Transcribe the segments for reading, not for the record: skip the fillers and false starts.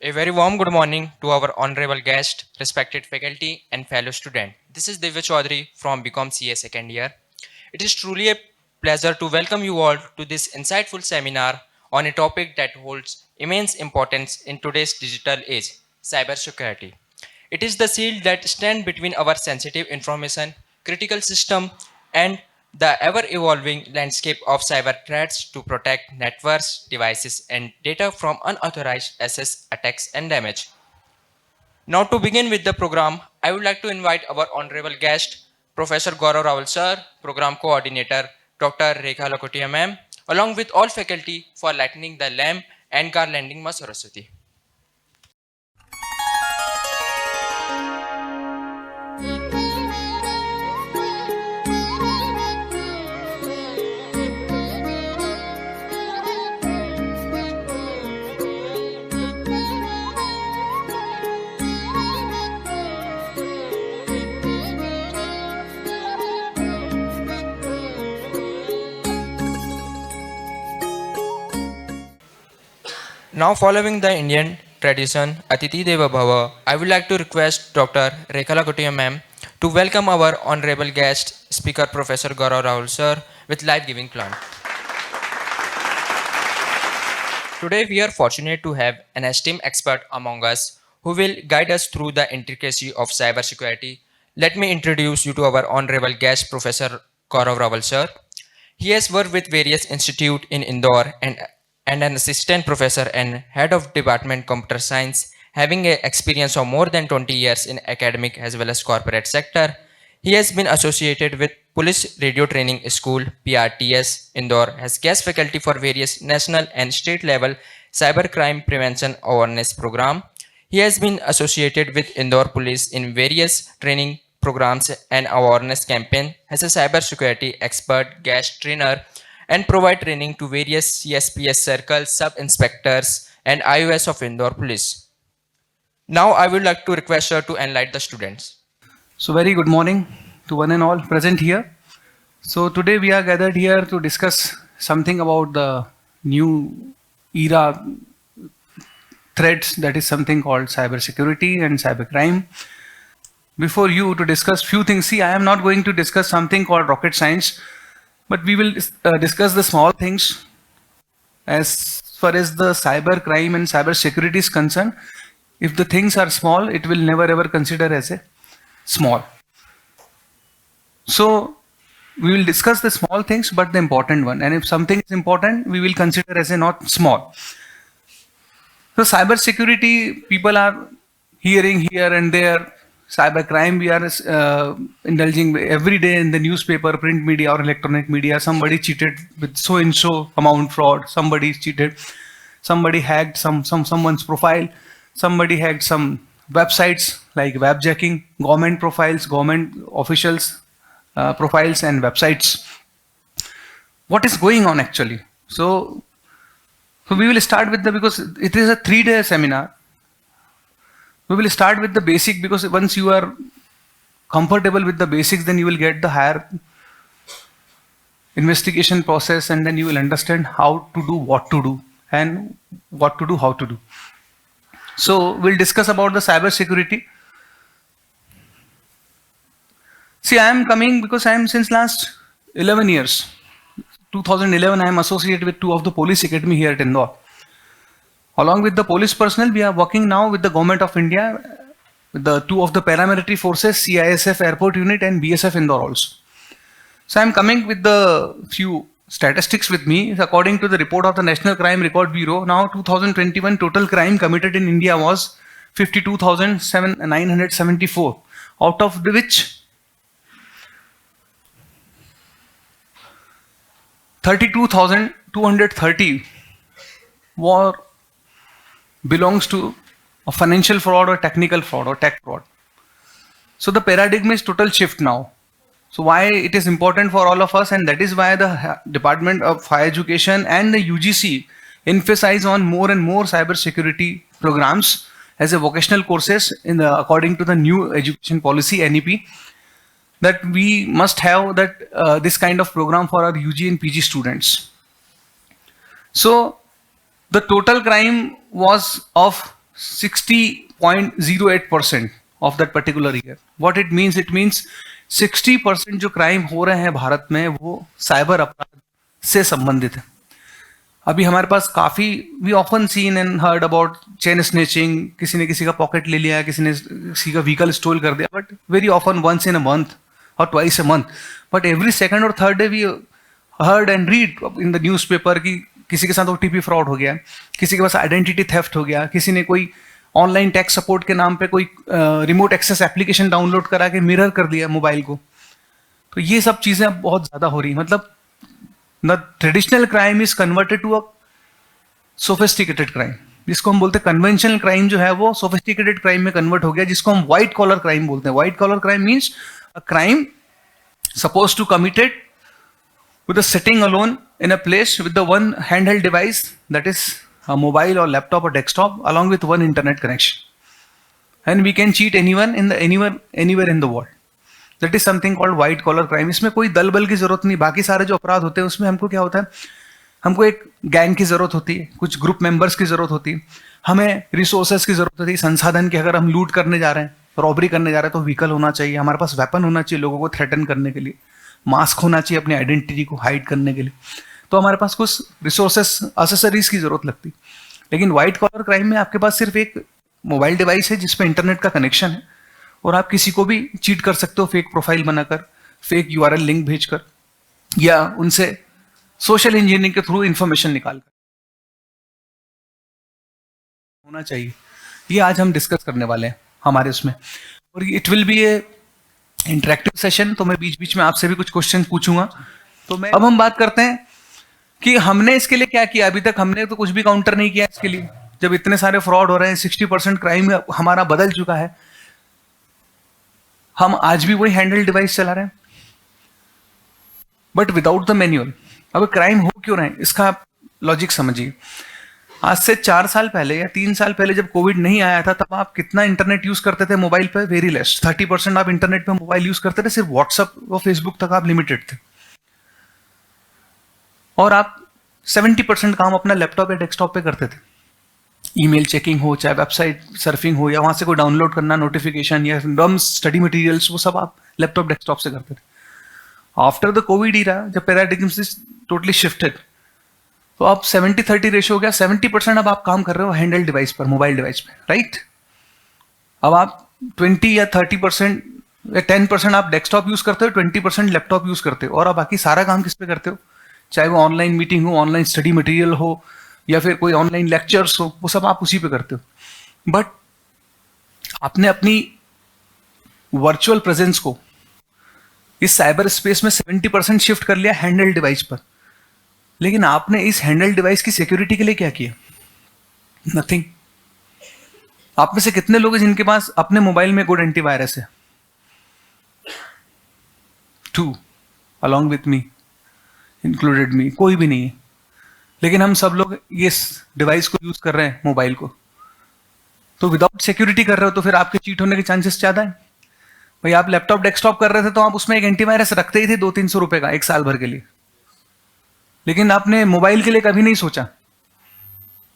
A very warm good morning to our honorable guest, respected faculty, and fellow student. This is Divya Chaudhary from BCom CA second year. It is truly a pleasure to welcome you all to this insightful seminar on a topic that holds immense importance in today's digital age, cybersecurity. It is the shield that stands between our sensitive information, critical system, and the ever-evolving landscape of cyber threats to protect networks, devices, and data from unauthorized access, attacks, and damage. Now, to begin with the program, I would like to invite our honorable guest, Professor Gaurav Rawal sir, Program Coordinator, Dr. Rekha Lakotia ma'am, along with all faculty for lighting the lamp and garlanding Ma Saraswati. Now, following the Indian tradition, Atiti Deva Bhava, I would like to request Dr. Rekha Lakotia ma'am to welcome our honorable guest, Speaker Professor Gaurav Rahul sir, with life-giving plan. Today, we are fortunate to have an esteemed expert among us who will guide us through the intricacy of cybersecurity. Let me introduce you to our honorable guest, Professor Gaurav Rawal sir. He has worked with various institutes in Indore and an assistant professor and head of department computer science, having a experience of more than 20 years in academic as well as corporate sector. He has been associated with Police Radio Training School (PRTS) Indore, has guest faculty for various national and state level cybercrime prevention awareness program. He has been associated with Indore Police in various training programs and awareness campaign as a cybersecurity expert, guest trainer, and provide training to various CSPS circles, sub-inspectors, and IOS of Indore Police. Now I would like to request her to enlighten the students. So very good morning to one and all present here. So today we are gathered here to discuss something about the new era threats, that is something called cybersecurity and cybercrime. Before you to discuss few things, see, I am not going to discuss something called rocket science, but we will discuss the small things as far as the cybercrime and cybersecurity is concerned. If the things are small, it will never ever consider as a small. So we will discuss the small things, but the important one. And if something is important, we will consider as a not small. So cyber security, people are hearing here and there. Cyber crime, we are indulging every day in the newspaper, print media, or electronic media. Somebody cheated with so and so amount fraud. Somebody cheated. Somebody hacked someone's profile. Somebody hacked some websites like webjacking, government profiles, government officials profiles, and websites. What is going on actually? So we will start with because it is a 3-day seminar. We will start with the basic, because once you are comfortable with the basics, then you will get the higher investigation process, and then you will understand how to do what to do and what to do, how to do. So we'll discuss about the cyber security. See, I am coming because I am since last 11 years. 2011, I am associated with 2 of the police academy here at Indore. Along with the police personnel, we are working now with the government of India, with the 2 of the paramilitary forces, CISF Airport Unit and BSF Indore also. So I am coming with the few statistics with me. According to the report of the National Crime Record Bureau, now 2021 total crime committed in India was 52,974, out of which 32,230 belongs to a financial fraud or technical fraud or tech fraud. So the paradigm is total shift now. So why it is important for all of us, and that is why the Department of Higher Education and the UGC emphasize on more and more cyber security programs as a vocational courses according to the new education policy NEP, that we must have that this kind of program for our UG and PG students. So the total crime was of 60.08% of that particular year. What it means? It means 60% जो crime हो रहे हैं भारत में वो cyber अपराध से संबंधित है. अभी हमारे पास काफी we often seen and heard about chain snatching, किसी ने किसी का पॉकेट ले लिया, किसी ने किसी का व्हीकल स्टोल कर दिया, but very often once in a month और twice a month. But every second और third day we heard and read in the newspaper कि किसी के साथ ओटीपी फ्रॉड हो गया, किसी के पास आइडेंटिटी थेफ्ट हो गया, किसी ने कोई ऑनलाइन टैक्स सपोर्ट के नाम पे कोई रिमोट एक्सेस एप्लीकेशन डाउनलोड करा के मिरर कर दिया मोबाइल को. तो ये सब चीजें अब बहुत ज्यादा हो रही हैं. मतलब the traditional crime is converted to a sophisticated crime. जिसको हम बोलते हैं कन्वेंशनल क्राइम जो है वो सोफिस्टिकेटेड क्राइम में कन्वर्ट हो गया, जिसको हम व्हाइट कॉलर क्राइम बोलते हैं. White collar crime means a crime suppose to committed with a sitting alone in a place with the one handheld device, that is a mobile or laptop or desktop, along with one internet connection, and we can cheat anyone in the anywhere in the world. That is something called white collar crime. इसमें कोई दल बल की जरूरत नहीं. बाकी सारे जो अपराध होते हैं उसमें हमको क्या होता है, हमको एक गैंग की जरूरत होती है, कुछ ग्रुप मेंबर्स की जरूरत होती है, हमें रिसोर्सेज की जरूरत होती है, संसाधन की. अगर हम लूट करने जा रहे हैं, रॉबरी करने जा रहे हैं, तो व्हीकल होना चाहिए, हमारे पास वेपन होना चाहिए लोगों को थ्रेटन करने के लिए, मास्क होना चाहिए अपनी आइडेंटिटी को हाइड करने के लिए. तो हमारे पास कुछ रिसोर्सेस एसेसरीज की जरूरत लगती. लेकिन व्हाइट कॉलर क्राइम में आपके पास सिर्फ एक मोबाइल डिवाइस है जिसपे इंटरनेट का कनेक्शन है, और आप किसी को भी चीट कर सकते हो फेक प्रोफाइल बनाकर, फेक यूआरएल लिंक भेजकर, या उनसे सोशल इंजीनियरिंग के थ्रू इंफॉर्मेशन निकालकर. होना चाहिए, ये आज हम डिस्कस करने वाले हैं हमारे उसमें. और it will be A interactive session, तो मैं बीच बीच में आपसे भी कुछ क्वेश्चन पूछूंगा. तो मैं अब हम बात करते हैं कि हमने इसके लिए क्या किया. अभी तक हमने तो कुछ भी काउंटर नहीं किया इसके लिए. जब इतने सारे फ्रॉड हो रहे हैं, 60% क्राइम हमारा बदल चुका है, हम आज भी वही हैंडल डिवाइस चला रहे हैं बट विदाउट द मैन्युअल. अब क्राइम हो क्यों रहे हैं इसका लॉजिक समझिए. आज से 4 साल पहले या 3 साल पहले जब कोविड नहीं आया था, तब आप कितना इंटरनेट यूज करते थे मोबाइल पे? Very less. 30% आप इंटरनेट पे मोबाइल यूज करते थे. सिर्फ व्हाट्सएप और फेसबुक तक आप लिमिटेड थे, और आप 70% काम अपना लैपटॉप या डेस्कटॉप पे करते थे. ईमेल चेकिंग हो, चाहे वेबसाइट सर्फिंग हो, या वहां से कोई डाउनलोड करना नोटिफिकेशन या रम्स स्टडी मटेरियल्स, वो सब आप लैपटॉप डेस्कटॉप से करते थे. आफ्टर द कोविड ईरा, जब पैराडिग्म से टोटली शिफ्टेड, तो अब 70-30 रेशियो हो गया. 70% अब आप काम कर रहे हो हैंडल डिवाइस पर, मोबाइल डिवाइस पे, राइट. अब आप 20 या 30% या 10% आप डेस्कटॉप यूज करते हो, 20% लैपटॉप यूज करते हो, और आप बाकी सारा काम किस पे करते हो? चाहे वो ऑनलाइन मीटिंग हो, ऑनलाइन स्टडी मटेरियल हो, या फिर कोई ऑनलाइन लेक्चर्स हो, वो सब आप उसी पे करते हो. बट आपने अपनी वर्चुअल प्रेजेंस को इस साइबर स्पेस में 70% शिफ्ट कर लिया हैंडल डिवाइस पर. लेकिन आपने इस हैंडल डिवाइस की सिक्योरिटी के लिए क्या किया? नथिंग. आप में से कितने लोग हैं जिनके पास अपने मोबाइल में गुड एंटीवायरस है? 2 along with me, इंक्लूडेड मी. कोई भी नहीं है. लेकिन हम सब लोग इस डिवाइस को यूज कर रहे हैं, मोबाइल को. तो विदाउट सिक्योरिटी कर रहे हो, तो फिर आपके चीट होने के चांसेस ज्यादा है. भाई आप लैपटॉप डेस्कटॉप कर रहे थे, तो आप उसमें एक एंटीवायरस रखते ही थे 200-300 रुपए का 1 साल भर के लिए. लेकिन आपने मोबाइल के लिए कभी नहीं सोचा.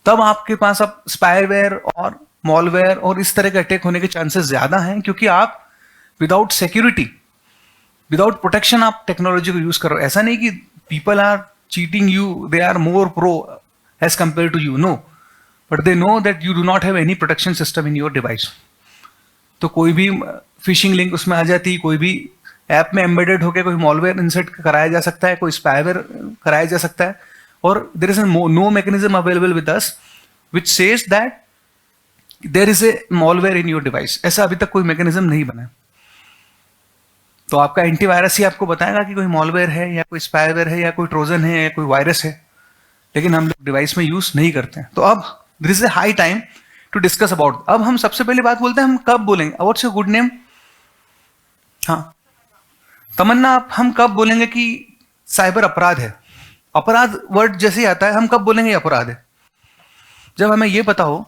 तब आपके पास अब स्पायरवेयर और मॉलवेयर और इस तरह के अटैक होने के चांसेस ज्यादा हैं, क्योंकि आप विदाउट सिक्योरिटी, विदाउट प्रोटेक्शन आप टेक्नोलॉजी को यूज कर रहे हो. ऐसा नहीं कि people are cheating you, they are more pro as compare to you, no, but they know that you do not have any protection system in your device. तो कोई भी फिशिंग लिंक उसमें आ जाती, कोई भी ऐप में एम्बेडेड होकर कोई मॉलवेयर इंसर्ट कराया जा सकता है, कोई स्पायवेयर कराया जा सकता है, और there is no mechanism available with us which says that there is a malware in your device. ऐसा अभी तक कोई मैकेनिज्म नहीं बना है. तो आपका एंटीवायरस ही आपको बताएगा कि कोई मॉलवेयर है, या कोई स्पायवेयर है, या कोई ट्रोजन है, या कोई वायरस है. लेकिन हम लोग डिवाइस में यूज नहीं करते हैं. तो अब this is a high time to discuss about. अब हम सबसे पहले बात बोलते हैं, हम कब बोलेंगे व्हाट्स योर गुड नेम? हाँ तमन्ना, हम कब बोलेंगे कि साइबर अपराध है? अपराध वर्ड जैसे ही आता है, हम कब बोलेंगे अपराध है? जब हमें यह पता हो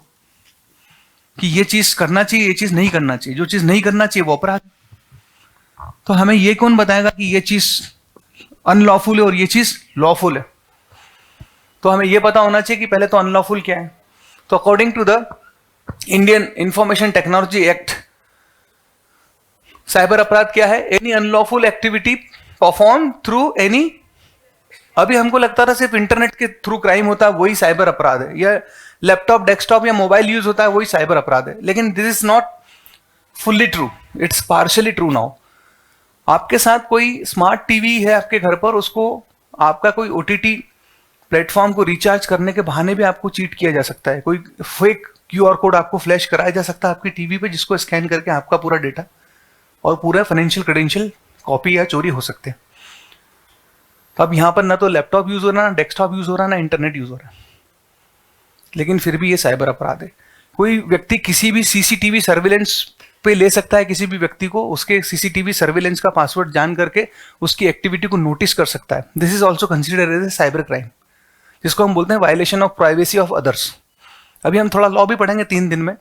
कि ये चीज करना चाहिए, ये चीज नहीं करना चाहिए. जो चीज नहीं करना चाहिए वो अपराध. तो हमें ये कौन बताएगा कि ये चीज अनलॉफुल है और ये चीज लॉफुल है? तो हमें ये पता होना चाहिए कि पहले तो अनलॉफुल क्या है. तो according to the Indian information technology act, cyber अपराध क्या है? Any unlawful activity perform through any, अभी हमको लगता था सिर्फ इंटरनेट के थ्रू क्राइम होता है वही साइबर अपराध है, या लैपटॉप डेस्कटॉप या मोबाइल यूज होता है वही साइबर अपराध है, लेकिन this is not fully true, it's partially true now. आपके साथ कोई स्मार्ट टीवी है आपके घर पर, उसको आपका कोई ओटीटी प्लेटफॉर्म को रिचार्ज करने के बहाने भी आपको चीट किया जा सकता है, कोई फेक क्यूआर कोड आपको फ्लैश कराया जा सकता है आपकी टीवी पे, जिसको स्कैन करके आपका पूरा डेटा और पूरा फाइनेंशियल क्रेडेंशियल कॉपी या चोरी हो सकते हैं। तो अब यहां पर ना तो लैपटॉप यूज हो रहा, ना डेस्कटॉप यूज हो रहा, ना इंटरनेट यूज हो रहा, लेकिन फिर भी ये साइबर अपराध है। कोई व्यक्ति किसी भी सीसीटीवी सर्विलेंस पे ले सकता है किसी भी व्यक्ति को, उसके सीसीटीवी सर्विलेंस का पासवर्ड जान करके उसकी एक्टिविटी को नोटिस कर सकता है। This is also considered as a cyber crime, जिसको हम बोलते हैं violation of privacy of others. अभी हम थोड़ा लॉ भी पढ़ेंगे 3 दिन में,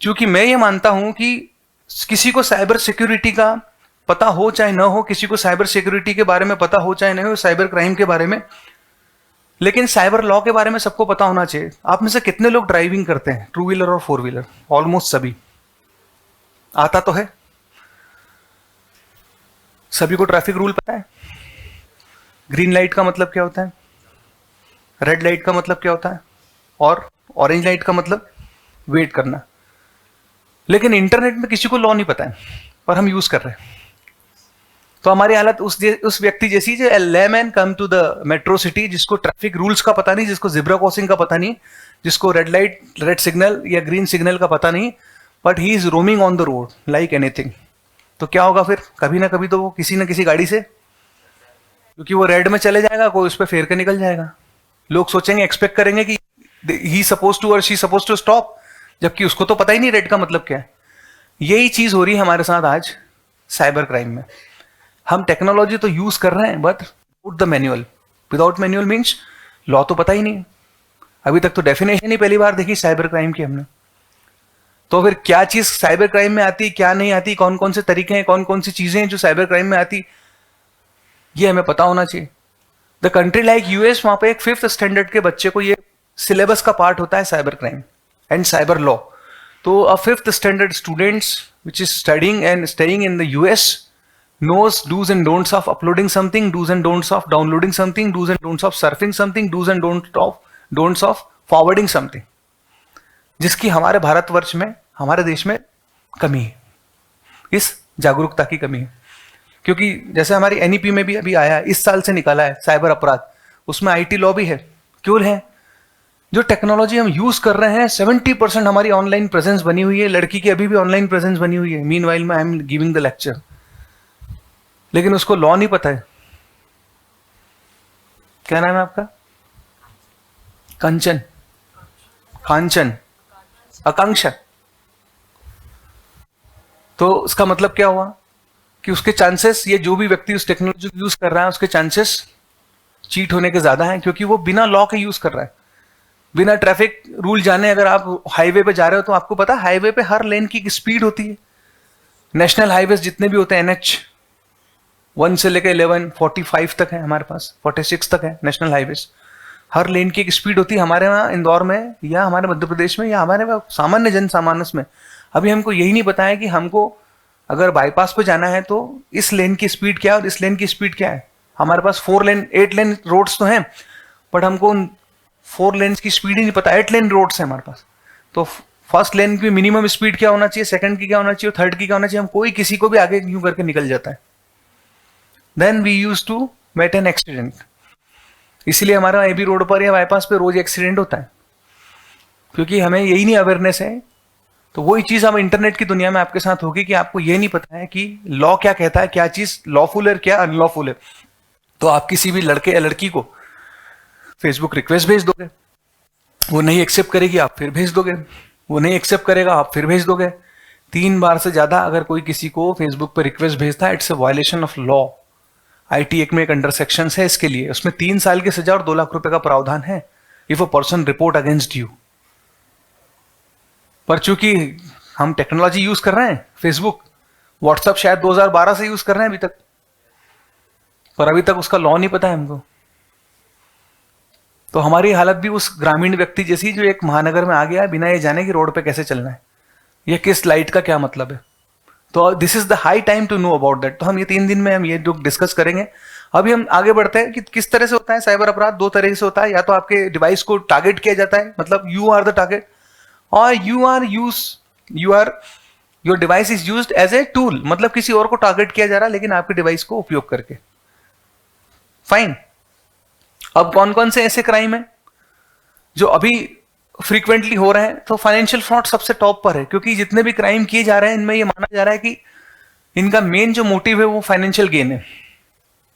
क्योंकि मैं ये मानता हूं कि किसी को साइबर सिक्योरिटी का पता हो चाहे ना हो, किसी को साइबर सिक्योरिटी के बारे में पता हो चाहे नहीं हो, साइबर क्राइम के बारे में, लेकिन साइबर लॉ के बारे में सबको पता होना चाहिए। आप में से कितने लोग ड्राइविंग करते हैं, 2 व्हीलर और 4 व्हीलर? ऑलमोस्ट सभी। आता तो है? सभी को ट्रैफिक रूल पता है? ग्रीन लाइट का मतलब क्या होता है, रेड लाइट का मतलब क्या होता है, और ऑरेंज लाइट का मतलब वेट करना। लेकिन इंटरनेट में किसी को लॉ नहीं पता है और हम यूज कर रहे हैं। तो हमारी हालत उस व्यक्ति जैसी जो layman come to the metro city, जिसको ट्रैफिक रूल्स का पता नहीं, जिसको जिब्रा क्रॉसिंग का पता नहीं, जिसको रेड लाइट, रेड सिग्नल या ग्रीन सिग्नल का पता नहीं, but he is roaming on the road like anything. तो क्या होगा फिर? कभी ना कभी तो वो किसी ना किसी गाड़ी से, क्योंकि वो रेड में चले जाएगा, कोई उस पर फेर के निकल जाएगा। लोग सोचेंगे, एक्सपेक्ट करेंगे कि ही सपोज टू और शी सपोज टू स्टॉप, जबकि उसको तो पता ही नहीं रेड का मतलब क्या है। यही चीज हो रही है हमारे साथ आज साइबर क्राइम में। हम टेक्नोलॉजी तो यूज कर रहे हैं, but without the manual. Without manual means law तो पता ही नहीं, अभी तक तो डेफिनेशन ही पहली बार देखी साइबर क्राइम की हमने। तो फिर क्या चीज साइबर क्राइम में आती, क्या नहीं आती, कौन कौन से तरीके हैं, कौन कौन सी चीजें हैं जो साइबर क्राइम में आती, ये हमें पता होना चाहिए। द कंट्री लाइक यूएस, वहां पे एक 5th स्टैंडर्ड के बच्चे को ये सिलेबस का पार्ट होता है cyber crime and cyber law. तो अ 5th standard students which is studying and staying in the US knows do's and don'ts of uploading something, do's and don'ts of downloading something, do's and don'ts of surfing something, do's and don'ts of forwarding something, जिसकी हमारे भारतवर्ष में, हमारे देश में कमी है, इस जागरूकता की कमी है। क्योंकि जैसे हमारी एनईपी में भी अभी आया, इस साल से निकाला है साइबर अपराध, उसमें आईटी लॉ भी है। क्यों है? जो टेक्नोलॉजी हम यूज कर रहे हैं, 70% हमारी ऑनलाइन प्रेजेंस बनी हुई है। लड़की की अभी भी ऑनलाइन प्रेजेंस बनी हुई है, मीनवाइल में I am giving the lecture, लेकिन उसको लॉ नहीं पता है। क्या नाम है आपका? कंचन, कांचन, आकांक्षा। तो उसका मतलब क्या हुआ कि उसके चांसेस, ये जो भी व्यक्ति उस टेक्नोलॉजी को यूज कर रहा है, उसके चांसेस चीट होने के ज्यादा हैं, क्योंकि वो बिना लॉ के यूज कर रहा है, बिना ट्रैफिक रूल जाने। अगर आप हाईवे पे जा रहे हो तो आपको पता है हाईवे पे हर लेन की स्पीड होती है। नेशनल हाईवे जितने भी होते हैं, NH 1 से लेकर 11, 45 तक है हमारे पास, 46 तक है नेशनल हाईवेज। हर लेन की एक स्पीड होती है। हमारे यहाँ इंदौर में या हमारे मध्य प्रदेश में या हमारे सामान्य जन सामानस में अभी हमको यही नहीं पता है कि हमको अगर बाईपास पे जाना है तो इस लेन की स्पीड क्या है और इस लेन की स्पीड क्या है। हमारे पास 4 लेन 8 लेन रोड्स तो हैं, बट हमको 4 लेन की स्पीड ही नहीं पता। 8 लेन रोड्स हैं हमारे पास, तो फर्स्ट लेन की मिनिमम स्पीड क्या होना चाहिए, सेकंड की क्या होना चाहिए, थर्ड की क्या होना चाहिए, हम कोई किसी को भी आगे यूं करके निकल जाता है। Then we use to met an accident. इसलिए हमारा एबी रोड पर या बाईपास पे रोज एक्सीडेंट होता है, क्योंकि हमें यही नहीं अवेयरनेस है। तो वही चीज हम इंटरनेट की दुनिया में आपके साथ होगी कि आपको ये नहीं पता है कि लॉ क्या कहता है, क्या चीज लॉफुल है, क्या अनलॉफुल है। तो आप किसी भी लड़के या लड़की को फेसबुक रिक्वेस्ट भेज दोगे, वो नहीं एक्सेप्ट करेगी, आप फिर भेज दोगे, वो नहीं एक्सेप्ट करेगा, आप फिर भेज दोगे। 3 बार से ज्यादा अगर कोई किसी को फेसबुक पर रिक्वेस्ट भेजता है, it's a violation of law. IT act में एक अंडर सेक्शन है इसके लिए, उसमें 3 साल की सजा और 2 लाख रुपए का प्रावधान है if a person report against you. पर चूंकि हम टेक्नोलॉजी यूज कर रहे हैं, फेसबुक व्हाट्सएप शायद 2012 से यूज कर रहे हैं अभी तक, पर अभी तक उसका लॉ नहीं पता है हमको। तो हमारी हालत भी उस ग्रामीण व्यक्ति जैसी जो एक महानगर में आ गया है बिना ये जाने कि रोड पे कैसे चलना है या किस लाइट का क्या मतलब है। तो this is the high time to know about that. तो हम ये 3 दिन में हम ये जो डिस्कस करेंगे। अभी हम आगे बढ़ते हैं कि किस तरह से होता है साइबर अपराध। 2 तरह से होता है, या तो आपके डिवाइस को टारगेट किया जाता है, मतलब यू आर द टारगेट, और you are your device is used as a tool, मतलब किसी और को टारगेट किया जा रहा है लेकिन आपके डिवाइस को उपयोग करके। फाइन। अब कौन कौन से ऐसे क्राइम है जो अभी फ्रीक्वेंटली हो रहे हैं? तो फाइनेंशियल फ्रॉड सबसे टॉप पर है, क्योंकि जितने भी क्राइम किए जा रहे हैं इनमें ये माना जा रहा है कि इनका मेन जो मोटिव है वो फाइनेंशियल गेन है।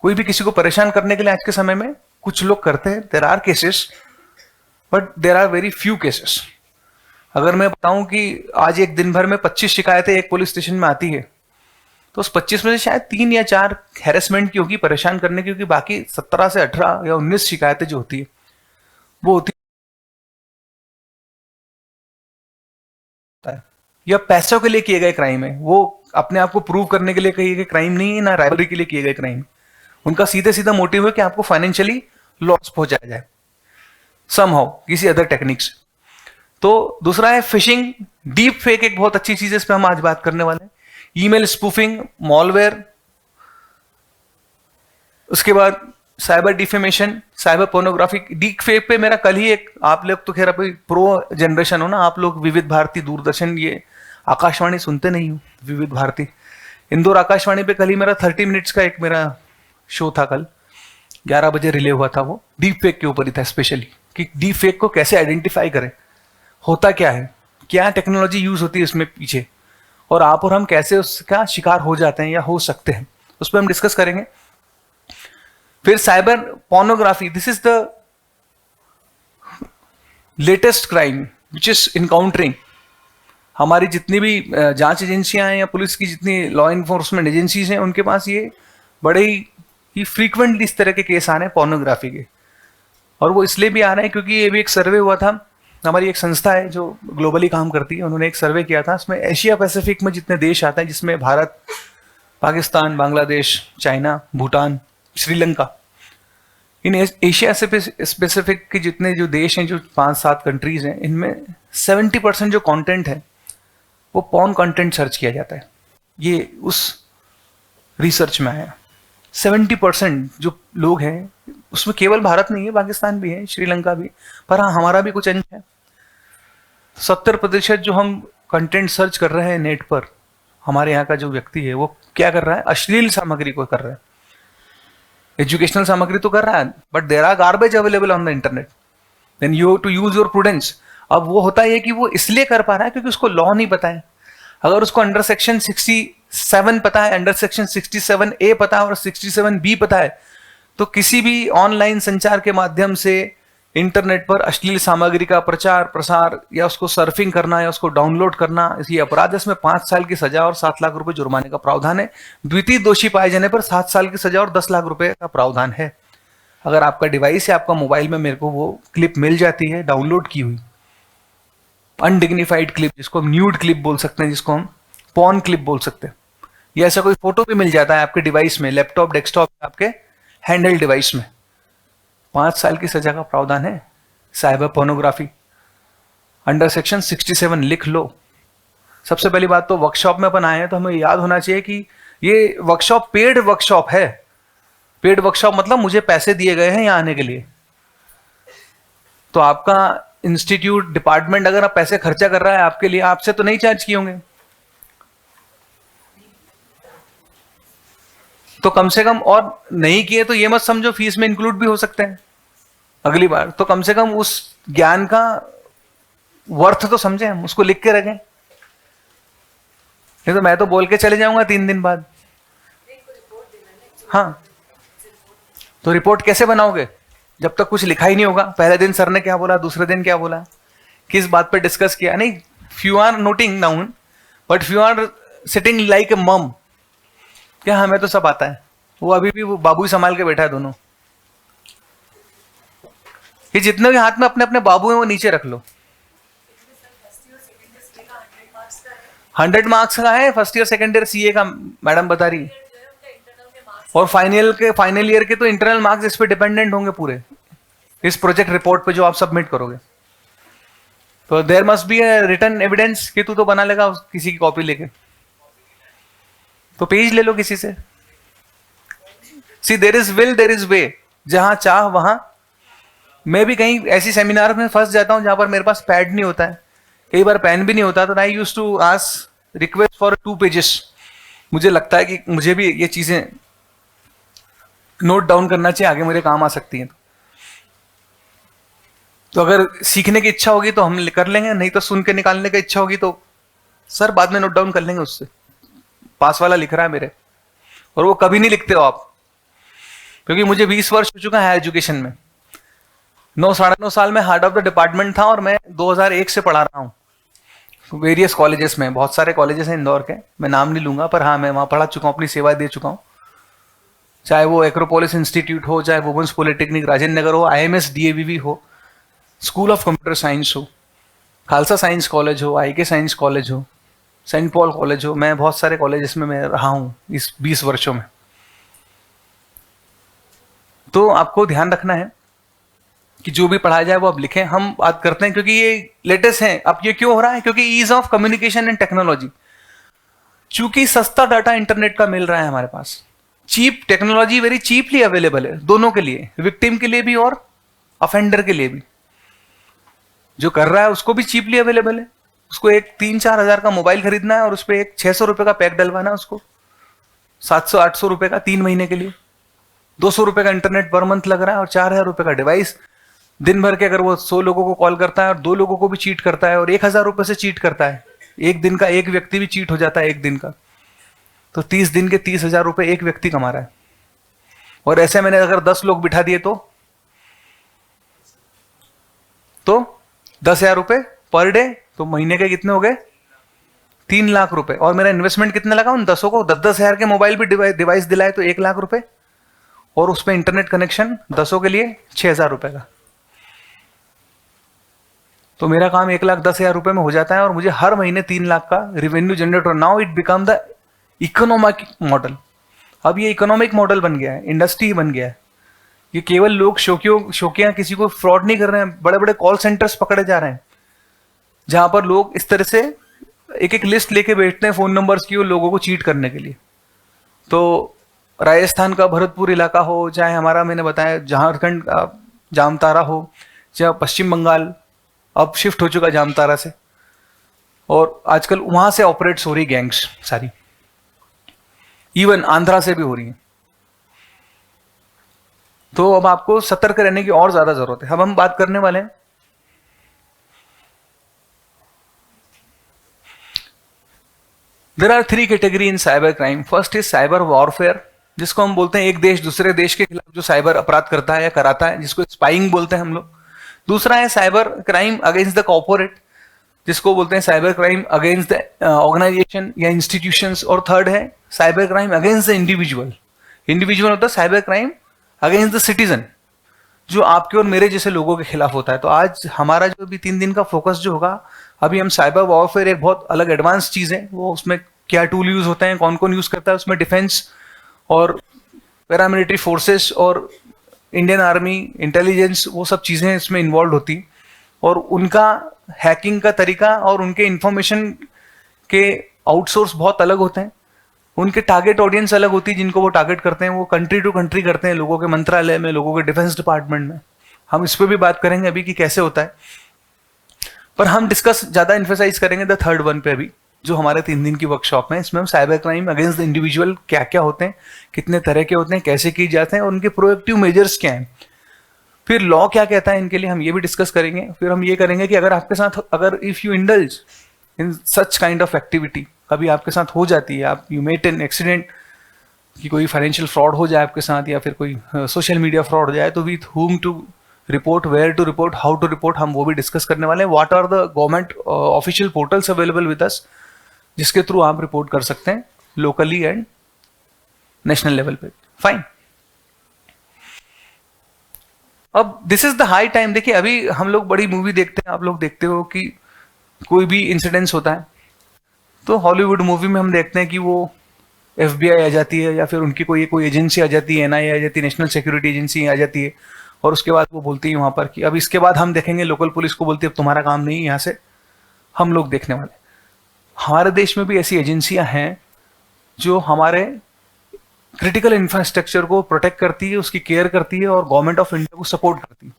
कोई भी किसी को परेशान करने के लिए आज के समय में कुछ लोग करते हैं। There are cases, but there are very few cases. अगर मैं बताऊं कि आज एक दिन भर में 25 शिकायतें एक पुलिस स्टेशन में आती है, तो उस 25 में से शायद 3 या 4 हैरेसमेंट की होगी, परेशान करने की, क्योंकि बाकी 17 से 18 या 19 शिकायतें जो होती है वो होती है या पैसों के लिए किए गए क्राइम है। वो अपने आप को प्रूव करने के लिए किए गए क्राइम नहीं है, ना राइवलरी के लिए किए गए क्राइम। उनका सीधे सीधा मोटिव है कि आपको फाइनेंशियली लॉस पहुंचाया जाए समहाउ किसी अदर टेक्निक से। तो दूसरा है फिशिंग, डीप फेक एक बहुत अच्छी चीज है, इस पर हम आज बात करने वाले हैं। ईमेल स्पूफिंग, मॉलवेयर, उसके बाद cyber defamation, cyber pornography. Deep fake पे मेरा कल ही एक, आप लोग तो खैर अभी प्रो जनरेशन हो ना, आप लोग विविध भारती, दूरदर्शन, ये आकाशवाणी सुनते नहीं हो, विविध भारती, इंदौर आकाशवाणी पे कल ही मेरा 30 मिनट्स का एक मेरा शो था, कल 11 बजे रिले हुआ था। वो डीप फेक के ऊपर ही था स्पेशली, कि डीप फेक को कैसे आइडेंटिफाई करें, होता क्या है, क्या टेक्नोलॉजी यूज होती है इसमें पीछे, और आप और हम कैसे उसका शिकार हो जाते हैं या हो सकते हैं, उस पर हम डिस्कस करेंगे। फिर cyber pornography, this is the latest crime which is encountering. हमारी जितनी भी जांच एजेंसियां हैं या पुलिस की जितनी लॉ इन्फोर्समेंट एजेंसीज हैं, उनके पास ये बड़े ही फ्रीक्वेंटली इस तरह के केस आ रहे हैं पोर्नोग्राफी के। और वो इसलिए भी आ रहे हैं क्योंकि ये भी एक सर्वे हुआ था, हमारी एक संस्था है जो ग्लोबली काम करती है, उन्होंने एक सर्वे किया था। इसमें एशिया पैसिफिक में जितने देश आते हैं, जिसमें Bharat, Pakistan, Bangladesh, China, Bhutan, Sri Lanka, in Asia से स्पेसिफिक के जितने जो देश हैं, जो 5-7 कंट्रीज हैं, इनमें 70% जो कंटेंट है वो पॉर्न कंटेंट सर्च किया जाता है। ये उस रिसर्च में आया। 70% जो लोग हैं उसमें केवल भारत नहीं है, पाकिस्तान भी है, श्रीलंका भी, पर हाँ हमारा भी कुछ अंश है। 70% जो हम कंटेंट सर्च कर रहे हैं नेट पर, हमारे यहाँ का जो व्यक्ति है वो क्या कर रहा है, अश्लील सामग्री को कर रहा है। एजुकेशनल सामग्री तो कर रहा है, but there are garbage available on the internet, then you have to use your prudence. अब वो होता है कि वो इसलिए कर पा रहा है क्योंकि उसको लॉ नहीं पता है। अगर उसको अंडर सेक्शन 67 पता है, अंडर सेक्शन 67A पता है और 67B पता है, तो किसी भी ऑनलाइन संचार के माध्यम से इंटरनेट पर अश्लील सामग्री का प्रचार प्रसार या उसको सर्फिंग करना या उसको डाउनलोड करना, ये अपराध है। इसमें 5 साल की सजा और 7 लाख रुपए जुर्माने का प्रावधान है। द्वितीय दोषी पाए जाने पर 7 साल की सजा और 10 लाख रुपए का प्रावधान है। अगर आपका डिवाइस या आपका मोबाइल में मेरे को वो क्लिप मिल जाती है डाउनलोड की हुई, अनडिग्निफाइड क्लिप, जिसको हम न्यूड क्लिप बोल सकते हैं, जिसको हम पॉर्न क्लिप बोल सकते हैं, या ऐसा कोई फोटो भी मिल जाता है आपके डिवाइस में, लैपटॉप, डेस्कटॉप, आपके हैंडल डिवाइस में, 5 साल की सजा का प्रावधान है। साइबर पोर्नोग्राफी अंडर सेक्शन 67 लिख लो। सबसे पहली बात तो वर्कशॉप में अपन आए हैं तो हमें याद होना चाहिए कि ये वर्कशॉप पेड वर्कशॉप है। पेड वर्कशॉप मतलब मुझे पैसे दिए गए हैं यहाँ आने के लिए। तो आपका इंस्टीट्यूट, डिपार्टमेंट अगर आप पैसे खर्चा कर रहा है आपके लिए, आपसे तो नहीं चार्ज किए होंगे, तो कम से कम, और नहीं किए तो ये मत समझो फीस में इंक्लूड भी हो सकते हैं अगली बार, तो कम से कम उस ज्ञान का वर्थ तो समझें, हम उसको लिख के रखें। नहीं तो मैं तो बोल के चले जाऊंगा 3 दिन बाद। हाँ, तो रिपोर्ट कैसे बनाओगे जब तक कुछ लिखा ही नहीं होगा? पहले दिन सर ने क्या बोला, दूसरे दिन क्या बोला, किस बात पे डिस्कस किया, नहीं। Few are noting down but few are sitting like a mum, क्या हमें तो सब आता है, वो अभी भी वो बाबू ही संभाल के बैठा है दोनों। ये जितने भी हाथ में अपने अपने बाबू हैं वो नीचे रख लो। 100 मार्क्स का है first year second year CA का, मैडम बता रही, और फाइनल ईयर के तो इंटरनल मार्क्स इस पे डिपेंडेंट होंगे पूरे। इस प्रोजेक्ट रिपोर्ट पे जो आप सबमिट करोगे। तो there must be a written evidence कि तू तो बना लेगा किसी की कॉपी लेके, तो पेज ले लो किसी से। See there is will there is way, जहां चाह वहां। मैं भी कहीं ऐसी सेमिनार में फंस जाता हूं जहां पर मेरे पास पैड नहीं होता है, कई बार पेन भी नहीं होता, तो I used to ask request for 2 pages. मुझे लगता है कि मुझे भी ये चीजें नोट डाउन करना चाहिए, आगे मेरे काम आ सकती हैं। तो अगर सीखने की इच्छा होगी तो हम कर लेंगे, नहीं तो सुन के निकालने की इच्छा होगी तो सर बाद में नोट डाउन कर लेंगे उससे। पास वाला लिख रहा है मेरे, और वो कभी नहीं लिखते हो आप, क्योंकि मुझे 20 वर्ष हो चुका है एजुकेशन में। 9 साढ़े 9 साल में हार्ड ऑफ द डिपार्टमेंट था, और मैं 2001 से पढ़ा रहा हूँ वेरियस कॉलेजेस में। बहुत सारे कॉलेजेस हैं इंदौर के, मैं नाम नहीं लूंगा, पर हाँ मैं वहाँ पढ़ा चुका हूँ, अपनी सेवा दे चुका हूँ। चाहे वो एक्रोपोलिस इंस्टीट्यूट हो, चाहे वुमेन्स पॉलिटेक्निक राजेंद्र नगर हो, IMS DAVV हो, स्कूल ऑफ कंप्यूटर साइंस हो, खालसा साइंस कॉलेज हो, IK साइंस कॉलेज हो, सेंट पॉल कॉलेज हो, मैं बहुत सारे कॉलेजेस में मैं रहा हूँ इस 20 वर्षों में। तो आपको ध्यान रखना है कि जो भी पढ़ाया जाए वो आप लिखें। हम बात करते हैं क्योंकि ये लेटेस्ट है। अब ये क्यों हो रहा है? क्योंकि ease of communication and technology, चूंकि सस्ता डाटा इंटरनेट का मिल रहा है हमारे पास, cheap technology very cheaply available है दोनों के लिए, विक्टिम के लिए भी और अफेंडर के लिए भी। जो कर रहा है उसको भी चीपली अवेलेबल है, उसको एक 3-4 हजार का मोबाइल खरीदना है और उस पर एक 600 रुपए का पैक डलवाना है, उसको 700-800 रुपए का 3 महीने के लिए, 200 रुपए का इंटरनेट पर मंथ लग रहा है, और 4000 रुपए का डिवाइस। दिन भर के अगर वो 100 लोगों को कॉल करता है और 2 लोगों को भी चीट करता है और 1000 रुपए से चीट करता है, एक दिन का एक व्यक्ति भी चीट हो जाता है एक दिन का, तो 30 दिन के 30,000 रुपए एक व्यक्ति कमा रहा है। और ऐसे मैंने अगर 10 लोग बिठा दिए तो 10,000 रुपए पर डे, तो महीने के कितने हो गए? 3 लाख रुपए। और मेरा इन्वेस्टमेंट कितने लगा उन 10 को? 10-10 हजार के मोबाइल भी डिवाइस दिलाए तो 1 लाख रुपए, और उसमें इंटरनेट कनेक्शन 10 के लिए 6,000 रुपए का। तो मेरा काम 1,10,000 रुपए में हो जाता है, और मुझे हर महीने 3 लाख का रेवेन्यू जनरेट हो। Now it become the economic model. अब ये इकोनॉमिक मॉडल बन गया है, इंडस्ट्री बन गया है। ये केवल लोग शौकिया किसी को फ्रॉड नहीं कर रहे हैं, बड़े बड़े कॉल सेंटर्स पकड़े जा रहे हैं जहां पर लोग इस तरह से एक एक लिस्ट लेके बैठते हैं फोन नंबर्स की, और लोगों को चीट करने के लिए। तो राजस्थान का भरतपुर इलाका हो, चाहे हमारा मैंने बताया झारखंड का जामतारा हो, चाहे पश्चिम बंगाल अब शिफ्ट हो चुका जामतारा से, और आजकल वहां से ऑपरेट्स हो रही गैंग्स सारी, इवन आंध्रा से भी हो रही है। तो अब आपको सतर्क रहने की और ज्यादा जरूरत है। अब हम बात करने वाले हैं there are 3 category in cyber crime. First is cyber warfare, जिसको हम बोलते हैं एक देश दूसरे देश के खिलाफ जो साइबर अपराध करता है या कराता है, जिसको स्पाइंग बोलते हैं हम लोग। दूसरा है cyber crime against the corporate, जिसको बोलते हैं cyber crime against the organization या इंस्टीट्यूशंस। और थर्ड है cyber crime against the individual. Individual होता है cyber crime against the citizen, जो आपके और मेरे जैसे लोगों के खिलाफ होता है। तो आज हमारा जो भी 3 दिन का फोकस जो होगा, अभी हम साइबर वॉरफेयर एक बहुत अलग एडवांस चीज है, वो उसमें क्या टूल यूज होते हैं, कौन कौन यूज करता है, उसमें डिफेंस और पैरामिलिट्री फोर्सेस और इंडियन आर्मी इंटेलिजेंस, वो सब चीजें इसमें इन्वॉल्व होती, और उनका हैकिंग का तरीका और उनके इंफॉर्मेशन के आउटसोर्स बहुत अलग होते हैं, उनके टारगेट ऑडियंस अलग होती है जिनको वो टारगेट करते हैं, वो कंट्री टू कंट्री करते हैं, लोगों के मंत्रालय में, लोगों के डिफेंस डिपार्टमेंट में। हम इस पर भी बात करेंगे अभी कि कैसे होता है, पर हम डिस्कस ज्यादा इन्फोसाइज करेंगे द थर्ड वन पे अभी, जो हमारे 3 दिन की वर्कशॉप है। इसमें हम cyber crime against the individual क्या क्या होते हैं, कितने तरह के होते हैं, कैसे किए जाते हैं, और उनके प्रोएक्टिव मेजर्स क्या हैं, फिर लॉ क्या कहता है इनके लिए, हम ये भी डिस्कस करेंगे। फिर हम ये करेंगे कि अगर आपके साथ, अगर if you indulge in such kind of activity, कभी आपके साथ हो जाती है, आप यू मेट एन एक्सीडेंट कि कोई फाइनेंशियल फ्रॉड हो जाए आपके साथ, या फिर कोई सोशल मीडिया फ्रॉड हो जाए, तो with whom to report, where to report, how to report, हम वो भी डिस्कस करने वाले हैं। What are the government official portals available with us, जिसके थ्रू आप रिपोर्ट कर सकते हैं लोकली एंड नेशनल लेवल पे। फाइन। अब this is the high time. देखिए अभी हम लोग बड़ी मूवी देखते हैं, आप लोग देखते हो कि कोई भी इंसिडेंस होता है तो हॉलीवुड मूवी में हम देखते हैं कि वो FBI आ जाती है, या फिर उनकी कोई एजेंसी आ जाती है, NIA आ जाती है, नेशनल सिक्योरिटी एजेंसी आ जाती है, और उसके बाद वो बोलती है वहां पर कि अब इसके बाद हम देखेंगे, लोकल पुलिस को बोलती है अब तुम्हारा काम नहीं है, यहाँ से हम लोग देखने वाले। हमारे देश में भी ऐसी एजेंसियां हैं जो हमारे क्रिटिकल इंफ्रास्ट्रक्चर को प्रोटेक्ट करती है, उसकी केयर करती है और गवर्नमेंट ऑफ इंडिया को सपोर्ट करती है,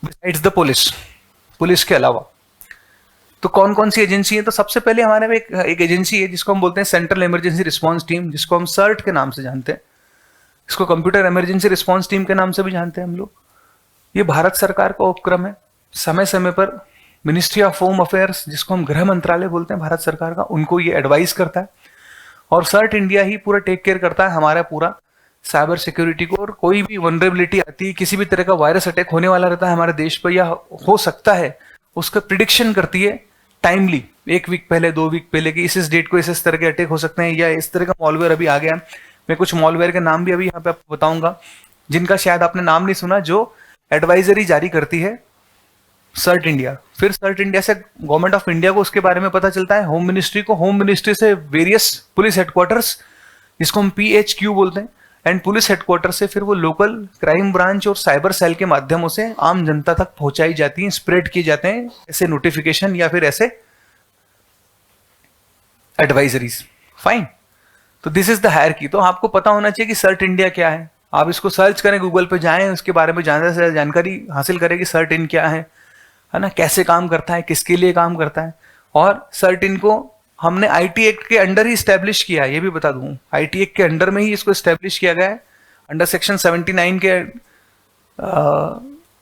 बिसाइड्स द पुलिस, पुलिस के अलावा। तो कौन कौन सी एजेंसी है? तो सबसे पहले हमारे में एक एजेंसी है जिसको हम बोलते हैं सेंट्रल इमरजेंसी रिस्पांस टीम, जिसको हम सर्ट के नाम से जानते हैं। इसको कंप्यूटर इमरजेंसी रिस्पांस टीम के नाम से भी जानते हैं हम लोग। ये भारत सरकार का उपक्रम है। समय समय पर मिनिस्ट्री ऑफ होम अफेयर्स, जिसको हम गृह मंत्रालय बोलते हैं भारत सरकार का, उनको ये एडवाइस करता है। और सर्ट इंडिया ही पूरा टेक केयर करता है हमारा पूरा साइबर सिक्योरिटी को। और कोई भी वनरेबिलिटी आती है, किसी भी तरह का वायरस अटैक होने वाला रहता है हमारे देश पर या हो सकता है, उसका प्रिडिक्शन करती है टाइमली, 1 वीक पहले, 2 वीक पहले, कि इस डेट को इस तरह के अटैक हो सकते हैं या इस तरह का मॉलवेयर अभी आ गया है। मैं कुछ मॉलवेयर के नाम भी अभी यहाँ पे आपको बताऊंगा जिनका शायद आपने नाम नहीं सुना, जो एडवाइजरी जारी करती है सर्ट इंडिया। फिर सर्ट इंडिया से गवर्नमेंट ऑफ इंडिया को उसके बारे में पता चलता है, होम मिनिस्ट्री को, होम मिनिस्ट्री से वेरियस पुलिस हेडक्वार्टर्स, जिसको हम PHQ बोलते हैं, एंड पुलिस हेडक्वार्टर से फिर वो लोकल क्राइम ब्रांच और साइबर सेल के माध्यमों से आम जनता तक पहुंचाई जाती हैं, स्प्रेड किए जाते हैं ऐसे नोटिफिकेशन या फिर ऐसे एडवाइजरीज। फाइन। तो दिस इज द हायरार्की। तो आपको पता होना चाहिए कि सर्ट इंडिया क्या है। आप इसको सर्च करें, गूगल पे जाएं, उसके बारे में ज्यादा से ज्यादा जानकारी हासिल करें कि सर्ट इन क्या है ना, कैसे काम करता है, किसके लिए काम करता है। और सर्ट इन को हमने IT एक्ट के अंडर ही स्टैब्लिश किया है, ये भी बता दूं। IT एक्ट के अंडर में ही इसको स्टैब्लिश किया गया है, अंडर सेक्शन 79 के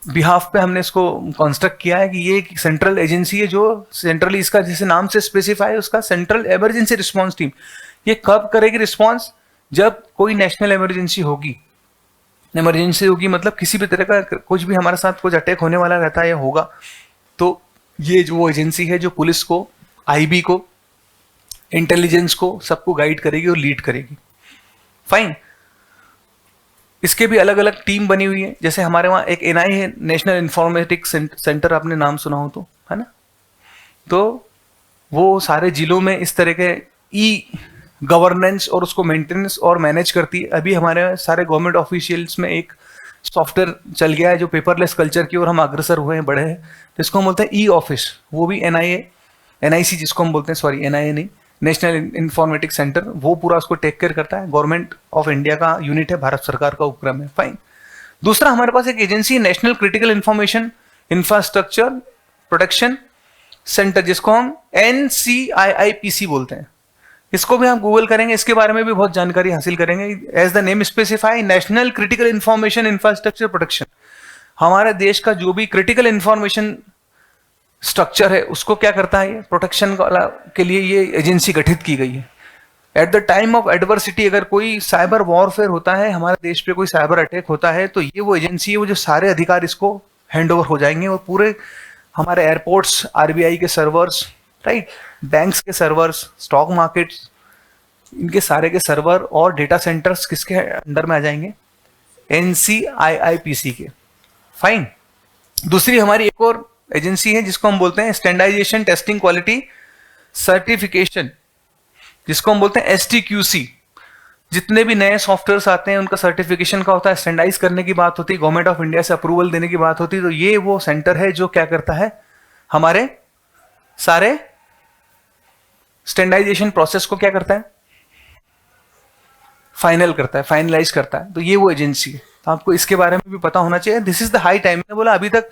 बिहाफ पे हमने इसको कंस्ट्रक्ट किया है कि ये एक सेंट्रल एजेंसी है जो सेंट्रली, इसका जैसे नाम से स्पेसिफाई है, उसका सेंट्रल इमरजेंसी रिस्पांस टीम। ये कब करेगी रिस्पांस? जब कोई नेशनल इमरजेंसी होगी। इमरजेंसी होगी मतलब किसी भी तरह का कुछ भी हमारे साथ कुछ अटैक होने वाला रहता है या होगा, तो ये जो वो एजेंसी है जो पुलिस को, IB को, इंटेलिजेंस को, सबको गाइड करेगी और लीड करेगी। फाइन। इसके भी अलग अलग टीम बनी हुई है। जैसे हमारे वहाँ एक NI है, नेशनल इंफॉर्मेटिक्स सेंटर, आपने नाम सुना हो तो, है ना। तो वो सारे जिलों में इस तरह के गवर्नेंस और उसको मेंटेनेंस और मैनेज करती है। अभी हमारे सारे गवर्नमेंट ऑफिशियल्स में एक सॉफ्टवेयर चल गया है जो पेपरलेस कल्चर की ओर हम अग्रसर हुए हैं, बढ़े हैं, जिसको हम बोलते हैं E-ऑफिस। वो भी NIC जिसको हम बोलते हैं, सॉरी NIA नहीं, नेशनल इंफॉर्मेटिक्स सेंटर, वो पूरा उसको टेक केयर करता है। गवर्नमेंट ऑफ इंडिया का यूनिट है, भारत सरकार का उपक्रम है। फाइन। दूसरा हमारे पास एक agency, national critical information infrastructure protection centre, जिसको हम NCIIPC बोलते हैं। इसको भी आप गूगल करेंगे, इसके बारे में भी बहुत जानकारी हासिल करेंगे। As the name specify, national critical information infrastructure protection. हमारे देश का जो भी क्रिटिकल इंफॉर्मेशन स्ट्रक्चर है उसको क्या करता है, प्रोटेक्शन के लिए ये एजेंसी गठित की गई है। At the time of adversity, अगर कोई साइबर वॉरफेयर होता है, हमारे देश पे कोई साइबर अटैक होता है, तो ये वो एजेंसी है वो जो सारे अधिकार इसको हैंड ओवर हो जाएंगे और पूरे हमारे एयरपोर्ट्स, RBI के सर्वर्स, राइट, बैंक्स के सर्वर्स, स्टॉक मार्केट्स, इनके सारे के सर्वर और डेटा सेंटर्स किसके अंडर में आ जाएंगे, NCIIPC के। फाइन। दूसरी हमारी एक और एजेंसी है जिसको हम बोलते हैं स्टैंडर्डाइजेशन टेस्टिंग क्वालिटी सर्टिफिकेशन, जिसको हम बोलते हैं STQC। जितने भी नए सॉफ्टवेयर्स आते हैं उनका सर्टिफिकेशन का होता है, स्टैंडर्डाइज करने की बात होती है, गवर्नमेंट ऑफ इंडिया से अप्रूवल देने की बात होती है, तो ये वो सेंटर है जो क्या करता है, हमारे सारे स्टैंडर्डाइजेशन प्रोसेस को क्या करता है, फाइनल करता है, फाइनलाइज करता है। तो ये वो एजेंसी है। तो आपको इसके बारे में भी पता होना चाहिए। This is the high time. मैंने बोला अभी तक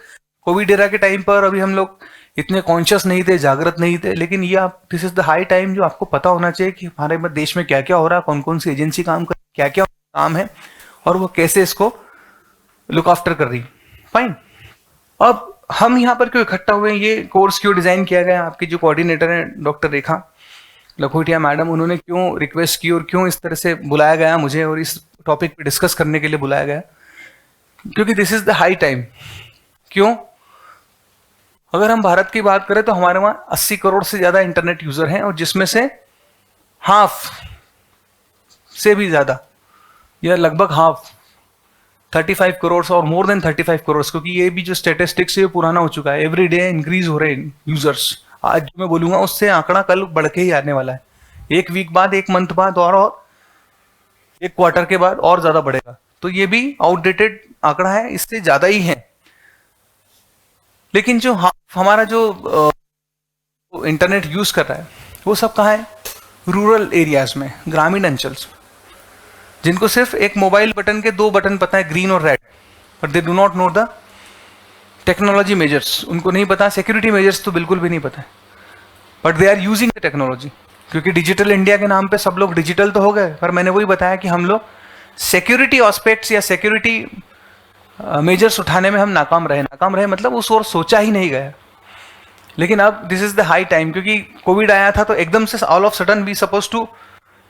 कोविड एरा के टाइम पर अभी हम लोग इतने कॉन्शियस नहीं थे, जागृत नहीं थे, लेकिन ये आप, this is the high time जो आपको पता होना चाहिए कि हमारे देश में क्या क्या हो रहा है, कौन कौन सी एजेंसी काम कर, क्या क्या काम है और वो कैसे इसको लुक आफ्टर कर रही। फाइन। अब हम यहाँ पर क्यों इकट्ठा हुए, ये कोर्स क्यों डिजाइन किया गया, आपकी जो कोऑर्डिनेटर है डॉक्टर रेखा लखोटिया मैडम, उन्होंने क्यों रिक्वेस्ट की और क्यों इस तरह से बुलाया गया मुझे और इस टॉपिक पे डिस्कस करने के लिए बुलाया गया, क्योंकि this is the high time. क्यों? अगर हम भारत की बात करें तो हमारे वहां 80 करोड़ से ज्यादा इंटरनेट यूजर हैं और जिसमें से हाफ से भी ज्यादा या लगभग हाफ 35 करोड़ और मोर देन 35 करोड़, क्योंकि ये भी जो स्टेटिस्टिक्स है पुराना हो चुका है, एवरी डे इंक्रीज हो रहे हैं यूजर्स। आज जो मैं बोलूंगा उससे आंकड़ा कल बढ़ के ही आने वाला है, एक वीक बाद, एक मंथ बाद और एक क्वार्टर के बाद और ज्यादा बढ़ेगा। तो ये भी आउटडेटेड आंकड़ा है इससे ज्यादा ही है। लेकिन जो हमारा जो इंटरनेट यूज कर रहा है वो सब कहाँ है? रूरल एरियाज में, ग्रामीण अंचल, जिनको सिर्फ एक मोबाइल बटन के 2 बटन पता है, ग्रीन और red, but they do not know the technology measures. उनको नहीं पता, सिक्योरिटी मेजर्स तो बिल्कुल भी नहीं पता है, but they are using the technology. क्योंकि डिजिटल इंडिया के नाम पे सब लोग डिजिटल तो हो गए, पर मैंने वही बताया कि हम लोग सिक्योरिटी एस्पेक्ट्स या सिक्योरिटी मेजर्स उठाने में हम नाकाम रहे मतलब उस ओर सोचा ही नहीं गया। लेकिन अब this is the high time, क्योंकि कोविड आया था तो एकदम से all of sudden we suppose to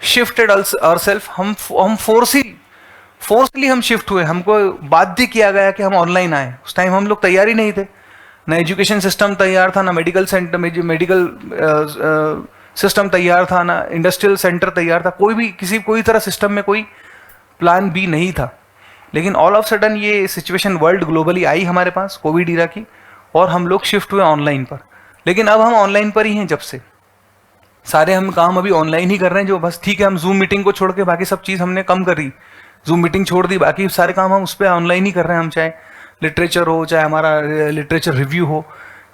shifted ourself. हम फोर्सली हम शिफ्ट हुए, हमको बाध्य किया गया कि हम ऑनलाइन आए। उस टाइम हम लोग तैयार ही नहीं थे, ना एजुकेशन सिस्टम तैयार था, ना मेडिकल सिस्टम तैयार था, ना इंडस्ट्रियल सेंटर तैयार था, कोई तरह सिस्टम में कोई प्लान भी नहीं था। लेकिन ऑल ऑफ सडन ये सिचुएशन वर्ल्ड ग्लोबली आई हमारे पास कोविड ईरा की, और हम लोग शिफ्ट हुए ऑनलाइन पर। लेकिन अब हम ऑनलाइन पर ही हैं, जब से सारे हम काम अभी ऑनलाइन ही कर रहे हैं। जो बस ठीक है, हम जूम मीटिंग को छोड़ के बाकी सब चीज़ हमने कम करी, जूम मीटिंग छोड़ दी, बाकी सारे काम हम उस पर ऑनलाइन ही कर रहे हैं। हम चाहे लिटरेचर हो, चाहे हमारा लिटरेचर रिव्यू हो,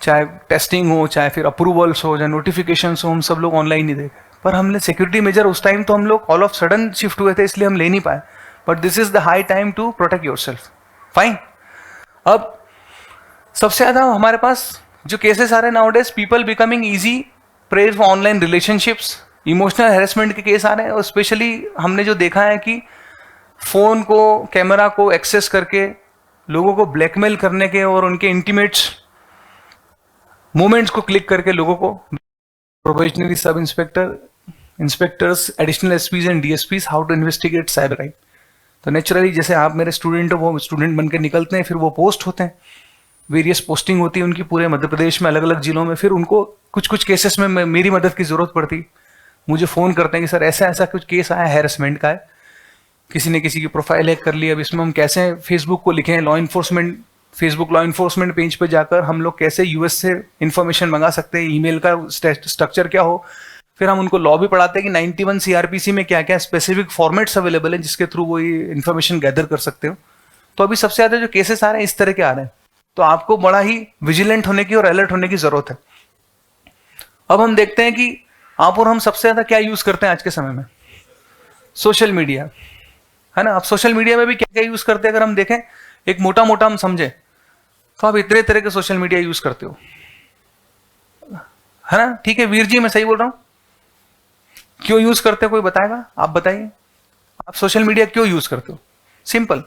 चाहे टेस्टिंग हो, चाहे फिर अप्रूवल्स हो, चाहे नोटिफिकेशंस हो, हम सब लोग ऑनलाइन ही देख। पर हमने सिक्योरिटी मेजर उस टाइम तो हम लोग ऑल ऑफ सडन शिफ्ट हुए थे, इसलिए हम ले नहीं पाए। But this is the high time to protect yourself. Fine. अब सबसे ज़्यादा हमारे पास जो केसेस आ रहे हैं nowadays, people becoming easy praise for online relationships, emotional harassment के केस आ रहे हैं। और स्पेशली हमने जो देखा है कि फ़ोन को, कैमरा को एक्सेस करके लोगों को ब्लैकमेल करने के और उनके इंटीमेट्स मोमेंट्स को क्लिक करके लोगों को, probationary sub inspectors, additional SPs and DSPs, how to investigate cyber crime. तो नेचुरली जैसे आप मेरे स्टूडेंट हो, वो स्टूडेंट बन के निकलते हैं, फिर वो पोस्ट होते हैं, वेरियस पोस्टिंग होती है उनकी पूरे मध्य प्रदेश में अलग अलग जिलों में। फिर उनको कुछ केसेस में मेरी मदद की ज़रूरत पड़ती, मुझे फ़ोन करते हैं कि सर ऐसा ऐसा कुछ केस आया, हैरेसमेंट का है, किसी ने किसी की प्रोफाइल हैक कर ली। अब इसमें हम कैसे फेसबुक को लिखें, फेसबुक लॉ इन्फोर्समेंट पेज पर जाकर हम लोग कैसे यूएस से इंफॉर्मेशन मंगा सकते हैं, ईमेल का स्ट्रक्चर क्या हो। फिर हम उनको लॉ भी पढ़ाते हैं कि 91 सीआरपीसी में क्या क्या स्पेसिफिक फॉर्मेट्स अवेलेबल हैं जिसके थ्रू वो ये इन्फॉर्मेशन गैदर कर सकते हो। तो अभी सबसे ज़्यादा जो केसेस आ रहे हैं इस तरह के आ रहे हैं, तो आपको बड़ा ही विजिलेंट होने की और अलर्ट होने की जरूरत है। अब हम देखते हैं कि आप और हम सबसे ज्यादा क्या यूज करते हैं आज के समय में? सोशल मीडिया, है ना। अब सोशल मीडिया में भी क्या क्या यूज करते हैं अगर हम देखें, एक मोटा मोटा हम समझे तो आप इतने तरह के सोशल मीडिया यूज करते हो, है ना। ठीक है वीर जी, मैं सही बोल रहा हूं? क्यों यूज करते हो, कोई बताएगा? आप बताइए, आप सोशल मीडिया क्यों यूज करते हो? सिंपल,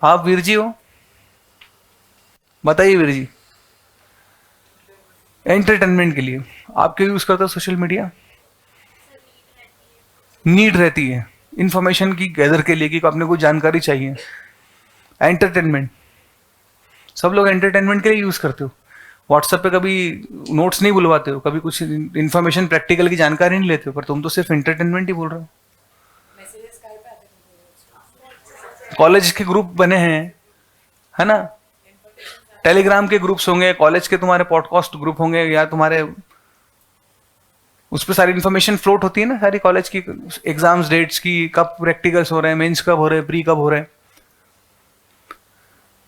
आप वीर जी हो, बताइए वीर जी। एंटरटेनमेंट के लिए आप क्यों यूज करते हो सोशल मीडिया? नीड रहती है इंफॉर्मेशन की गैदर के लिए, कि आपने कोई जानकारी चाहिए। एंटरटेनमेंट, सब लोग एंटरटेनमेंट के लिए यूज करते हो। व्हाट्सएप पे कभी नोट्स नहीं बुलवाते हो, कभी कुछ इंफॉर्मेशन प्रैक्टिकल की जानकारी नहीं लेते हो, पर तुम तो सिर्फ एंटरटेनमेंट ही बोल रहे हो। कॉलेज के ग्रुप बने हैं, है ना, टेलीग्राम के ग्रुप्स होंगे, कॉलेज के तुम्हारे पॉडकास्ट ग्रुप होंगे, या तुम्हारे उस पर सारी इन्फॉर्मेशन फ्लोट होती है ना, सारी कॉलेज की एग्जाम्स डेट्स की, कब प्रैक्टिकल्स हो रहे हैं, मेंस कब हो रहे हैं, प्री कब हो रहे हैं।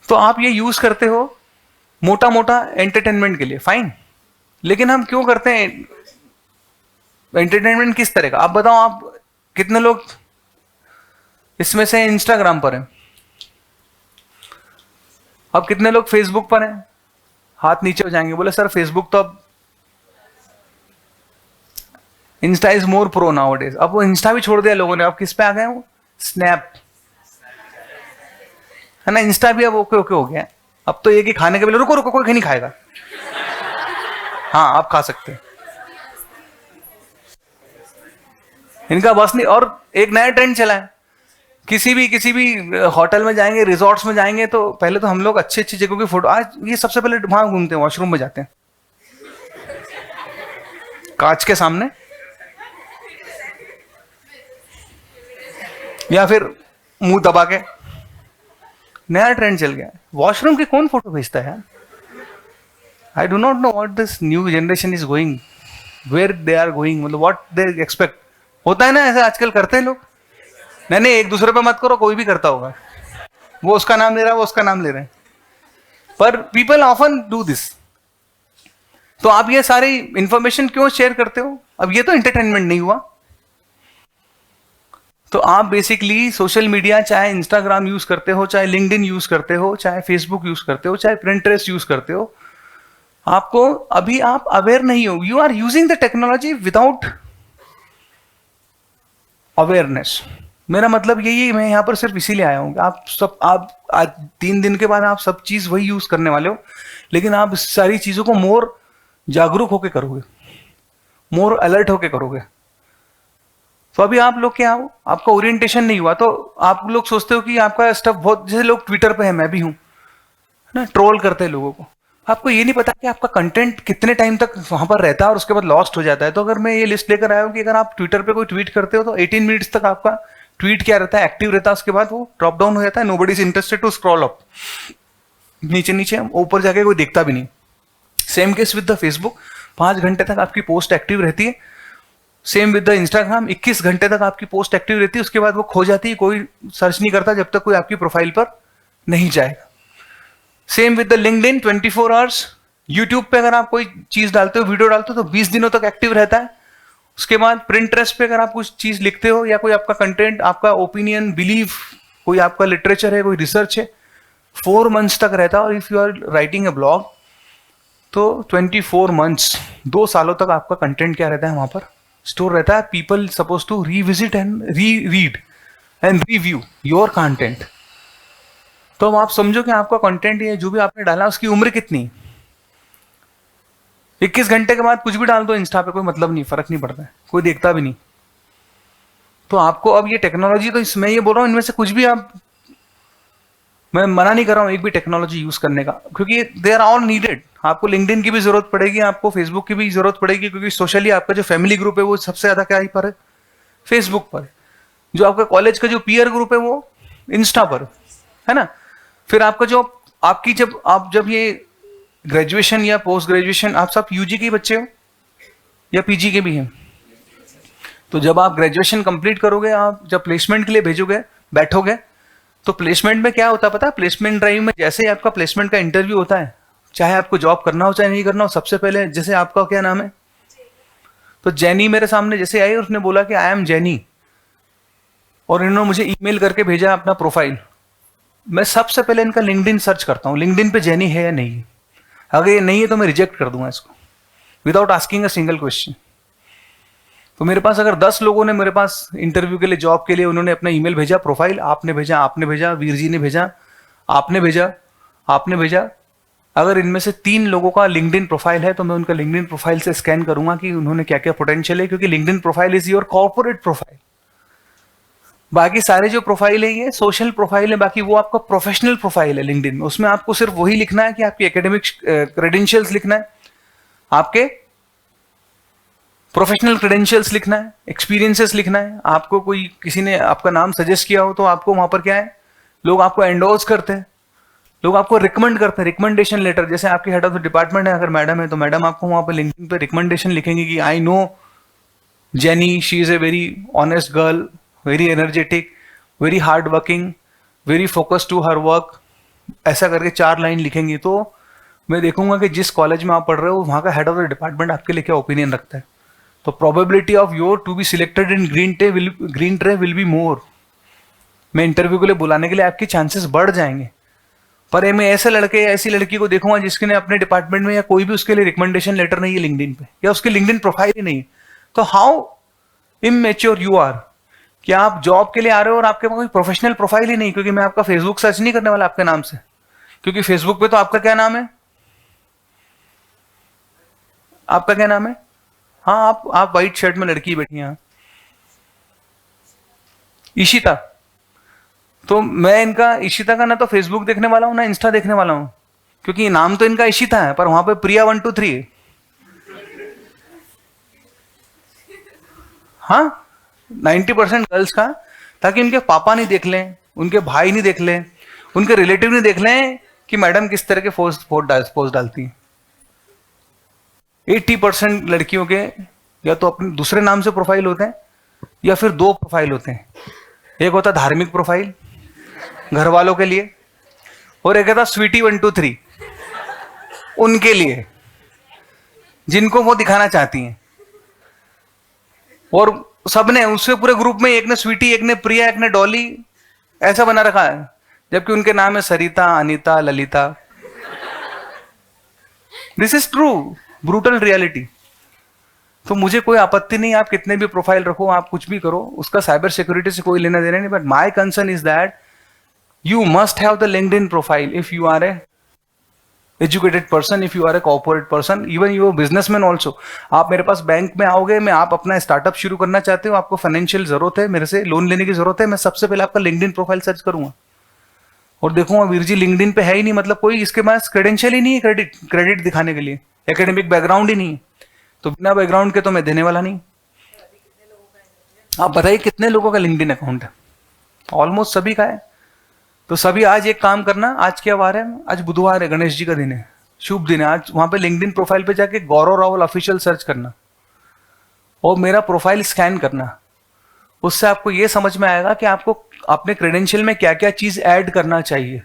तो आप ये यूज करते हो मोटा मोटा एंटरटेनमेंट के लिए, फाइन। लेकिन हम क्यों करते हैं एंटरटेनमेंट? किस तरह का आप बताओ। आप कितने लोग इसमें से इंस्टाग्राम पर हैं? अब कितने लोग फेसबुक पर हैं? हाथ नीचे हो जाएंगे, बोले सर फेसबुक तो अब Insta is more pro now days. अब वो इंस्टा भी छोड़ दिया लोगों ने, अब किस पे आ गए? वो स्नैप, है ना। इंस्टा भी अब ओके ओके हो गया। अब तो ये कि खाने के लिए रुको रुको, कोई नहीं खाएगा, हाँ आप खा सकते हैं, इनका बस नहीं। और एक नया ट्रेंड चला है, किसी भी होटल में जाएंगे, रिजॉर्ट्स में जाएंगे, तो पहले तो हम लोग अच्छी अच्छी जगहों की फोटो, आज ये सबसे पहले वहां घूमते हैं, वॉशरूम में जाते हैं, कांच के सामने, या फिर मुंह दबा के। नया ट्रेंड चल गया, वॉशरूम की कौन फोटो भेजता है यार? I do not know what this new generation is going, where they are going, मतलब व्हाट दे एक्सपेक्ट। होता है ना ऐसे आजकल करते हैं लोग। नहीं एक दूसरे पे मत करो, कोई भी करता होगा, वो उसका नाम ले रहा है, वो उसका नाम ले रहे हैं, पर पीपल ऑफन डू दिस। तो आप ये सारी इंफॉर्मेशन क्यों शेयर करते हो? अब ये तो एंटरटेनमेंट नहीं हुआ। तो आप बेसिकली सोशल मीडिया, चाहे इंस्टाग्राम यूज करते हो, चाहे लिंक्डइन यूज करते हो, चाहे फेसबुक यूज करते हो, चाहे प्रिंटरेस्ट यूज करते हो, आपको अभी आप अवेयर नहीं हो। You are using the technology without awareness. मेरा मतलब यही है, मैं यहाँ पर सिर्फ इसीलिए आया हूँ कि आप आज 3 दिन के बाद आप सब चीज वही यूज करने वाले हो, लेकिन आप इस सारी चीजों को मोर जागरूक होकर करोगे, मोर अलर्ट होकर करोगे। तो अभी आप लोग क्या हो, आपका ओरिएंटेशन नहीं हुआ, तो आप लोग सोचते हो कि आपका स्टफ बहुत, जैसे लोग ट्विटर पे है, मैं भी हूं ना, ट्रोल करते हैं लोगों को। आपको ये नहीं पता कि आपका कंटेंट कितने टाइम तक वहां पर रहता है और उसके बाद लॉस्ट हो जाता है। तो अगर मैं ये लिस्ट लेकर आया हूं कि अगर आप ट्विटर पे कोई ट्वीट करते हो तो 18 मिनट्स तक आपका ट्वीट क्या रहता है, एक्टिव रहता है, उसके बाद वो ड्रॉप डाउन हो जाता है। Nobody is interested to scroll up, नीचे नीचे ऊपर जाके कोई देखता भी नहीं। Same case with the Facebook, 5 घंटे तक आपकी पोस्ट एक्टिव रहती है। सेम विद द इंस्टाग्राम, 21 घंटे तक आपकी पोस्ट एक्टिव रहती है, उसके बाद वो खो जाती है, कोई सर्च नहीं करता जब तक कोई आपकी प्रोफाइल पर नहीं जाएगा। Same with the LinkedIn, 24 hours. YouTube पे अगर आप कोई चीज डालते हो, वीडियो डालते हो, तो 20 दिनों तक एक्टिव रहता है। उसके बाद प्रिंटरेस्ट पे अगर आप कुछ चीज लिखते हो या कोई आपका कंटेंट, आपका ओपिनियन, बिलीफ, कोई आपका लिटरेचर है, कोई रिसर्च है, 4 मंथ्स तक रहता है। और if you are writing a blog तो 24 मंथ्स, 2 सालों तक आपका कंटेंट क्या रहता है, वहां पर स्टोर रहता है। People suppose to revisit and read and review your content. तो अब आप समझो कि आपका कंटेंट, ये जो भी आपने डाला, उसकी उम्र कितनी है? 21 घंटे के बाद कुछ भी डाल दो इंस्टा पे, कोई मतलब नहीं, फर्क नहीं पड़ता है, कोई देखता भी नहीं। तो आपको अब ये टेक्नोलॉजी, तो इसमें ये बोल रहा हूं, इनमें से कुछ भी आप, मैं मना नहीं कर रहा हूं एक भी टेक्नोलॉजी यूज करने का, क्योंकि दे आर ऑल नीडेड। आपको लिंक्डइन की भी जरूरत पड़ेगी, आपको फेसबुक की भी जरूरत पड़ेगी, क्योंकि सोशली आपका जो फैमिली ग्रुप है वो सबसे ज्यादा क्या ही पर है, फेसबुक पर है। जो आपका कॉलेज का जो पीयर ग्रुप है वो इंस्टा पर है ना। फिर आपका जो आपकी जब ये ग्रेजुएशन या पोस्ट ग्रेजुएशन, आप सब यूजी के बच्चे हो या पीजी के भी हैं, तो जब आप ग्रेजुएशन कंप्लीट करोगे, आप जब प्लेसमेंट के लिए भेजोगे, बैठोगे, तो प्लेसमेंट में क्या होता है पता है? प्लेसमेंट ड्राइव में जैसे ही आपका प्लेसमेंट का इंटरव्यू होता है, चाहे आपको जॉब करना हो चाहे नहीं करना हो, सबसे पहले, जैसे आपका क्या नाम है, तो जेनी मेरे सामने जैसे आई, उसने बोला कि आई एम जेनी, और इन्होंने मुझे ईमेल करके भेजा अपना प्रोफाइल। मैं सबसे पहले इनका लिंक्डइन सर्च करता हूँ, लिंक्डइन पे जेनी है या नहीं। अगर ये नहीं है तो मैं रिजेक्ट कर दूंगा इसको, without asking a single question. तो मेरे पास अगर 10 लोगों ने मेरे पास इंटरव्यू के लिए, जॉब के लिए, उन्होंने अपना ईमेल भेजा, प्रोफाइल आपने भेजा, आपने भेजा, वीर जी ने भेजा, आपने भेजा, आपने भेजा, अगर इनमें से 3 लोगों का लिंक्डइन प्रोफाइल है, तो मैं उनका लिंक्डइन प्रोफाइल से स्कैन करूंगा कि उन्होंने क्या क्या पोटेंशियल है, क्योंकि LinkedIn profile is your corporate profile. बाकी सारे जो प्रोफाइल है ये सोशल प्रोफाइल है, बाकी वो आपका प्रोफेशनल प्रोफाइल है लिंक्डइन में। उसमें आपको सिर्फ वही लिखना है कि आपकी एकेडमिक क्रेडेंशियल्स लिखना है, आपके प्रोफेशनल क्रेडेंशियल्स लिखना है, एक्सपीरियंसेस लिखना है। आपको कोई किसी ने आपका नाम सजेस्ट किया हो तो आपको वहां पर क्या है, लोग आपको एंडोर्स करते हैं, लोग आपको रिकमेंड करते हैं, रिकमेंडेशन लेटर। जैसे आपके हेड ऑफ द डिपार्टमेंट है, अगर मैडम है, तो मैडम आपको वहां पर लिंक्डइन पे रिकमेंडेशन लिखेंगे कि I know Jenny, she is a very honest girl, very energetic, very hard working, very focus to her work, ऐसा करके 4 लाइन लिखेंगी। तो मैं देखूंगा कि जिस कॉलेज में आप पढ़ रहे हो वहां का हेड ऑफ द डिपार्टमेंट आपके लिए क्या ओपिनियन रखता है। तो probability of your to be selected in green tray will be more. मैं इंटरव्यू के लिए बुलाने के लिए आपके चांसेस बढ़ जाएंगे। पर मैं ऐसे लड़के या ऐसी लड़की को देखूंगा जिसके ने अपने डिपार्टमेंट में या कोई भी उसके लिए रिकमेंडेशन लेटर नहीं है लिंक्डइन पे, या उसके लिंक्डइन प्रोफाइल ही नहीं है, तो हाउ इमेच्योर यू आर कि आप जॉब के लिए आ रहे हो और आपके पास कोई प्रोफेशनल प्रोफाइल ही नहीं। क्योंकि मैं आपका फेसबुक सर्च नहीं करने वाला आपके नाम से, क्योंकि फेसबुक पे तो आपका क्या नाम है, आपका क्या नाम है, हाँ आप व्हाइट शर्ट में लड़की बैठी हैं, ईशिता। तो मैं इनका ईशिता का ना तो फेसबुक देखने वाला हूं ना इंस्टा देखने वाला हूं, क्योंकि नाम तो इनका ईशिता है पर वहां पे प्रिया 1 2 3 है। हाँ 90% गर्ल्स का, ताकि उनके पापा नहीं देख लें, उनके भाई नहीं देख लें, उनके रिलेटिव नहीं देख लें कि मैडम किस तरह के पोस्ट डालती हैं। 80% लड़कियों के या तो अपने दूसरे नाम से प्रोफाइल होते हैं, या फिर 2 प्रोफाइल होते हैं। एक होता है धार्मिक प्रोफाइल, घर वालों के लिए, और एक था स्वीटी 123 उनके लिए, जिनको वो दिखाना चाहती हैं। और सबने उसके पूरे ग्रुप में एक ने स्वीटी, एक ने प्रिया, एक ने डॉली ऐसा बना रखा है, जबकि उनके नाम है Sarita, Anita, Lalita. This is true, brutal reality. तो मुझे कोई आपत्ति नहीं, आप कितने भी प्रोफाइल रखो, आप कुछ भी करो, उसका साइबर सिक्योरिटी से कोई लेना देना नहीं। But my concern is that you must have the LinkedIn profile if you are a educated person, if you are a corporate person, even you businessman also. आप मेरे पास बैंक में आओगे, मैं आप अपना स्टार्टअप शुरू करना चाहते हो, आपको फाइनेंशियल जरूरत है, मेरे से लोन लेने की जरूरत है, मैं सबसे पहले आपका लिंक्डइन प्रोफाइल सर्च करूंगा और देखूंगा वीर जी लिंक्डइन पे है ही नहीं, मतलब कोई इसके पास क्रेडेंशियल ही नहीं है क्रेडिट दिखाने के लिए, एकेडमिक बैकग्राउंड ही नहीं है, तो बिना बैकग्राउंड के तो मैं देने वाला नहीं। आप बताइए कितने लोगों का लिंक्डइन अकाउंट है? ऑलमोस्ट सभी का है। तो सभी आज एक काम करना, आज क्या वार है? आज बुधवार है, गणेश जी का दिन है, शुभ दिन है। आज वहां पे लिंक्डइन प्रोफाइल पे जाके गौरव रावल ऑफिशियल सर्च करना और मेरा प्रोफाइल स्कैन करना। उससे आपको ये समझ में आएगा कि आपको अपने क्रेडेंशियल में क्या क्या चीज ऐड करना चाहिए।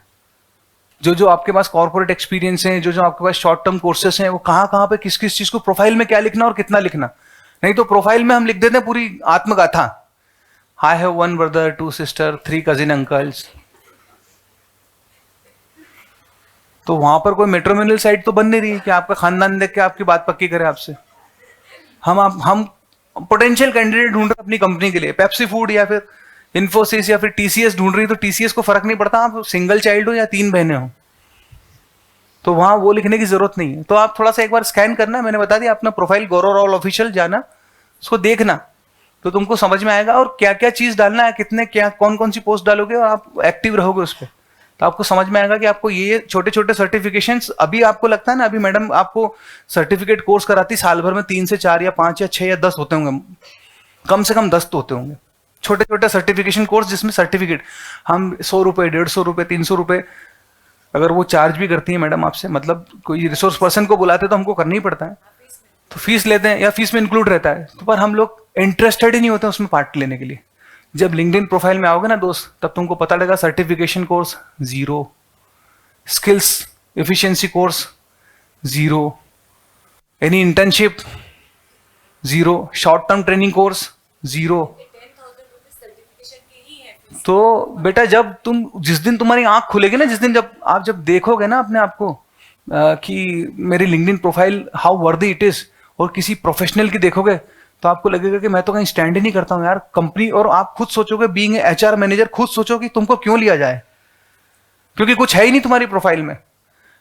जो जो आपके पास कॉर्पोरेट एक्सपीरियंस है, जो जो आपके पास शॉर्ट टर्म कोर्सेस हैं, वो कहाँ पे किस किस चीज को प्रोफाइल में क्या लिखना और कितना लिखना। नहीं तो प्रोफाइल में हम लिख देते हैं पूरी आत्मगाथा, I have 1 brother, 2 sister, 3 cousin uncles. तो वहां पर कोई मेट्रोमिनल साइट तो बन नहीं रही कि आपका खानदान देख के आपकी बात पक्की करे आपसे। हम पोटेंशियल कैंडिडेट ढूंढ रहे अपनी कंपनी के लिए, पेप्सी फूड या फिर इन्फोसिस या फिर टीसीएस ढूंढ रही, तो टीसीएस को फर्क नहीं पड़ता आप सिंगल चाइल्ड हो या 3 बहनें हो, तो वहां वो लिखने की जरूरत नहीं है। तो आप थोड़ा सा एक बार स्कैन करना, मैंने बता दिया, अपना प्रोफाइल गौरव रावल ऑफिशियल जाना, उसको देखना, तो तुमको समझ में आएगा और क्या क्या चीज डालना है, कितने क्या कौन कौन सी पोस्ट डालोगे और आप एक्टिव रहोगे उस पर, तो आपको समझ में आएगा कि आपको ये छोटे छोटे सर्टिफिकेशंस, अभी आपको लगता है ना, अभी मैडम आपको सर्टिफिकेट कोर्स कराती साल भर में 3 से 4 या 5 या 6 या 10 होते होंगे, कम से कम 10 तो होते होंगे छोटे छोटे सर्टिफिकेशन कोर्स, जिसमें सर्टिफिकेट हम 100 रुपए, 150 रुपए, 300 रुपए अगर वो चार्ज भी करती है मैडम आपसे, मतलब कोई रिसोर्स पर्सन को बुलाते तो हमको करना ही पड़ता है, तो फीस लेते हैं या फीस में इंक्लूड रहता है, तो पर हम लोग इंटरेस्टेड ही नहीं होते उसमें पार्ट लेने के लिए। जब लिंक्डइन प्रोफाइल में आओगे ना दोस्त, तब तुमको पता लगेगा certification course 0, skills efficiency course 0, any internship 0, short term training course 0। तो बेटा जब तुम, जिस दिन तुम्हारी आंख खुलेगी ना, जिस दिन जब देखोगे ना अपने आप को कि मेरी लिंक्डइन प्रोफाइल हाउ वर्दी इट इज, और किसी प्रोफेशनल की देखोगे, तो आपको लगेगा कि मैं तो कहीं स्टैंड ही नहीं करता हूँ यार कंपनी, और आप खुद सोचोगे, बीइंग एचआर मैनेजर खुद सोचो कि तुमको क्यों लिया जाए, क्योंकि कुछ है ही नहीं तुम्हारी प्रोफाइल में।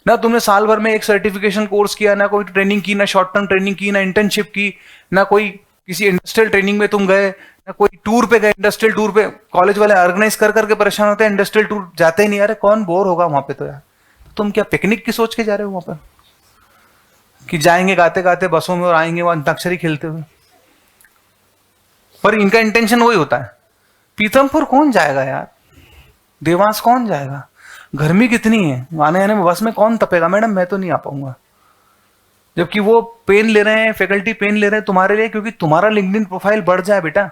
ना तुमने साल भर में एक सर्टिफिकेशन कोर्स किया, ना कोई ट्रेनिंग की, ना शॉर्ट टर्म ट्रेनिंग की, ना इंटर्नशिप की, ना कोई किसी इंडस्ट्रियल ट्रेनिंग में तुम गए, ना कोई टूर पे गए, इंडस्ट्रियल टूर पे। कॉलेज वाले ऑर्गेनाइज कर करके परेशान होते हैं, इंडस्ट्रियल टूर जाते ही नहीं, अरे कौन बोर होगा वहां पे, तो यार तुम क्या पिकनिक की सोच के जा रहे हो वहां पर कि जाएंगे गाते गाते बसों में और आएंगे वहां अंताक्षरी खेलते हुए? पर इनका इंटेंशन वही होता है। पीथमपुर कौन जाएगा यार, देवास कौन जाएगा, गर्मी कितनी है, आने आने में बस में कौन तपेगा, मैडम मैं तो नहीं आ पाऊंगा। जबकि वो पेन ले रहे हैं, फैकल्टी पेन ले रहे हैं तुम्हारे लिए, क्योंकि तुम्हारा लिंक्डइन प्रोफाइल बढ़ जाए बेटा।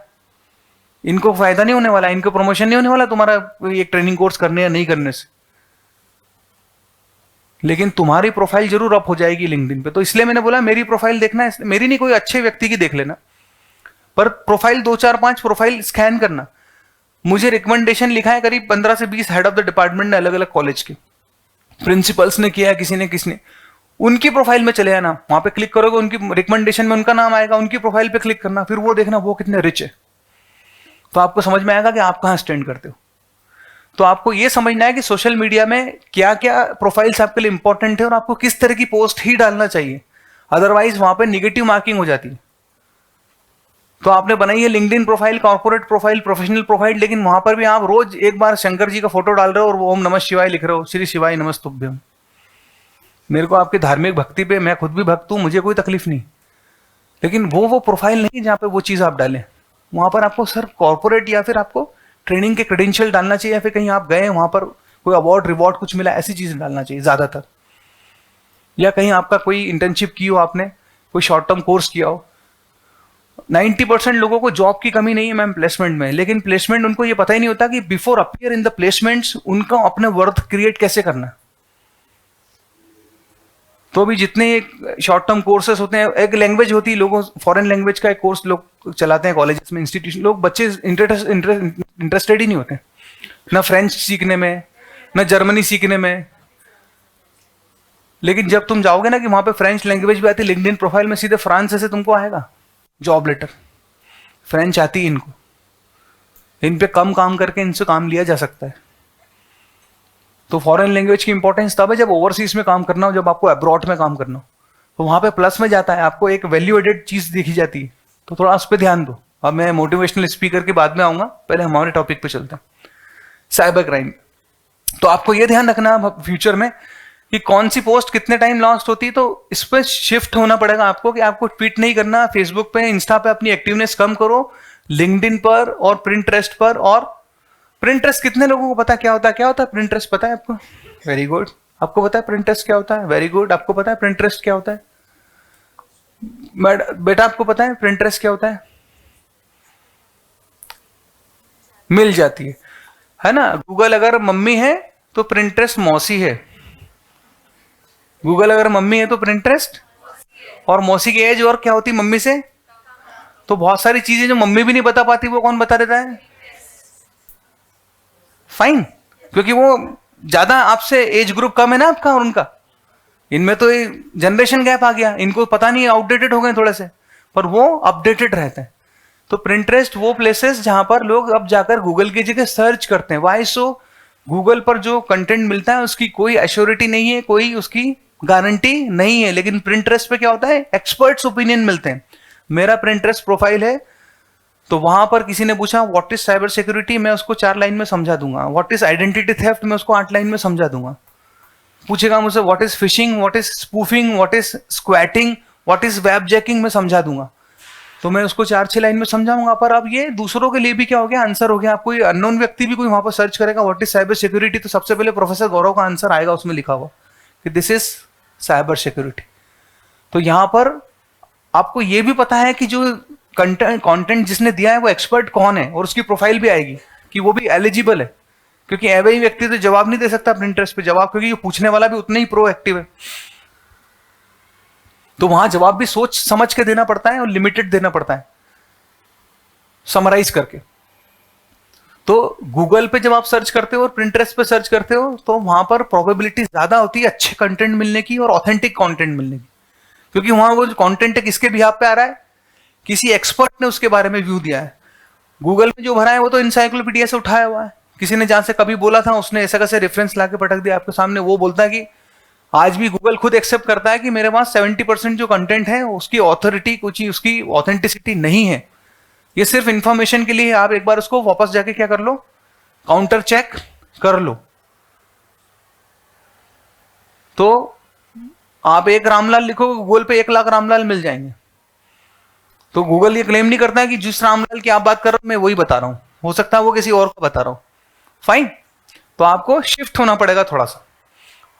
इनको फायदा नहीं होने वाला, इनको प्रमोशन नहीं होने वाला तुम्हारा एक ट्रेनिंग कोर्स करने या नहीं करने से, लेकिन तुम्हारी प्रोफाइल जरूर अप हो जाएगी लिंक्डइन पे। तो इसलिए मैंने बोला मेरी प्रोफाइल देखना है, मेरी नहीं, कोई अच्छे व्यक्ति की देख लेना, पर प्रोफाइल 2 4 5 प्रोफाइल स्कैन करना। मुझे रिकमेंडेशन लिखा है करीब 15 से 20 हेड ऑफ द डिपार्टमेंट ने, अलग अलग कॉलेज के प्रिंसिपल्स ने किया, किसी ने किसने, उनकी प्रोफाइल में चले जाना, वहां पे क्लिक करोगे, उनकी रिकमेंडेशन में उनका नाम आएगा, उनकी प्रोफाइल पे क्लिक करना, फिर वो देखना वो कितने रिच है, तो आपको समझ में आएगा कि आप कहां स्टैंड करते हो। तो आपको ये समझना है कि सोशल मीडिया में क्या क्या प्रोफाइल्स आपके लिए इंपॉर्टेंट है और आपको किस तरह की पोस्ट ही डालना चाहिए, अदरवाइज वहां पे नेगेटिव मार्किंग हो जाती है। तो आपने बनाई है LinkedIn profile, corporate profile, professional profile, लेकिन वहां पर भी आप रोज एक बार शंकर जी का फोटो डाल रहे हो और वो ओम नमः शिवाय लिख रहे हो, श्री शिवाय नमस्तुभ्यम। मेरे को आपकी धार्मिक भक्ति पे, मैं खुद भी भक्त हूं, मुझे कोई तकलीफ नहीं, लेकिन वो प्रोफाइल नहीं जहां पे वो चीज आप डालें। वहां पर आपको सिर्फ कॉर्पोरेट या फिर आपको ट्रेनिंग के क्रेडेंशियल डालना चाहिए, या फिर कहीं आप गए वहां पर कोई अवार्ड रिवॉर्ड कुछ मिला, ऐसी चीजें डालना चाहिए ज्यादातर, या कहीं आपका कोई इंटर्नशिप की हो आपने, कोई शॉर्ट टर्म कोर्स किया हो। 90% लोगों को जॉब की कमी नहीं है मैम प्लेसमेंट में, लेकिन प्लेसमेंट उनको ये पता ही नहीं होता कि before appear in the placements उनका अपने वर्थ क्रिएट कैसे करना है। तो अभी जितने शॉर्ट टर्म कोर्सेस होते हैं, एक लैंग्वेज होती है, लोगों फॉरेन लैंग्वेज का एक कोर्स लोग चलाते हैं कॉलेजेस में, इंस्टीट्यूशन, लोग बच्चे इंटरेस्टेड ही नहीं होते, ना फ्रेंच सीखने में, ना जर्मनी सीखने में। लेकिन जब तुम जाओगे ना कि वहां पे फ्रेंच लैंग्वेज भी आती है, लिंक्डइन प्रोफाइल में सीधे फ्रांस से तुमको आएगा जॉब लेटर, फ्रेंच आती है इनको, इन पे कम काम करके इनसे काम लिया जा सकता है। तो फॉरेन लैंग्वेज की इंपॉर्टेंस तब है जब ओवरसीज में काम करना हो, जब आपको अब्रॉड में काम करना हो, तो वहां पे प्लस में जाता है, आपको एक वैल्यू एडेड चीज देखी जाती है। तो थोड़ा उस पर ध्यान दो। अब मैं मोटिवेशनल स्पीकर के बाद में आऊंगा, पहले हमारे टॉपिक पे चलते हैं, साइबर क्राइम। तो आपको यह ध्यान रखना फ्यूचर में कि कौन सी पोस्ट कितने टाइम लॉस्ट होती है, तो इस पर शिफ्ट होना पड़ेगा आपको कि आपको ट्वीट नहीं करना, फेसबुक पे इंस्टा पे अपनी एक्टिवनेस कम करो, लिंक्डइन पर और प्रिंटरेस्ट पर। और प्रिंटरेस्ट कितने लोगों को पता क्या होता है? क्या होता है प्रिंटरेस्ट, पता है आपको? Very good. आपको पता है प्रिंटरेस्ट क्या होता है? Very good. आपको पता है प्रिंटरेस्ट क्या होता है? बेटा आपको पता है प्रिंटरेस्ट क्या होता है? मिल जाती है ना। गूगल अगर मम्मी है तो प्रिंटरेस्ट मौसी है। गूगल अगर मम्मी है तो प्रिंटरेस्ट, और मौसी की एज और क्या होती है मम्मी से? तो बहुत सारी चीजें जो मम्मी भी नहीं बता पाती वो कौन बता देता है? फाइन, क्योंकि वो ज्यादा आपसे एज ग्रुप कम है ना आपका और उनका, इनमें तो जनरेशन गैप आ गया, इनको पता नहीं, आउटडेटेड हो गए थोड़े से, पर वो अपडेटेड रहते हैं। तो प्रिंटरेस्ट वो प्लेसेस जहां पर लोग अब जाकर गूगल की जगह सर्च करते हैं। वाई सो? गूगल पर जो कंटेंट मिलता है उसकी कोई एश्योरिटी नहीं है, कोई उसकी गारंटी नहीं है, लेकिन प्रिंटरेस्ट पे क्या होता है? एक्सपर्ट्स ओपिनियन मिलते हैं। मेरा प्रिंटरेस्ट प्रोफाइल है, तो वहां पर किसी ने पूछा व्हाट इज साइबर सिक्योरिटी, मैं उसको 4 लाइन में समझा दूंगा। व्हाट इज आइडेंटिटी थेफ्ट, मैं उसको 8 लाइन में समझा दूंगा। पूछेगा मुझसे what is fishing, what is spoofing, what is squatting, what is web jacking, मैं समझा दूंगा। तो मैं उसको 4-6 लाइन में समझाऊंगा। पर अब ये दूसरों के लिए भी क्या हो गया? आंसर हो गया। आप कोई अननोन व्यक्ति भी कोई वहां पर सर्च करेगा व्हाट इज साइबर सिक्योरिटी, तो सबसे पहले प्रोफेसर गौरव का आंसर आएगा उसमें लिखा हुआ कि दिस इज साइबर सिक्योरिटी। तो यहां पर आपको यह भी पता है कि जो कंटेंट जिसने दिया है वो एक्सपर्ट कौन है, और उसकी प्रोफाइल भी आएगी कि वो भी एलिजिबल है, क्योंकि ऐसे व्यक्ति तो जवाब नहीं दे सकता प्रिंटरेस्ट पे जवाब, क्योंकि पूछने वाला भी उतना ही प्रोएक्टिव है। तो वहां जवाब भी सोच समझ के देना पड़ता है और लिमिटेड देना पड़ता है, समराइज करके। तो गूगल पे जब आप सर्च करते हो और प्रिंटरेस्ट पे सर्च करते हो, तो वहां पर प्रोबेबिलिटी ज्यादा होती है अच्छे कंटेंट मिलने की और ऑथेंटिक कंटेंट मिलने की, क्योंकि वहां वो जो कंटेंट है किसके बिहाफ पे आ रहा है? किसी एक्सपर्ट ने उसके बारे में व्यू दिया है। गूगल में जो भरा है वो तो इंसाइक्लोपीडिया से उठाया हुआ है, किसी ने जहां से कभी बोला था उसने ऐसा कैसे रेफरेंस लाके पटक दिया आपके सामने। वो बोलता है कि आज भी गूगल खुद एक्सेप्ट करता है कि मेरे पास 70% जो कंटेंट है उसकी ऑथोरिटी, कुछ उसकी ऑथेंटिसिटी नहीं है। ये सिर्फ इंफॉर्मेशन के लिए, आप एक बार उसको वापस जाके क्या कर लो, काउंटर चेक कर लो। तो आप एक रामलाल लिखो गूगल पे 1 लाख रामलाल मिल जाएंगे। तो गूगल ये क्लेम नहीं करता है कि जिस रामलाल की आप बात कर रहे हो मैं वही बता रहा हूं, हो सकता है वो किसी और को बता रहा हूं। फाइन, तो आपको शिफ्ट होना पड़ेगा थोड़ा सा।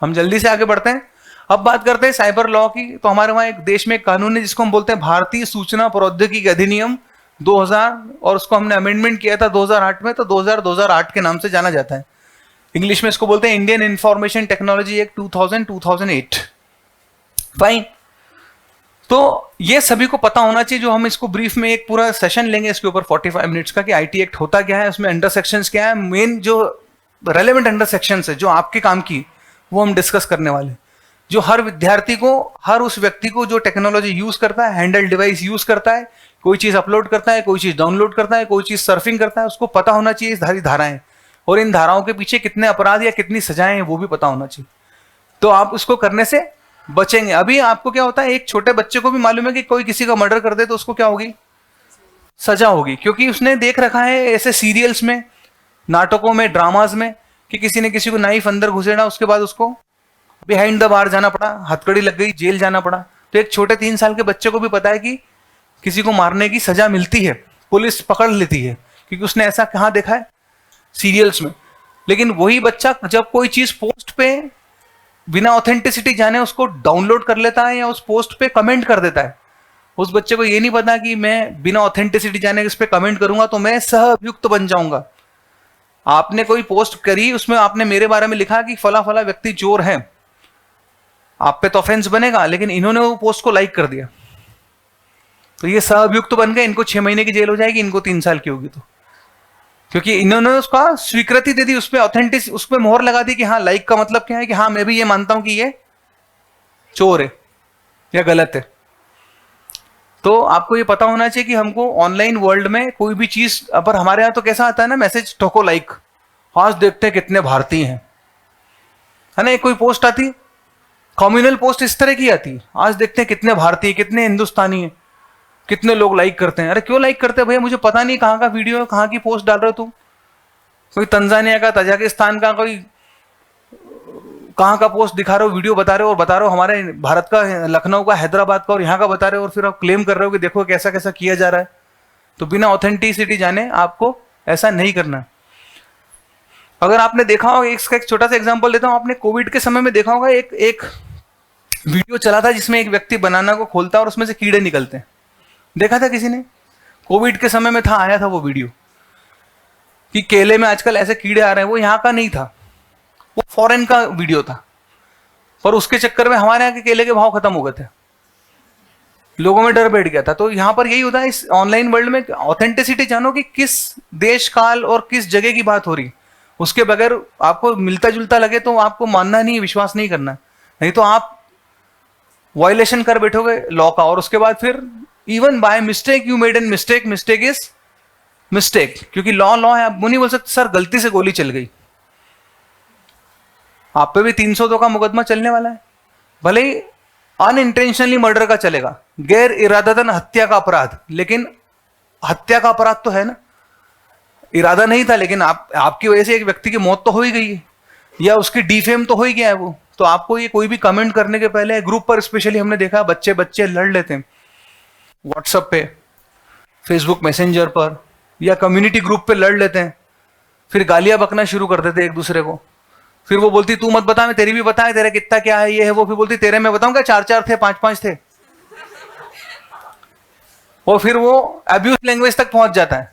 हम जल्दी से आगे बढ़ते हैं। अब बात करते हैं साइबर लॉ की। तो हमारे वहां एक देश में एक कानून है जिसको हम बोलते हैं भारतीय सूचना प्रौद्योगिकी अधिनियम 2000, और उसको हमने अमेंडमेंट किया था 2008 में, तो 2008 के नाम से जाना जाता है। इंग्लिश में इसको बोलते हैं Indian information technology act 2008। Fine, तो ये सभी को पता होना चाहिए। जो हम इसको ब्रीफ में एक पूरा सेशन लेंगे इसके ऊपर 45 मिनट्स का, कि आईटी एक्ट होता क्या है, उसमें अंडर सेक्शंस क्या है, मेन जो रेलेवेंट अंडर सेक्शंस है जो आपके काम की, वो हम डिस्कस करने वाले। जो हर विद्यार्थी को, हर उस व्यक्ति को जो टेक्नोलॉजी यूज करता है, हैंडल डिवाइस यूज करता है, कोई चीज अपलोड करता है, कोई चीज डाउनलोड करता है, कोई चीज सर्फिंग करता है, उसको पता होना चाहिए सारी धाराएं, और इन धाराओं के पीछे कितने अपराध या कितनी सजाएं हैं वो भी पता होना चाहिए। तो आप उसको करने से बचेंगे। अभी आपको क्या होता है, एक छोटे बच्चे को भी मालूम है कि कोई किसी का मर्डर कर दे तो उसको क्या होगी? सजा होगी, क्योंकि उसने देख रखा है ऐसे सीरियल्स में, नाटकों में, ड्रामाज में, कि किसी ने किसी को नाइफ अंदर घुसेड़ा, उसके बाद उसको बिहाइंड द बार जाना पड़ा, हथकड़ी लग गई, जेल जाना पड़ा। तो एक छोटे 3 साल के बच्चे को भी पता है कि किसी को मारने की सजा मिलती है, पुलिस पकड़ लेती है, क्योंकि उसने ऐसा कहाँ देखा है? सीरियल्स में। लेकिन वही बच्चा जब कोई चीज पोस्ट पे बिना ऑथेंटिसिटी जाने उसको डाउनलोड कर लेता है या उस पोस्ट पे कमेंट कर देता है, उस बच्चे को ये नहीं पता कि मैं बिना ऑथेंटिसिटी जाने इस पे कमेंट करूंगा तो मैं सह अभियुक्त बन जाऊंगा। आपने कोई पोस्ट करी, उसमें आपने मेरे बारे में लिखा कि फला फला व्यक्ति चोर है, आप पे तो ऑफेंस बनेगा, लेकिन इन्होंने वो पोस्ट को लाइक कर दिया तो ये सह अभियुक्त बन गए, इनको 6 महीने की जेल हो जाएगी, इनको 3 साल की होगी। तो क्योंकि इन्होंने उसका स्वीकृति दे दी, उस पर ऑथेंटिक, उस पर मोहर लगा दी कि हाँ लाइक का मतलब क्या है कि हाँ मैं भी ये मानता हूं कि ये चोर है या गलत है। तो आपको ये पता होना चाहिए कि हमको ऑनलाइन वर्ल्ड में कोई भी चीज, पर हमारे यहाँ तो कैसा आता है ना मैसेज, ठोको लाइक, आज देखते हैं कितने भारतीय हैं, है ना। एक कोई पोस्ट आती, कम्युनल पोस्ट इस तरह की आती, आज देखते हैं कितने भारतीय, कितने हिंदुस्तानी हैं, कितने लोग लाइक करते हैं। अरे क्यों लाइक करते हैं भैया, मुझे पता नहीं कहाँ का वीडियो है, कहाँ की पोस्ट डाल रहे हो तुम, कोई तंजानिया का, तजाकिस्तान का, कोई कहाँ का पोस्ट दिखा रहे हो, वीडियो बता रहे हो, और बता रहे हो हमारे भारत का, लखनऊ का, हैदराबाद का और यहाँ का बता रहे हो, और फिर आप क्लेम कर रहे हो कि देखो कैसा कैसा किया जा रहा है। तो बिना ऑथेंटिसिटी जाने आपको ऐसा नहीं करना। अगर आपने देखा होगा, इसका एक छोटा सा एग्जांपल देता हूँ, आपने कोविड के समय में देखा होगा एक वीडियो चला था जिसमें एक व्यक्ति बनाना को खोलता है और उसमें से कीड़े निकलते हैं। देखा था किसी ने? कोविड के समय में था, आया था वो वीडियो कि केले में आजकल ऐसे कीड़े आ रहे हैं। वो यहाँ का नहीं था, वो फॉरेन का वीडियो था, पर उसके चक्कर में हमारे यहाँ के केले के भाव खत्म हो गए थे, लोगों में डर बैठ गया था। तो यहाँ पर यही होता है इस ऑनलाइन वर्ल्ड में, ऑथेंटिसिटी जानो कि किस देश काल और किस जगह की बात हो रही। उसके बगैर आपको मिलता जुलता लगे तो आपको मानना नहीं, विश्वास नहीं करना, नहीं तो आप वायलेशन कर बैठोगे लॉ का, और उसके बाद फिर even by mistake you made an mistake, mistake is mistake, क्योंकि लॉ लॉ है। आप वो नहीं बोल सकते सर गलती से गोली चल गई, आप पे भी 302 का मुकदमा चलने वाला है, भले ही अनइंटेंशनली मर्डर का चलेगा, गैर इरादतन हत्या का अपराध, लेकिन हत्या का अपराध तो है ना, इरादा नहीं था, लेकिन आपकी वजह से एक व्यक्ति की मौत तो हो ही गई है, या उसकी डिफेम तो हो ही गया है वो। तो आपको ये कोई भी कमेंट करने के पहले, ग्रुप पर स्पेशली हमने देखा बच्चे बच्चे लड़ लेते हैं व्हाट्सएप पे, फेसबुक मैसेंजर पर, या कम्युनिटी ग्रुप पे लड़ लेते हैं, फिर गालियां बकना शुरू कर देते एक दूसरे को। फिर वो बोलती तू मत बता, मैं तेरी भी बता, तेरा कितना क्या है, ये है वो। फिर बोलती तेरे मैं बताऊं क्या, 4-4 थे, 5-5 थे। और फिर वो अब्यूज लैंग्वेज तक पहुंच जाता है।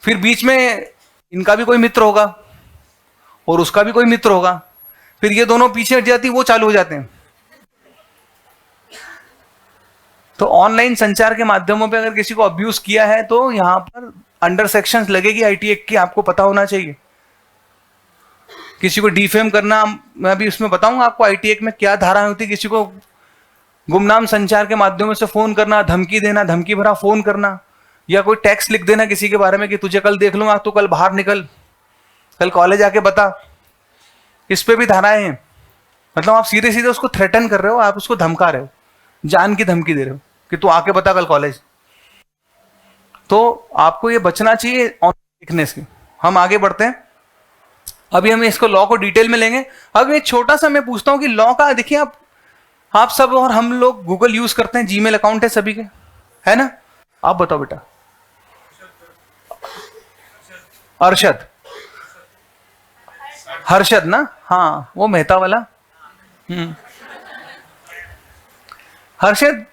फिर बीच में इनका भी कोई मित्र होगा और उसका भी कोई मित्र होगा, फिर ये दोनों पीछे हट जाती, वो चालू हो जाते हैं। तो ऑनलाइन संचार के माध्यमों पे अगर किसी को अब्यूज किया है तो यहां पर अंडर सेक्शंस लगेगी आईटी एक्ट की, आपको पता होना चाहिए। किसी को डिफेम करना, मैं अभी उसमें बताऊंगा आपको आईटी एक्ट में क्या धाराएं होती है। किसी को गुमनाम संचार के माध्यमों से फोन करना, धमकी देना, धमकी भरा फोन करना, या कोई टेक्स्ट लिख देना किसी के बारे में कि तुझे कल देख लूंगा, तू कल बाहर निकल, कल कॉलेज आके बता, इस पे भी धाराएं हैं। मतलब आप सीधे सीधे उसको थ्रेटन कर रहे हो, आप उसको धमका रहे हो, जान की धमकी दे रहे हो कि तू आके बता कल कॉलेज। तो आपको ये बचना चाहिए लिखने से। हम आगे बढ़ते हैं, अभी हम इसको लॉ को डिटेल में लेंगे। अब एक छोटा सा मैं पूछता हूं कि लॉ का, देखिए आप सब और हम लोग गूगल यूज करते हैं, जीमेल अकाउंट है सभी के, है ना। आप बताओ बेटा। अरशद, हर्षद ना, हाँ वो मेहता वाला। हर्षद,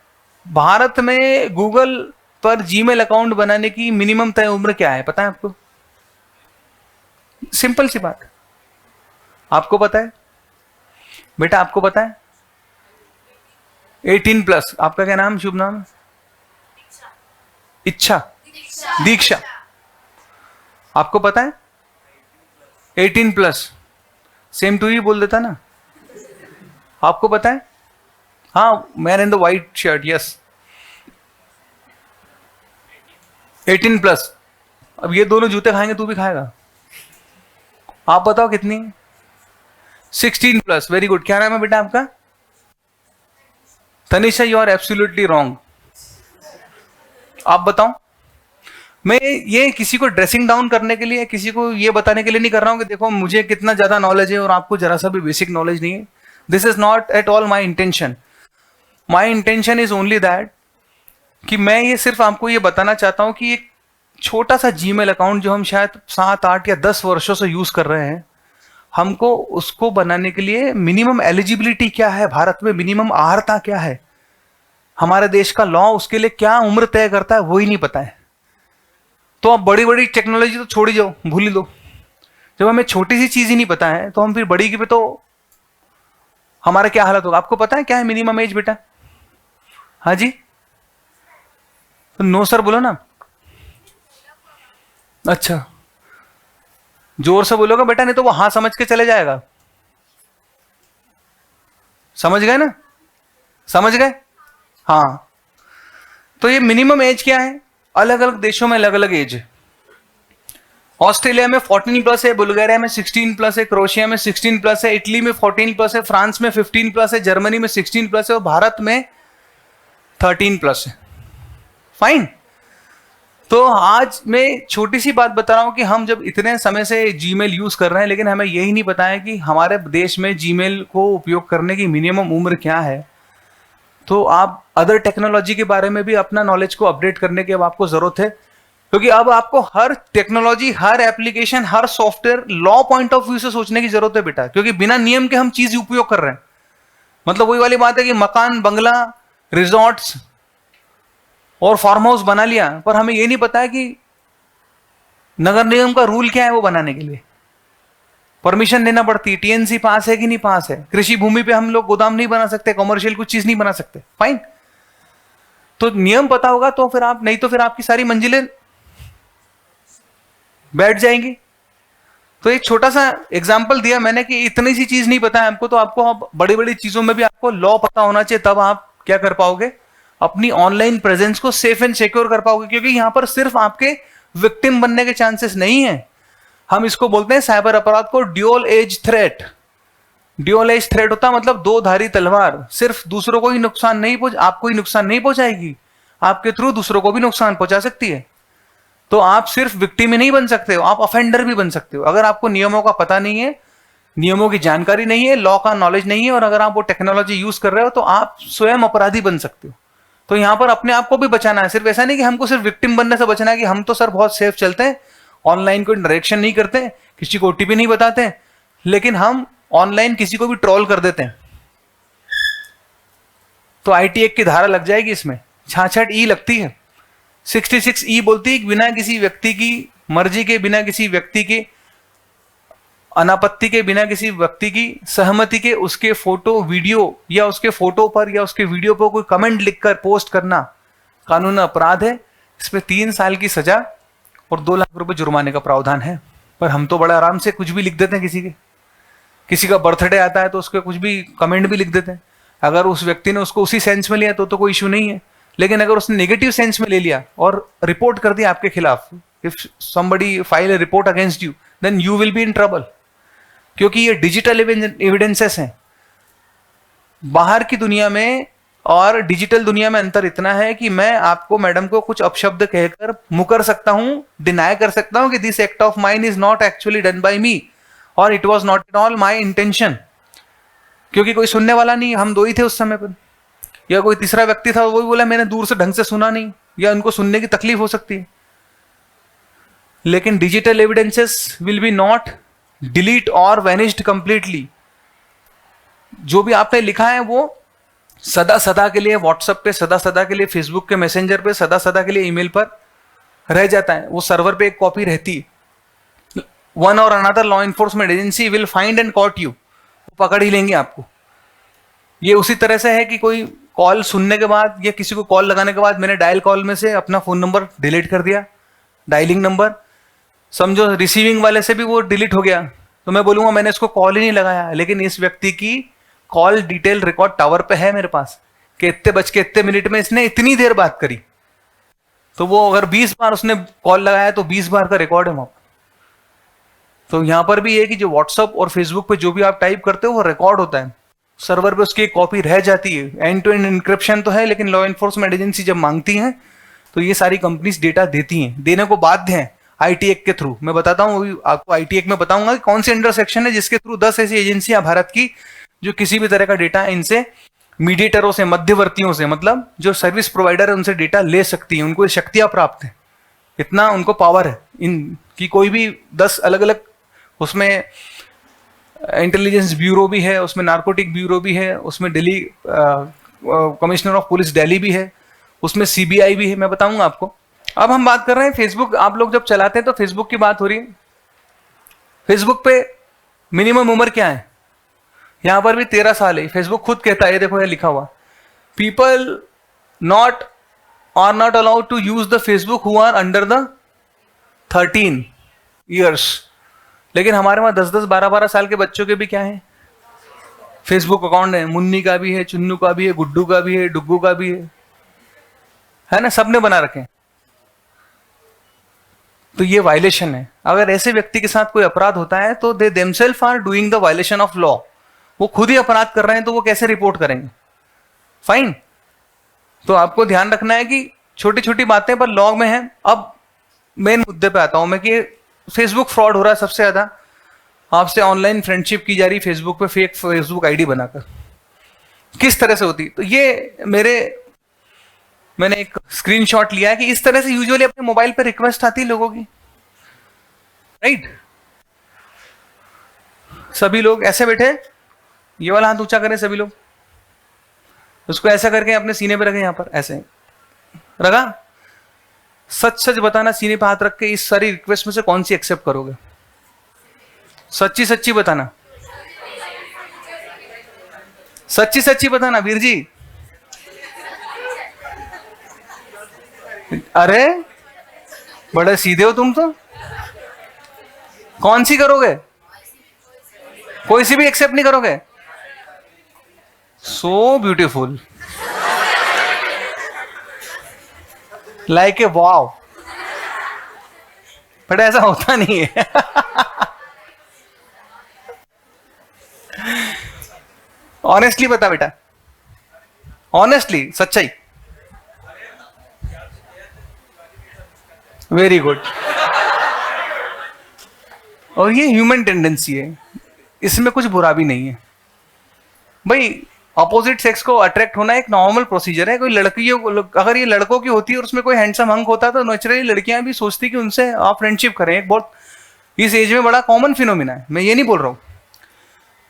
भारत में गूगल पर जीमेल अकाउंट बनाने की मिनिमम तय उम्र क्या है, पता है आपको? सिंपल सी बात, आपको पता है बेटा, आपको पता है? 18+। आपका क्या नाम, शुभ नाम? इच्छा, दीक्षा। आपको पता है 18+? सेम टू ही बोल देता ना। आपको पता है? हाँ, man in the white shirt, yes, 18+। अब ये दोनों जूते खाएंगे, तू भी खाएगा। आप बताओ कितनी? 16+। Very good. क्या नाम है बेटा आपका? Tanisha, you are absolutely wrong. आप बताओ। मैं ये किसी को ड्रेसिंग डाउन करने के लिए, किसी को ये बताने के लिए नहीं कर रहा हूं कि देखो मुझे कितना ज्यादा नॉलेज है और आपको जरा सा भी बेसिक नॉलेज नहीं है। This is not at all my intention. My intention is only that कि मैं ये सिर्फ आपको ये बताना चाहता हूं कि एक छोटा सा जीमेल अकाउंट जो हम शायद 7, 8 या 10 वर्षों से यूज कर रहे हैं, हमको उसको बनाने के लिए मिनिमम एलिजिबिलिटी क्या है, भारत में मिनिमम अर्हता क्या है, हमारे देश का लॉ उसके लिए क्या उम्र तय करता है वो ही नहीं पता है। तो अब बड़ी बड़ी टेक्नोलॉजी तो छोड़ ही जाओ, भूल ही दो। जब हमें छोटी सी चीज ही नहीं पता है तो हम फिर बड़ी की पे तो हमारा क्या हालत होगा। आपको पता है क्या है मिनिमम एज बेटा? हाँ जी, तो नो सर बोलो ना। अच्छा, जोर से बोलोगे बेटा, नहीं तो वो हाँ समझ के चले जाएगा। समझ गए ना? समझ गए? हाँ। तो ये मिनिमम एज क्या है? अलग अलग देशों में अलग अलग एज है। ऑस्ट्रेलिया में 14 प्लस है, बुल्गारिया में 16 प्लस है, क्रोएशिया में 16 प्लस है, इटली में 14 प्लस है, फ्रांस में 15 प्लस है, जर्मनी में 16 प्लस है और भारत में 13 प्लस है। फाइन। तो आज मैं छोटी सी बात बता रहा हूं कि हम जब इतने समय से जीमेल यूज कर रहे हैं लेकिन हमें यही नहीं पता है कि हमारे देश में जीमेल को उपयोग करने की मिनिमम उम्र क्या है। तो आप अदर टेक्नोलॉजी के बारे में भी अपना नॉलेज को अपडेट करने की अब आपको जरूरत है, क्योंकि अब आपको हर टेक्नोलॉजी, हर एप्लीकेशन, हर software law point of view से सोचने की जरूरत है बेटा, क्योंकि बिना नियम के हम चीज उपयोग कर रहे हैं। मतलब वही वाली बात है कि मकान, बंगला, रिजॉर्ट्स और फार्म हाउस बना लिया, पर हमें यह नहीं पता है कि नगर निगम का रूल क्या है वो बनाने के लिए। परमिशन लेना पड़ती है, टीएनसी पास है कि नहीं पास है। कृषि भूमि पे हम लोग गोदाम नहीं बना सकते, कमर्शियल कुछ चीज नहीं बना सकते। फाइन। तो नियम पता होगा तो फिर आप, नहीं तो फिर आपकी सारी मंजिलें बैठ जाएंगी। तो एक छोटा सा एग्जांपल दिया मैंने कि इतनी सी चीज नहीं पता है आपको, तो आपको अब बड़ी बड़ी चीजों में भी आपको लॉ पता होना चाहिए, तब आप क्या कर पाओगे, अपनी ऑनलाइन प्रेजेंस को सेफ एंड सिक्योर कर पाओगे। क्योंकि यहां पर सिर्फ आपके विक्टिम बनने के चांसेस नहीं है, हम इसको बोलते हैं साइबर अपराध को dual edge threat. Dual edge threat होता मतलब दो धारी तलवार, सिर्फ दूसरों को ही नुकसान नहीं आपको ही नुकसान नहीं पहुंचाएगी, आपके थ्रू दूसरों को भी नुकसान पहुंचा सकती है। तो आप सिर्फ विक्टिम ही नहीं बन सकते हो, आप ऑफेंडर भी बन सकते हो। अगर आपको नियमों का पता नहीं है, नियमों की जानकारी नहीं है, लॉ का नॉलेज नहीं है, और अगर आप वो टेक्नोलॉजी यूज कर रहे हो तो आप स्वयं अपराधी बन सकते हो। तो यहां पर अपने आप को भी बचाना है। सिर्फ ऐसा नहीं कि हमको सिर्फ विक्टिम बनने से बचना है कि हम तो सर बहुत सेफ चलते हैं, ऑनलाइन कोई डायरेक्शन नहीं करते, किसी को ओटीपी नहीं बताते, लेकिन हम ऑनलाइन किसी को भी ट्रोल कर देते हैं तो आईटी एक्ट की धारा लग जाएगी इसमें, 66 लगती है। 66 बोलती है कि बिना किसी व्यक्ति की मर्जी के, बिना किसी व्यक्ति के अनापत्ति के, बिना किसी व्यक्ति की सहमति के उसके फोटो, वीडियो या उसके फोटो पर या उसके वीडियो पर कोई कमेंट लिखकर पोस्ट करना कानून अपराध है। इसमें 3 साल की सजा और 2 लाख रुपए जुर्माने का प्रावधान है। पर हम तो बड़ा आराम से कुछ भी लिख देते हैं, किसी का बर्थडे आता है तो उसके कुछ भी कमेंट भी लिख देते हैं। अगर उस व्यक्ति ने उसको उसी सेंस में लिया तो कोई इशू नहीं है, लेकिन अगर उसने नेगेटिव सेंस में ले लिया और रिपोर्ट कर दिया आपके खिलाफ, if somebody file a report against you, then you will be in trouble. क्योंकि ये डिजिटल एविडेंसेस हैं। बाहर की दुनिया में और डिजिटल दुनिया में अंतर इतना है कि मैं आपको, मैडम को, कुछ अपशब्द कहकर मुकर सकता हूं, डिनाई कर सकता हूं कि this act of mine is not actually done by me और it was not at all my intention. क्योंकि कोई सुनने वाला नहीं, हम 2 ही थे उस समय पर, या कोई तीसरा व्यक्ति था वो भी बोला मैंने दूर से ढंग से सुना नहीं, या उनको सुनने की तकलीफ हो सकती है। लेकिन digital evidences will be not delete और वैनिश्ड कंप्लीटली। जो भी आपने लिखा है वो सदा सदा के लिए व्हाट्सएप पे, सदा सदा के लिए फेसबुक के मैसेंजर पे, सदा सदा के लिए ईमेल पर रह जाता है। वो सर्वर पे एक कॉपी रहती है। One or another law enforcement agency will find and caught you, पकड़ ही लेंगे आपको। ये उसी तरह से है कि कोई कॉल सुनने के बाद या किसी को कॉल लगाने के बाद मैंने डायल कॉल में से अपना फोन नंबर डिलीट कर दिया, डायलिंग नंबर, समझो रिसीविंग वाले से भी वो डिलीट हो गया, तो मैं बोलूंगा मैंने इसको कॉल ही नहीं लगाया, लेकिन इस व्यक्ति की कॉल डिटेल रिकॉर्ड टावर पे है मेरे पास कि इतने बज के इतने मिनट में इसने इतनी देर बात करी। तो वो अगर 20 बार उसने कॉल लगाया तो 20 बार का रिकॉर्ड है वहां पर। तो यहां पर भी है कि जो व्हाट्सएप और फेसबुक पे जो भी आप टाइप करते हो वो रिकॉर्ड होता है, सर्वर पे उसकी एक कॉपी रह जाती है। एंड टू एंड इंक्रिप्शन तो है, लेकिन लॉ इन्फोर्समेंट एजेंसी जब मांगती हैं तो ये सारी कंपनीज डेटा देती हैं, देने को बाध्य हैं आईटी एक्ट के थ्रू। मैं बताता हूँ आपको, आईटी एक्ट में बताऊंगा कि कौन सी अंडर सेक्शन है जिसके थ्रू 10 ऐसी एजेंसियां भारत की जो किसी भी तरह का डेटा इनसे, मीडिएटरों से, मध्यवर्तियों से, मतलब जो सर्विस प्रोवाइडर है उनसे डेटा ले सकती है। उनको शक्तियां प्राप्त है, इतना उनको पावर है इनकी। कोई भी 10 अलग अलग, उसमें इंटेलिजेंस ब्यूरो भी है, उसमें नार्कोटिक ब्यूरो भी है, उसमें Delhi commissioner of police Delhi भी है, उसमें सीबीआई भी है, मैं बताऊंगा आपको। अब हम बात कर रहे हैं फेसबुक। आप लोग जब चलाते हैं तो फेसबुक की बात हो रही है। फेसबुक पे मिनिमम उम्र क्या है? यहां पर भी 13 साल है। फेसबुक खुद कहता है, ये देखो ये लिखा हुआ, people not are not allowed to use the Facebook who are under the 13 years. लेकिन हमारे वहां 10-10, 12-12 साल के बच्चों के भी क्या है? फेसबुक अकाउंट है। मुन्नी का भी है, चुन्नू का भी है, गुड्डू का भी है, डुग्गू का भी है ना? सबने बना रखे हैं। तो ये वायलेशन है। अगर ऐसे व्यक्ति के साथ कोई अपराध होता है तो they themselves are doing the violation of law. वो खुद ही अपराध कर रहे हैं तो वो कैसे रिपोर्ट करेंगे? फाइन। तो आपको ध्यान रखना है कि छोटी छोटी बातें पर लॉ में है। अब मेन मुद्दे पे आता हूं मैं कि फेसबुक फ्रॉड हो रहा है सबसे ज्यादा। आपसे ऑनलाइन फ्रेंडशिप की जा रही फेसबुक पे, फेक फेसबुक आईडी बनाकर। किस तरह से होती? तो ये मैंने एक स्क्रीनशॉट लिया है कि इस तरह से यूजुअली अपने मोबाइल पे रिक्वेस्ट आती है लोगों की, राइट? सभी लोग ऐसे बैठे, ये वाला हाथ ऊंचा करें सभी लोग, उसको ऐसा करके अपने सीने पे रखें, यहां पर ऐसे रखा। सच सच बताना, सीने पे हाथ रख के इस सारी रिक्वेस्ट में से कौन सी एक्सेप्ट करोगे? सच्ची सच्ची बताना, सच्ची सच्ची बताना वीर जी। अरे बड़े सीधे हो तुम तो। कौन सी करोगे? कोई सी भी एक्सेप्ट नहीं करोगे? So beautiful, like a wow. But ऐसा होता नहीं है। ऑनेस्टली बता बेटा, ऑनेस्टली, सच्चाई। Very good. और ये ह्यूमन टेंडेंसी है, इसमें कुछ बुरा भी नहीं है भाई। अपोजिट सेक्स को अट्रैक्ट होना एक नॉर्मल प्रोसीजर है। कोई लड़की, अगर ये लड़कों की होती है और उसमें कोई हैंडसम हंक होता तो नेचुरली लड़कियां भी सोचती कि उनसे आप फ्रेंडशिप करें। एक बहुत इस एज में बड़ा कॉमन फिनोमिना है, मैं ये नहीं बोल रहा हूं।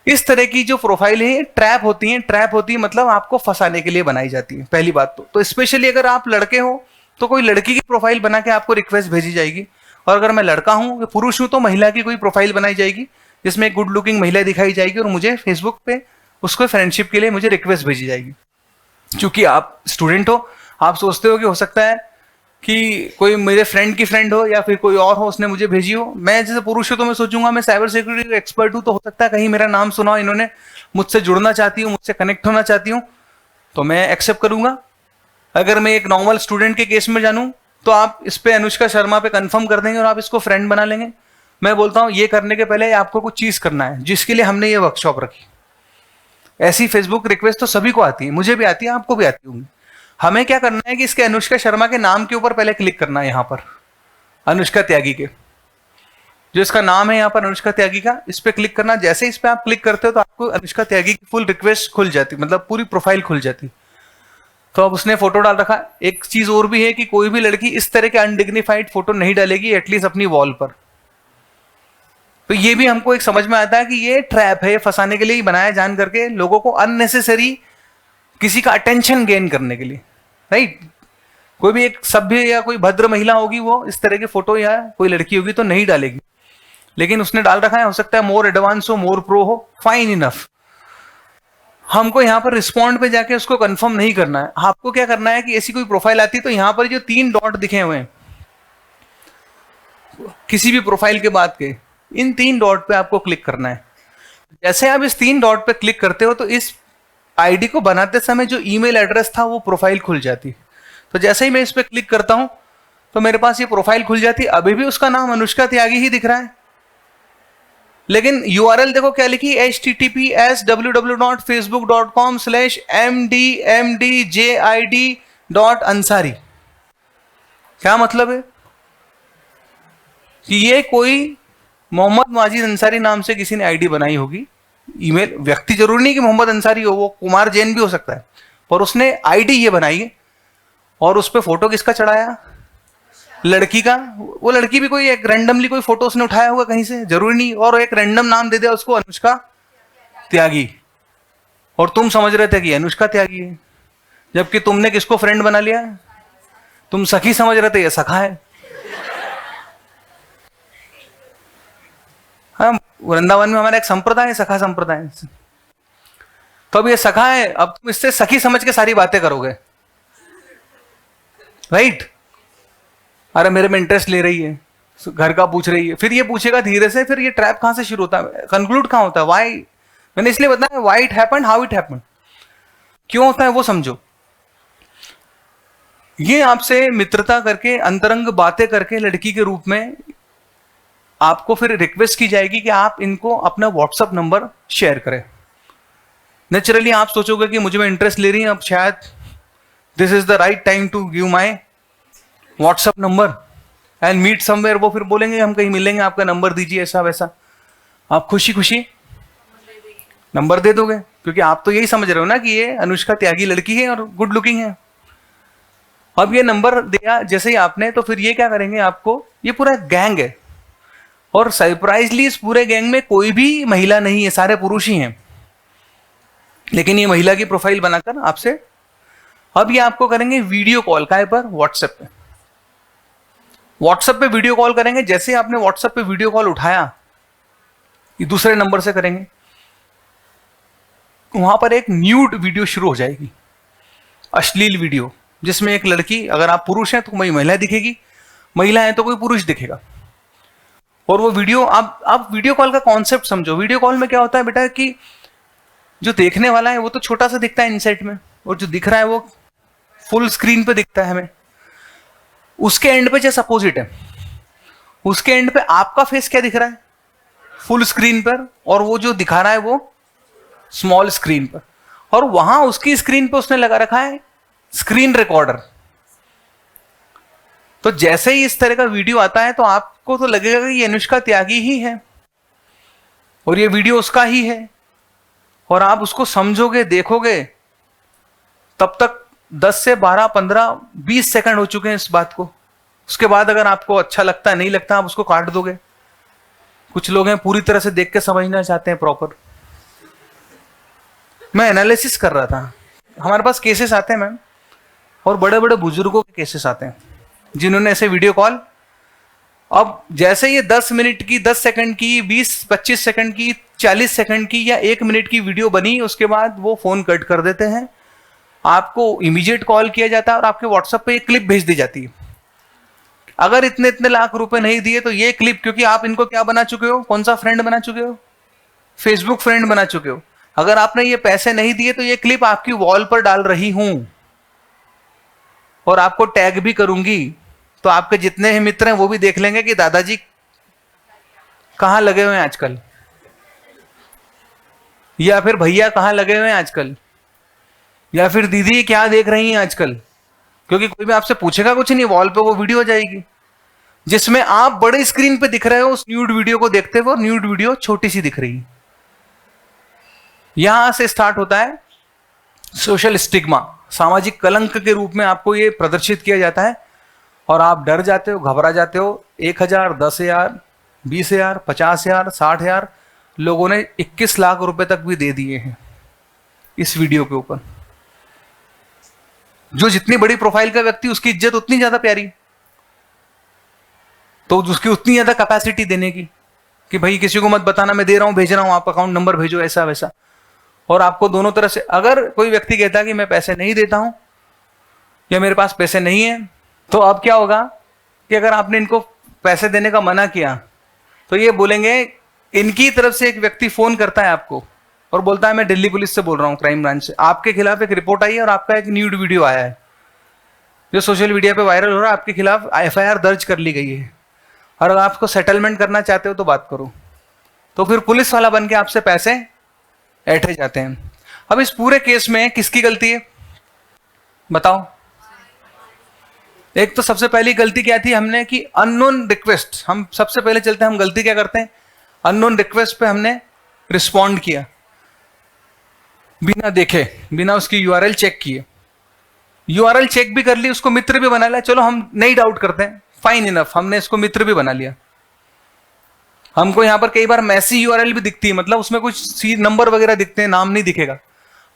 इस तरह की जो प्रोफाइल है ट्रैप होती है। ट्रैप होती है मतलब आपको फंसाने के लिए बनाई जाती है, पहली बात तो स्पेशली अगर आप लड़के हो तो कोई लड़की की प्रोफाइल बना के आपको रिक्वेस्ट भेजी जाएगी, और अगर मैं लड़का हूं, पुरुष हूं, तो महिला की कोई प्रोफाइल बनाई जाएगी जिसमें एक गुड लुकिंग महिला दिखाई जाएगी और मुझे फेसबुक पे उसको फ्रेंडशिप के लिए मुझे रिक्वेस्ट भेजी जाएगी। क्योंकि आप स्टूडेंट हो, आप सोचते हो कि हो सकता है कि कोई मेरे फ्रेंड की फ्रेंड हो या फिर कोई और हो, उसने मुझे भेजी हो। मैं जैसे पुरुष हूं तो मैं सोचूंगा मैं साइबर सिक्योरिटी एक्सपर्ट हूं, तो हो सकता है कहीं मेरा नाम सुना हो इन्होंने, मुझसे जुड़ना चाहती हूँ, मुझसे कनेक्ट होना चाहती हूँ, तो मैं एक्सेप्ट करूंगा। अगर मैं एक नॉर्मल स्टूडेंट के केस में जानूं तो आप इस पे अनुष्का शर्मा पे कंफर्म कर देंगे और आप इसको फ्रेंड बना लेंगे। मैं बोलता हूं ये करने के पहले आपको कुछ चीज करना है, जिसके लिए हमने ये वर्कशॉप रखी। ऐसी फेसबुक रिक्वेस्ट तो सभी को आती है, मुझे भी आती है, आपको भी आती होंगी। हमें क्या करना है कि इसके अनुष्का शर्मा के नाम के ऊपर पहले क्लिक करना है, यहां पर अनुष्का त्यागी के, जो इसका नाम है यहां पर अनुष्का त्यागी का, इस पे क्लिक करना। जैसे इस पे आप क्लिक करते हो तो आपको अनुष्का त्यागी की फुल रिक्वेस्ट खुल जाती, मतलब पूरी प्रोफाइल खुल जाती। तो अब उसने फोटो डाल रखा। एक चीज और भी है कि कोई भी लड़की इस तरह के अनडिग्निफाइड फोटो नहीं डालेगी, एटलीस्ट अपनी वॉल पर। तो ये भी हमको एक समझ में आता है कि ये ट्रैप है, फंसाने के लिए ही बनाया जान करके, लोगों को अननेसेसरी किसी का अटेंशन गेन करने के लिए, राइट? कोई भी एक सभ्य या कोई भद्र महिला होगी, वो इस तरह के फोटो, या कोई लड़की होगी तो नहीं डालेगी। लेकिन उसने डाल रखा है, हो सकता है मोर एडवांस हो, मोर प्रो हो, फाइन इनफ। हमको यहाँ पर रिस्पॉन्ड पे जाके उसको कंफर्म नहीं करना है। आपको क्या करना है कि ऐसी कोई प्रोफाइल आती है तो यहाँ पर जो 3 डॉट दिखे हुए हैं किसी भी प्रोफाइल के बाद के, इन 3 डॉट पे आपको क्लिक करना है। जैसे आप इस 3 डॉट पे क्लिक करते हो तो इस आईडी को बनाते समय जो ईमेल एड्रेस था वो प्रोफाइल खुल जाती। तो जैसे ही मैं इस पे क्लिक करता हूं तो मेरे पास ये प्रोफाइल खुल जाती। अभी भी उसका नाम अनुष्का त्यागी ही दिख रहा है, लेकिन URL देखो क्या लिखी, https://www.facebook.com/mdmdjid.ansari। क्या मतलब है कि ये कोई मोहम्मद माजिद अंसारी नाम से किसी ने आईडी बनाई होगी। ईमेल, व्यक्ति जरूरी नहीं कि मोहम्मद अंसारी हो, वो कुमार जैन भी हो सकता है, पर उसने आईडी ये बनाई है। और उस पर फोटो किसका चढ़ाया? लड़की का। वो लड़की भी कोई एक रैंडमली कोई फोटो उसने उठाया होगा कहीं से, जरूरी नहीं, और एक रैंडम नाम दे दिया उसको, अनुष्का त्यागी। और तुम समझ रहे थे कि अनुष्का त्यागी है। जबकि तुमने किसको फ्रेंड बना लिया? तुम सखी समझ रहे थे, ये सखा है। हाँ, वृंदावन में हमारा एक संप्रदाय है, सखा संप्रदाय। तो अब ये सखा है, अब तुम इससे सखी समझ के सारी बातें करोगे, राइट? अरे मेरे में इंटरेस्ट ले रही है, घर का पूछ रही है, फिर ये पूछेगा धीरे से, फिर ये ट्रैप कहां से शुरू होता है, कंक्लूड कहां होता है, वाई? मैंने इसलिए बताया why it happened, how it happened, क्यों होता है वो समझो। ये आपसे मित्रता करके, अंतरंग बातें करके लड़की के रूप में आपको फिर रिक्वेस्ट की जाएगी कि आप इनको अपना व्हाट्सएप नंबर शेयर करें। नेचुरली आप सोचोगे कि मुझे में इंटरेस्ट ले रही है, अब शायद this is the right time to give my WhatsApp number and meet somewhere. वो फिर बोलेंगे हम कहीं मिलेंगे, आपका नंबर दीजिए, ऐसा वैसा। आप खुशी खुशी नंबर दे दोगे, क्योंकि आप तो यही समझ रहे हो ना कि ये अनुष्का त्यागी लड़की है और गुड लुकिंग है। अब ये नंबर दिया जैसे ही आपने, तो फिर ये क्या करेंगे, आपको, ये पूरा गैंग है और सरप्राइजली इस पूरे गैंग में कोई भी महिला नहीं है, सारे पुरुष ही हैं, लेकिन ये महिला की प्रोफाइल बनाकर आपसे, अब ये आपको करेंगे वीडियो कॉल, काय पर? व्हाट्सएप पे। व्हाट्सएप पे वीडियो कॉल करेंगे। जैसे आपने व्हाट्सएप पे वीडियो कॉल उठाया, ये दूसरे नंबर से करेंगे, वहां पर एक न्यूड वीडियो शुरू हो जाएगी, अश्लील वीडियो, जिसमें एक लड़की, अगर आप पुरुष हैं तो कोई महिला दिखेगी, महिला है तो कोई पुरुष दिखेगा। और वो वीडियो, आप वीडियो कॉल का कॉन्सेप्ट समझो। वीडियो कॉल में क्या होता है बेटा कि जो देखने वाला है वो तो छोटा सा दिखता है इनसाइड में, और जो दिख रहा है वो फुल स्क्रीन पे दिखता है हमें। उसके एंड पे जैसे अपोजिट है, उसके एंड पे आपका फेस क्या दिख रहा है? फुल स्क्रीन पर, और वो जो दिखा रहा है वो स्मॉल स्क्रीन पर, और वहां उसकी स्क्रीन पे उसने लगा रखा है स्क्रीन रिकॉर्डर। तो जैसे ही इस तरह का वीडियो आता है तो आपको तो लगेगा कि ये अनुष्का त्यागी ही है और ये वीडियो उसका ही है, और आप उसको समझोगे, देखोगे, तब तक 10 से 12, 15, 20 सेकंड हो चुके हैं इस बात को। उसके बाद अगर आपको अच्छा लगता है, नहीं लगता, आप उसको काट दोगे। कुछ लोग हैं पूरी तरह से देख के समझना चाहते हैं प्रॉपर। मैं एनालिसिस कर रहा था, हमारे पास केसेस आते हैं मैम, और बड़े बड़े बुजुर्गों के केसेस आते हैं जिन्होंने ऐसे वीडियो कॉल, अब जैसे ये 10 मिनट की, 10 सेकंड की, 20-25 सेकंड की, 40 सेकंड की या 1 मिनट की वीडियो बनी, उसके बाद वो फोन कट कर देते हैं, आपको इमीडिएट कॉल किया जाता है और आपके व्हाट्सएप पे एक क्लिप भेज दी जाती है। अगर इतने इतने लाख रुपए नहीं दिए तो ये क्लिप, क्योंकि आप इनको क्या बना चुके हो, कौन सा फ्रेंड बना चुके हो? फेसबुक फ्रेंड बना चुके हो। अगर आपने ये पैसे नहीं दिए तो ये क्लिप आपकी वॉल पर डाल रही हूं और आपको टैग भी करूंगी, तो आपके जितने ही मित्र हैं वो भी देख लेंगे कि दादाजी कहां लगे हुए हैं आजकल, या फिर भैया कहां लगे हुए हैं आजकल, या फिर दीदी क्या देख रही हैं आजकल। क्योंकि कोई भी आपसे पूछेगा कुछ नहीं, वॉल पे वो वीडियो हो जाएगी जिसमें आप बड़े स्क्रीन पे दिख रहे हो उस न्यूड वीडियो को देखते हुए, और न्यूड वीडियो छोटी सी दिख रही है। यहां से स्टार्ट होता है सोशल स्टिग्मा, सामाजिक कलंक के रूप में आपको ये प्रदर्शित किया जाता है, और आप डर जाते हो, घबरा जाते हो। 1,000, 10,000, 20,000, 50,000, 60,000, लोगों ने 21 लाख रुपए तक भी दे दिए हैं इस वीडियो के ऊपर। जो जितनी बड़ी प्रोफाइल का व्यक्ति, उसकी इज्जत उतनी ज्यादा प्यारी, तो उसकी उतनी ज्यादा कैपेसिटी देने की कि भाई किसी को मत बताना, मैं दे रहा हूं, भेज रहा हूं, आप अकाउंट नंबर भेजो, ऐसा वैसा। और आपको दोनों तरह से, अगर कोई व्यक्ति कहता है कि मैं पैसे नहीं देता हूं या मेरे पास पैसे नहीं है, तो अब क्या होगा कि अगर आपने इनको पैसे देने का मना किया तो ये बोलेंगे, इनकी तरफ से एक व्यक्ति फोन करता है आपको और बोलता है मैं दिल्ली पुलिस से बोल रहा हूँ, क्राइम ब्रांच से, आपके खिलाफ एक रिपोर्ट आई है और आपका एक न्यूड वीडियो आया है जो सोशल मीडिया पे वायरल हो रहा है, आपके खिलाफ FIR दर्ज कर ली गई है, और अगर आपको सेटलमेंट करना चाहते हो तो बात करो। तो फिर पुलिस वाला बन के आपसे पैसे ऐंठे जाते हैं। अब इस पूरे केस में किसकी गलती है बताओ? एक तो सबसे पहली गलती क्या थी हमने कि अननोन रिक्वेस्ट, हम सबसे पहले चलते हैं, हम गलती क्या करते हैं, अननोन रिक्वेस्ट पे हमने रिस्पॉन्ड किया बिना देखे, बिना उसकी URL चेक किए। URL चेक भी कर ली, उसको मित्र भी बना लिया, चलो हम नहीं डाउट करते हैं, फाइन इनफ, हमने इसको मित्र भी बना लिया। हमको यहाँ पर कई बार मैसी URL भी दिखती है, मतलब उसमें कुछ नंबर वगैरह दिखते हैं, नाम नहीं दिखेगा,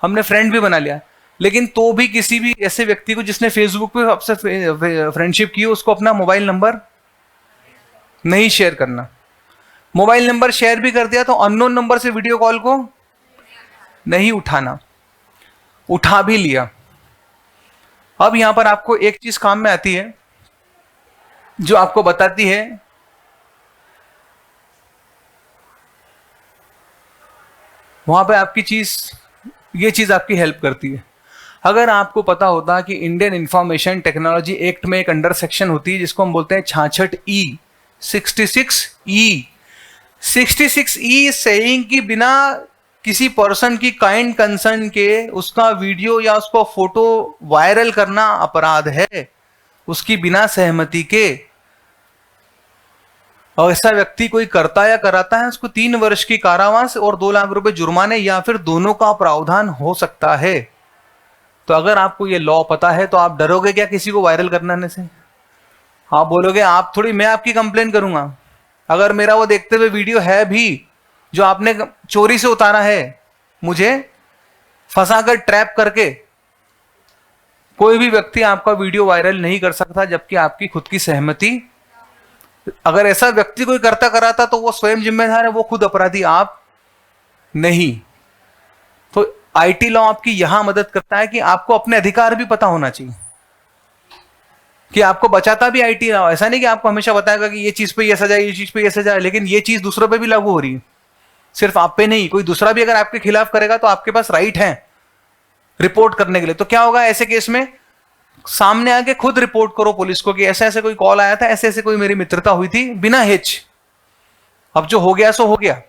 हमने फ्रेंड भी बना लिया। लेकिन तो भी किसी भी ऐसे व्यक्ति को जिसने फेसबुक पे आपसे फ्रेंडशिप की उसको अपना मोबाइल नंबर नहीं शेयर करना। मोबाइल नंबर शेयर भी कर दिया तो अननोन नंबर से वीडियो कॉल को नहीं उठाना। उठा भी लिया, अब यहां पर आपको एक चीज काम में आती है जो आपको बताती है वहां पे आपकी चीज, ये चीज आपकी हेल्प करती है। अगर आपको पता होता कि इंडियन इंफॉर्मेशन टेक्नोलॉजी एक्ट में एक अंडर सेक्शन होती है जिसको हम बोलते हैं 66E, 66E, 66E सेइंग कि बिना किसी पर्सन की काइंड कंसर्न के उसका वीडियो या उसको फोटो वायरल करना अपराध है, उसकी बिना सहमति के। और ऐसा व्यक्ति कोई करता या कराता है उसको 3 वर्ष की कारावास और 2 लाख रुपए जुर्माने या फिर दोनों का प्रावधान हो सकता है। तो अगर आपको ये लॉ पता है तो आप डरोगे क्या किसी को वायरल करने से? आप बोलोगे आप थोड़ी, मैं आपकी कंप्लेन करूंगा। अगर मेरा वो देखते हुए वीडियो है भी जो आपने चोरी से उतारा है, मुझे फंसाकर ट्रैप करके, कोई भी व्यक्ति आपका वीडियो वायरल नहीं कर सकता जबकि आपकी खुद की सहमति। अगर ऐसा व्यक्ति कोई करता कराता तो वो स्वयं जिम्मेदार है, वो खुद अपराधी, आप नहीं। तो आईटी लॉ आपकी यहां मदद करता है कि आपको अपने अधिकार भी पता होना चाहिए, कि आपको बचाता भी आईटी लॉ। ऐसा नहीं कि आपको हमेशा बताएगा कि ये चीज पे ये सजा, ये चीज पे ये सजा, लेकिन ये चीज दूसरों पे भी लागू हो रही है, सिर्फ आप पे नहीं। कोई दूसरा भी अगर आपके खिलाफ करेगा तो आपके पास राइट है रिपोर्ट करने के लिए। तो क्या होगा ऐसे केस में? सामने आके खुद रिपोर्ट करो पुलिस को कि ऐसे ऐसे कोई कॉल आया था, ऐसे ऐसे कोई मेरी मित्रता हुई थी, बिना हिच। अब जो हो गया सो हो गया,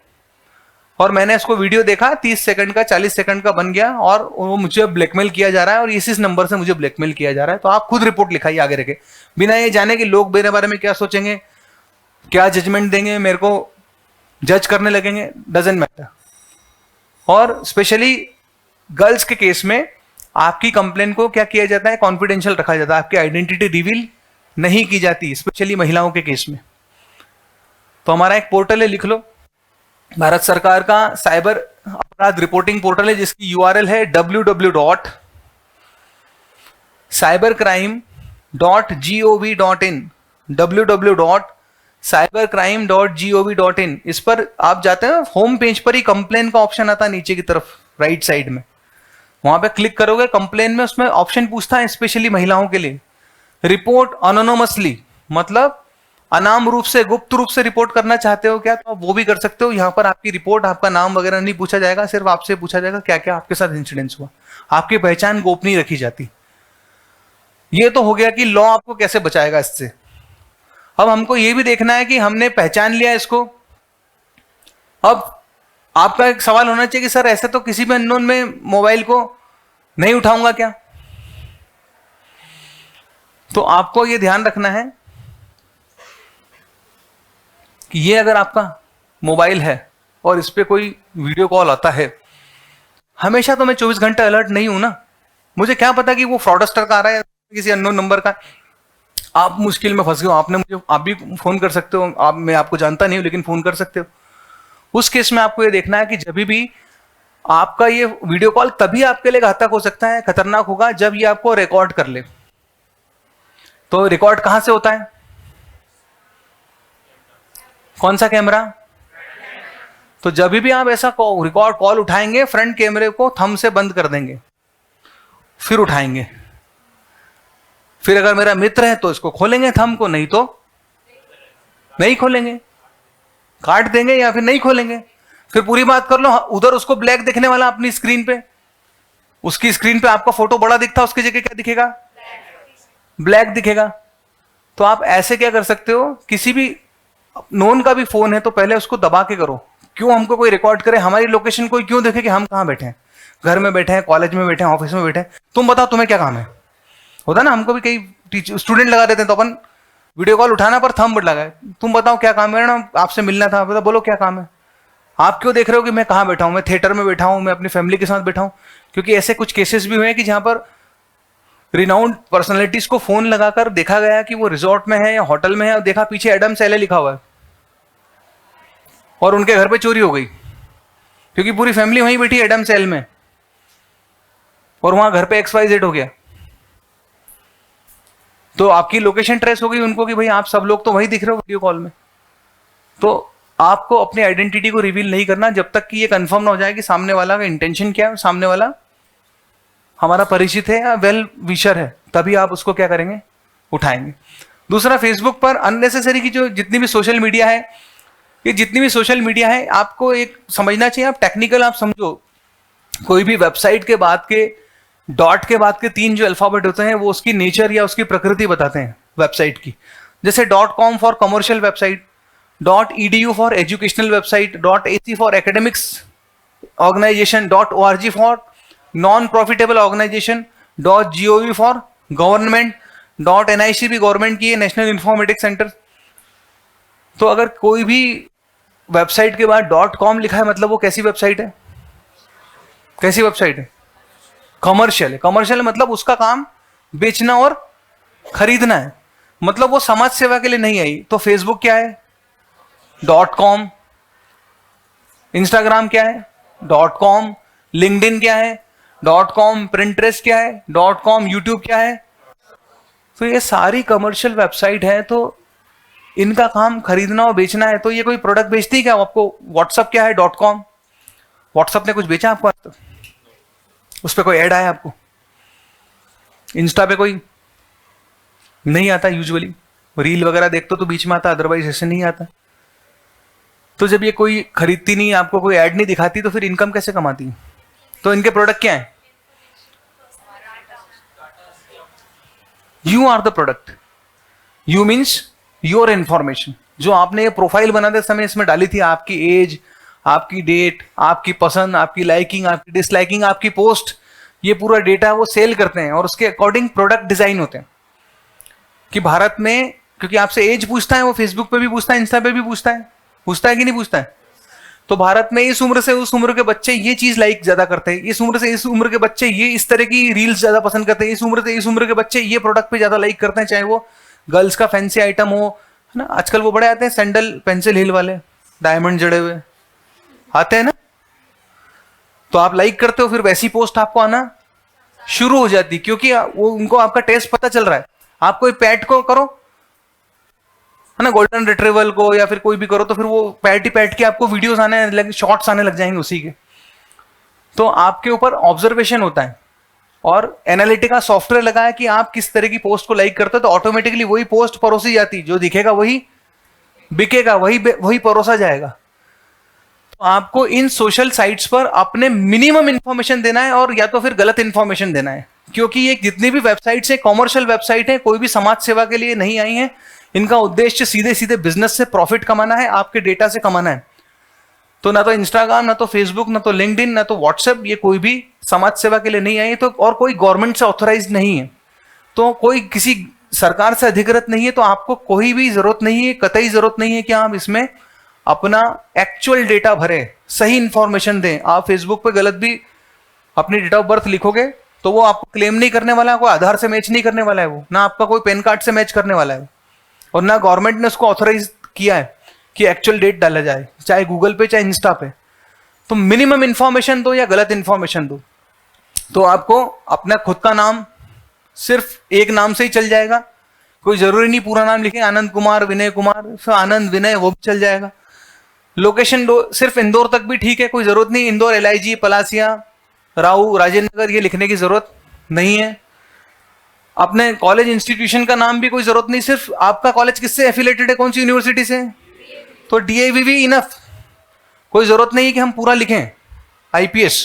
और मैंने इसको वीडियो देखा 30 सेकंड का, 40 सेकंड का बन गया, और वो मुझे ब्लैकमेल किया जा रहा है और इस नंबर से मुझे ब्लैकमेल किया जा रहा है। तो आप खुद रिपोर्ट लिखाइए आगे रखे, बिना ये जाने कि लोग मेरे बारे में क्या सोचेंगे, क्या जजमेंट देंगे, मेरे को जज करने लगेंगे, डजंट मैटर। और स्पेशली गर्ल्स के केस में आपकी कंप्लेन को क्या किया जाता है, कॉन्फिडेंशियल रखा जाता है, आपकी आइडेंटिटी रिवील नहीं की जाती, स्पेशली महिलाओं के केस में। तो हमारा एक पोर्टल है, लिख लो, भारत सरकार का साइबर अपराध रिपोर्टिंग पोर्टल है, जिसकी यूआरएल है www.cybercrime.gov.in, www.cybercrime.gov.in। इस पर आप जाते हैं, होम पेज पर ही कंप्लेन का ऑप्शन आता है नीचे की तरफ राइट साइड में, वहां पे क्लिक करोगे कंप्लेन में, उसमें ऑप्शन पूछता है स्पेशली महिलाओं के लिए, रिपोर्ट अनोनोमसली, मतलब अनाम रूप से, गुप्त रूप से रिपोर्ट करना चाहते हो क्या, तो आप वो भी कर सकते हो। यहाँ पर आपकी रिपोर्ट, आपका नाम वगैरह नहीं पूछा जाएगा, सिर्फ आपसे पूछा जाएगा क्या क्या आपके साथ इंसिडेंस हुआ, आपकी पहचान गोपनीय रखी जाती। ये तो हो गया कि लॉ आपको कैसे बचाएगा इससे। अब हमको ये भी देखना है कि हमने पहचान लिया इसको, अब आपका एक सवाल होना चाहिए कि सर ऐसे तो किसी भी अननोन में मोबाइल को नहीं उठाऊंगा क्या? तो आपको ये ध्यान रखना है कि ये अगर आपका मोबाइल है और इस पे कोई वीडियो कॉल आता है, हमेशा तो मैं 24 घंटे अलर्ट नहीं हूं ना, मुझे क्या पता कि वो फ्रॉडस्टर का आ रहा है किसी अननोन नंबर का। आप मुश्किल में फंस गए हो, आपने मुझे, आप भी फोन कर सकते हो, आप, मैं आपको जानता नहीं हूं लेकिन फोन कर सकते हो। उस केस में आपको ये देखना है कि जब भी आपका ये वीडियो कॉल तभी आपके लिए घातक हो सकता है, खतरनाक होगा, जब ये आपको रिकॉर्ड कर ले। तो रिकॉर्ड कहां से होता है? कौन सा कैमरा? तो जब भी आप ऐसा रिकॉर्ड कॉल उठाएंगे, फ्रंट कैमरे को थंब से बंद कर देंगे, फिर उठाएंगे। फिर अगर मेरा मित्र है तो इसको खोलेंगे थंब को, नहीं तो नहीं खोलेंगे, काट देंगे या फिर नहीं खोलेंगे। फिर पूरी बात कर लो, उधर उसको ब्लैक दिखने वाला अपनी स्क्रीन पे, उसकी स्क्रीन पे आपका फोटो बड़ा दिखता है, उसकी जगह क्या दिखेगा? ब्लैक दिखेगा। तो आप ऐसे क्या कर सकते हो, किसी भी नोन का भी फोन है तो पहले उसको दबा के करो। क्यों हमको कोई रिकॉर्ड करे, हमारी लोकेशन कोई क्यों देखे कि हम कहां बैठे हैं, घर में बैठे हैं, कॉलेज में बैठे हैं, ऑफिस में बैठे हैं, तुम बताओ तुम्हें क्या काम है। होता ना, हमको भी कई स्टूडेंट लगा देते हैं तो अपन वीडियो कॉल उठाना पर थंब लगाए, तुम बताओ क्या काम है, ना आपसे मिलना था, बता बोलो क्या काम है। आप क्यों देख रहे हो कि मैं कहां बैठा हूं, मैं थिएटर में बैठा हूं, मैं अपनी फैमिली के साथ बैठा हूं। क्योंकि ऐसे कुछ केसेस भी हुए हैं कि जहां पर रिनाउंड पर्सनैलिटीज को फोन लगाकर देखा गया कि वो रिजॉर्ट में है या होटल में है, और देखा पीछे एडम सैले लिखा हुआ है, और उनके घर पे चोरी हो गई क्योंकि पूरी फैमिली वहीं बैठी एडम सेल में। और वहां घर पे XYZ हो गया, तो आपकी लोकेशन ट्रेस हो गई उनको कि भाई आप सब लोग तो वही दिख रहे हो वीडियो कॉल में। तो आपको अपनी आइडेंटिटी को रिवील नहीं करना जब तक कि ये कंफर्म ना हो जाए कि सामने वाला का इंटेंशन क्या है, सामने वाला हमारा परिचित है या वेल विशर है, तभी आप उसको क्या करेंगे, उठाएंगे। दूसरा, फेसबुक पर अननेसेसरी की जो जितनी भी सोशल मीडिया है, ये जितनी भी सोशल मीडिया है, आपको एक समझना चाहिए, आप टेक्निकल आप समझो, कोई भी वेबसाइट के बाद के डॉट के बाद के 3 जो अल्फाबेट होते हैं वो उसकी नेचर या उसकी प्रकृति बताते हैं वेबसाइट की। जैसे .com for commercial website, .edu for educational website, .ac for academics organization, .org for non profitable organization, .gov for government, .nic भी गवर्नमेंट की है, नेशनल इंफॉर्मेटिक्स सेंटर। तो अगर कोई भी वेबसाइट के बाद .com लिखा है मतलब वो कैसी वेबसाइट है, कैसी वेबसाइट है, कमर्शियल है। कमर्शियल मतलब उसका काम बेचना और खरीदना है, मतलब वो समाज सेवा के लिए नहीं आई। तो फेसबुक क्या है, .com, इंस्टाग्राम क्या है, .com, लिंक्डइन क्या है, .com, प्रिंटरेस्ट क्या है, .com, यूट्यूब क्या है। तो ये सारी कमर्शियल वेबसाइट है, तो इनका काम खरीदना और बेचना है। तो ये कोई प्रोडक्ट बेचती है क्या आपको? व्हाट्सअप क्या है, .com, व्हाट्सअप ने कुछ बेचा आपको आज तक? उस पर कोई ऐड आया आपको? इंस्टा पे कोई नहीं आता, यूजुअली रील वगैरह देखते तो बीच में आता, अदरवाइज ऐसे नहीं आता। तो जब ये कोई खरीदती नहीं, आपको कोई ऐड नहीं दिखाती, तो फिर इनकम कैसे कमाती? तो इनके प्रोडक्ट क्या है? You are the product. You means your information. जो आपने ये प्रोफाइल बनाते समय इसमें डाली थी, आपकी एज, आपकी डेट, आपकी पसंद, आपकी लाइकिंग, आपकी डिसलाइकिंग, आपकी पोस्ट, ये पूरा डेटा वो सेल करते हैं और उसके अकॉर्डिंग प्रोडक्ट डिजाइन होते हैं। कि भारत में, क्योंकि आपसे एज पूछता है, वो फेसबुक पे भी पूछता है, इंस्टा पे भी पूछता है कि नहीं पूछता है? तो भारत में इस उम्र से उस उम्र के बच्चे ये चीज लाइक ज्यादा करते हैं, इस उम्र से इस उम्र के बच्चे ये इस तरह की रील्स ज्यादा पसंद करते हैं, इस उम्र से इस उम्र के बच्चे ये प्रोडक्ट पे ज्यादा लाइक करते हैं, चाहे वो गर्ल्स का फैंसी आइटम हो, है ना। आजकल वो बड़े आते हैं सैंडल पेंसिल हिल वाले, डायमंड जड़े हुए आते हैं ना, तो आप लाइक करते हो, फिर वैसी पोस्ट आपको आना शुरू हो जाती, क्योंकि वो उनको आपका टेस्ट पता चल रहा है। आप कोई पेट को करो, है ना, गोल्डन रिट्रीवल को या फिर कोई भी करो, तो फिर वो पैट ही पैट के आपको वीडियोस आने लगे, शॉर्ट्स आने लग जाएंगे उसी के। तो आपके ऊपर ऑब्जर्वेशन होता है और एनालिटिका सॉफ्टवेयर लगा है कि आप किस तरह की पोस्ट को लाइक करते हो, तो ऑटोमेटिकली वही पोस्ट परोसी जाती, जो दिखेगा वही बिकेगा, वही परोसा जाएगा। तो आपको इन सोशल साइट्स पर अपने मिनिमम इंफॉर्मेशन देना है, और या तो फिर गलत इंफॉर्मेशन देना है, क्योंकि ये जितनी भी वेबसाइट्स है कॉमर्शियल वेबसाइट है, कोई भी समाज सेवा के लिए नहीं आई है। इनका उद्देश्य सीधे सीधे बिजनेस से प्रॉफिट कमाना है, आपके डेटा से कमाना है। तो ना तो इंस्टाग्राम, ना तो फेसबुक, ना तो लिंक्डइन, ना तो व्हाट्सएप, ये कोई भी समाज सेवा के लिए नहीं आई। तो और कोई गवर्नमेंट से ऑथोराइज नहीं है, तो कोई किसी सरकार से अधिकृत नहीं है, तो आपको कोई भी जरूरत नहीं है, कतई जरूरत नहीं है कि आप इसमें अपना एक्चुअल डेटा भरें, सही इंफॉर्मेशन दें। आप फेसबुक पे गलत भी अपनी डेट ऑफ बर्थ लिखोगे तो वो आपको क्लेम नहीं करने वाला है, कोई आधार से मैच नहीं करने वाला है, वो ना आपका कोई पैन कार्ड से मैच करने वाला है, और ना गवर्नमेंट ने उसको ऑथोराइज किया है कि एक्चुअल डेट डाला जाए, चाहे गूगल पे चाहे इंस्टा पे। तो मिनिमम इंफॉर्मेशन दो या गलत इंफॉर्मेशन दो। तो आपको अपना खुद का नाम सिर्फ एक नाम से ही चल जाएगा, कोई जरूरी नहीं पूरा नाम लिखे, आनंद कुमार, विनय कुमार, फिर आनंद विनय, वो भी चल जाएगा। लोकेशन सिर्फ इंदौर तक भी ठीक है, कोई जरूरत नहीं इंदौर, LIG, पलासिया, राऊ, राजेंद्र नगर ये लिखने की जरूरत नहीं है। अपने कॉलेज इंस्टीट्यूशन का नाम भी कोई जरूरत नहीं, सिर्फ आपका कॉलेज किससे एफिलेटेड है, कौन सी यूनिवर्सिटी से, तो DIVV इनफ। कोई जरूरत नहीं है कि हम पूरा लिखें IPS,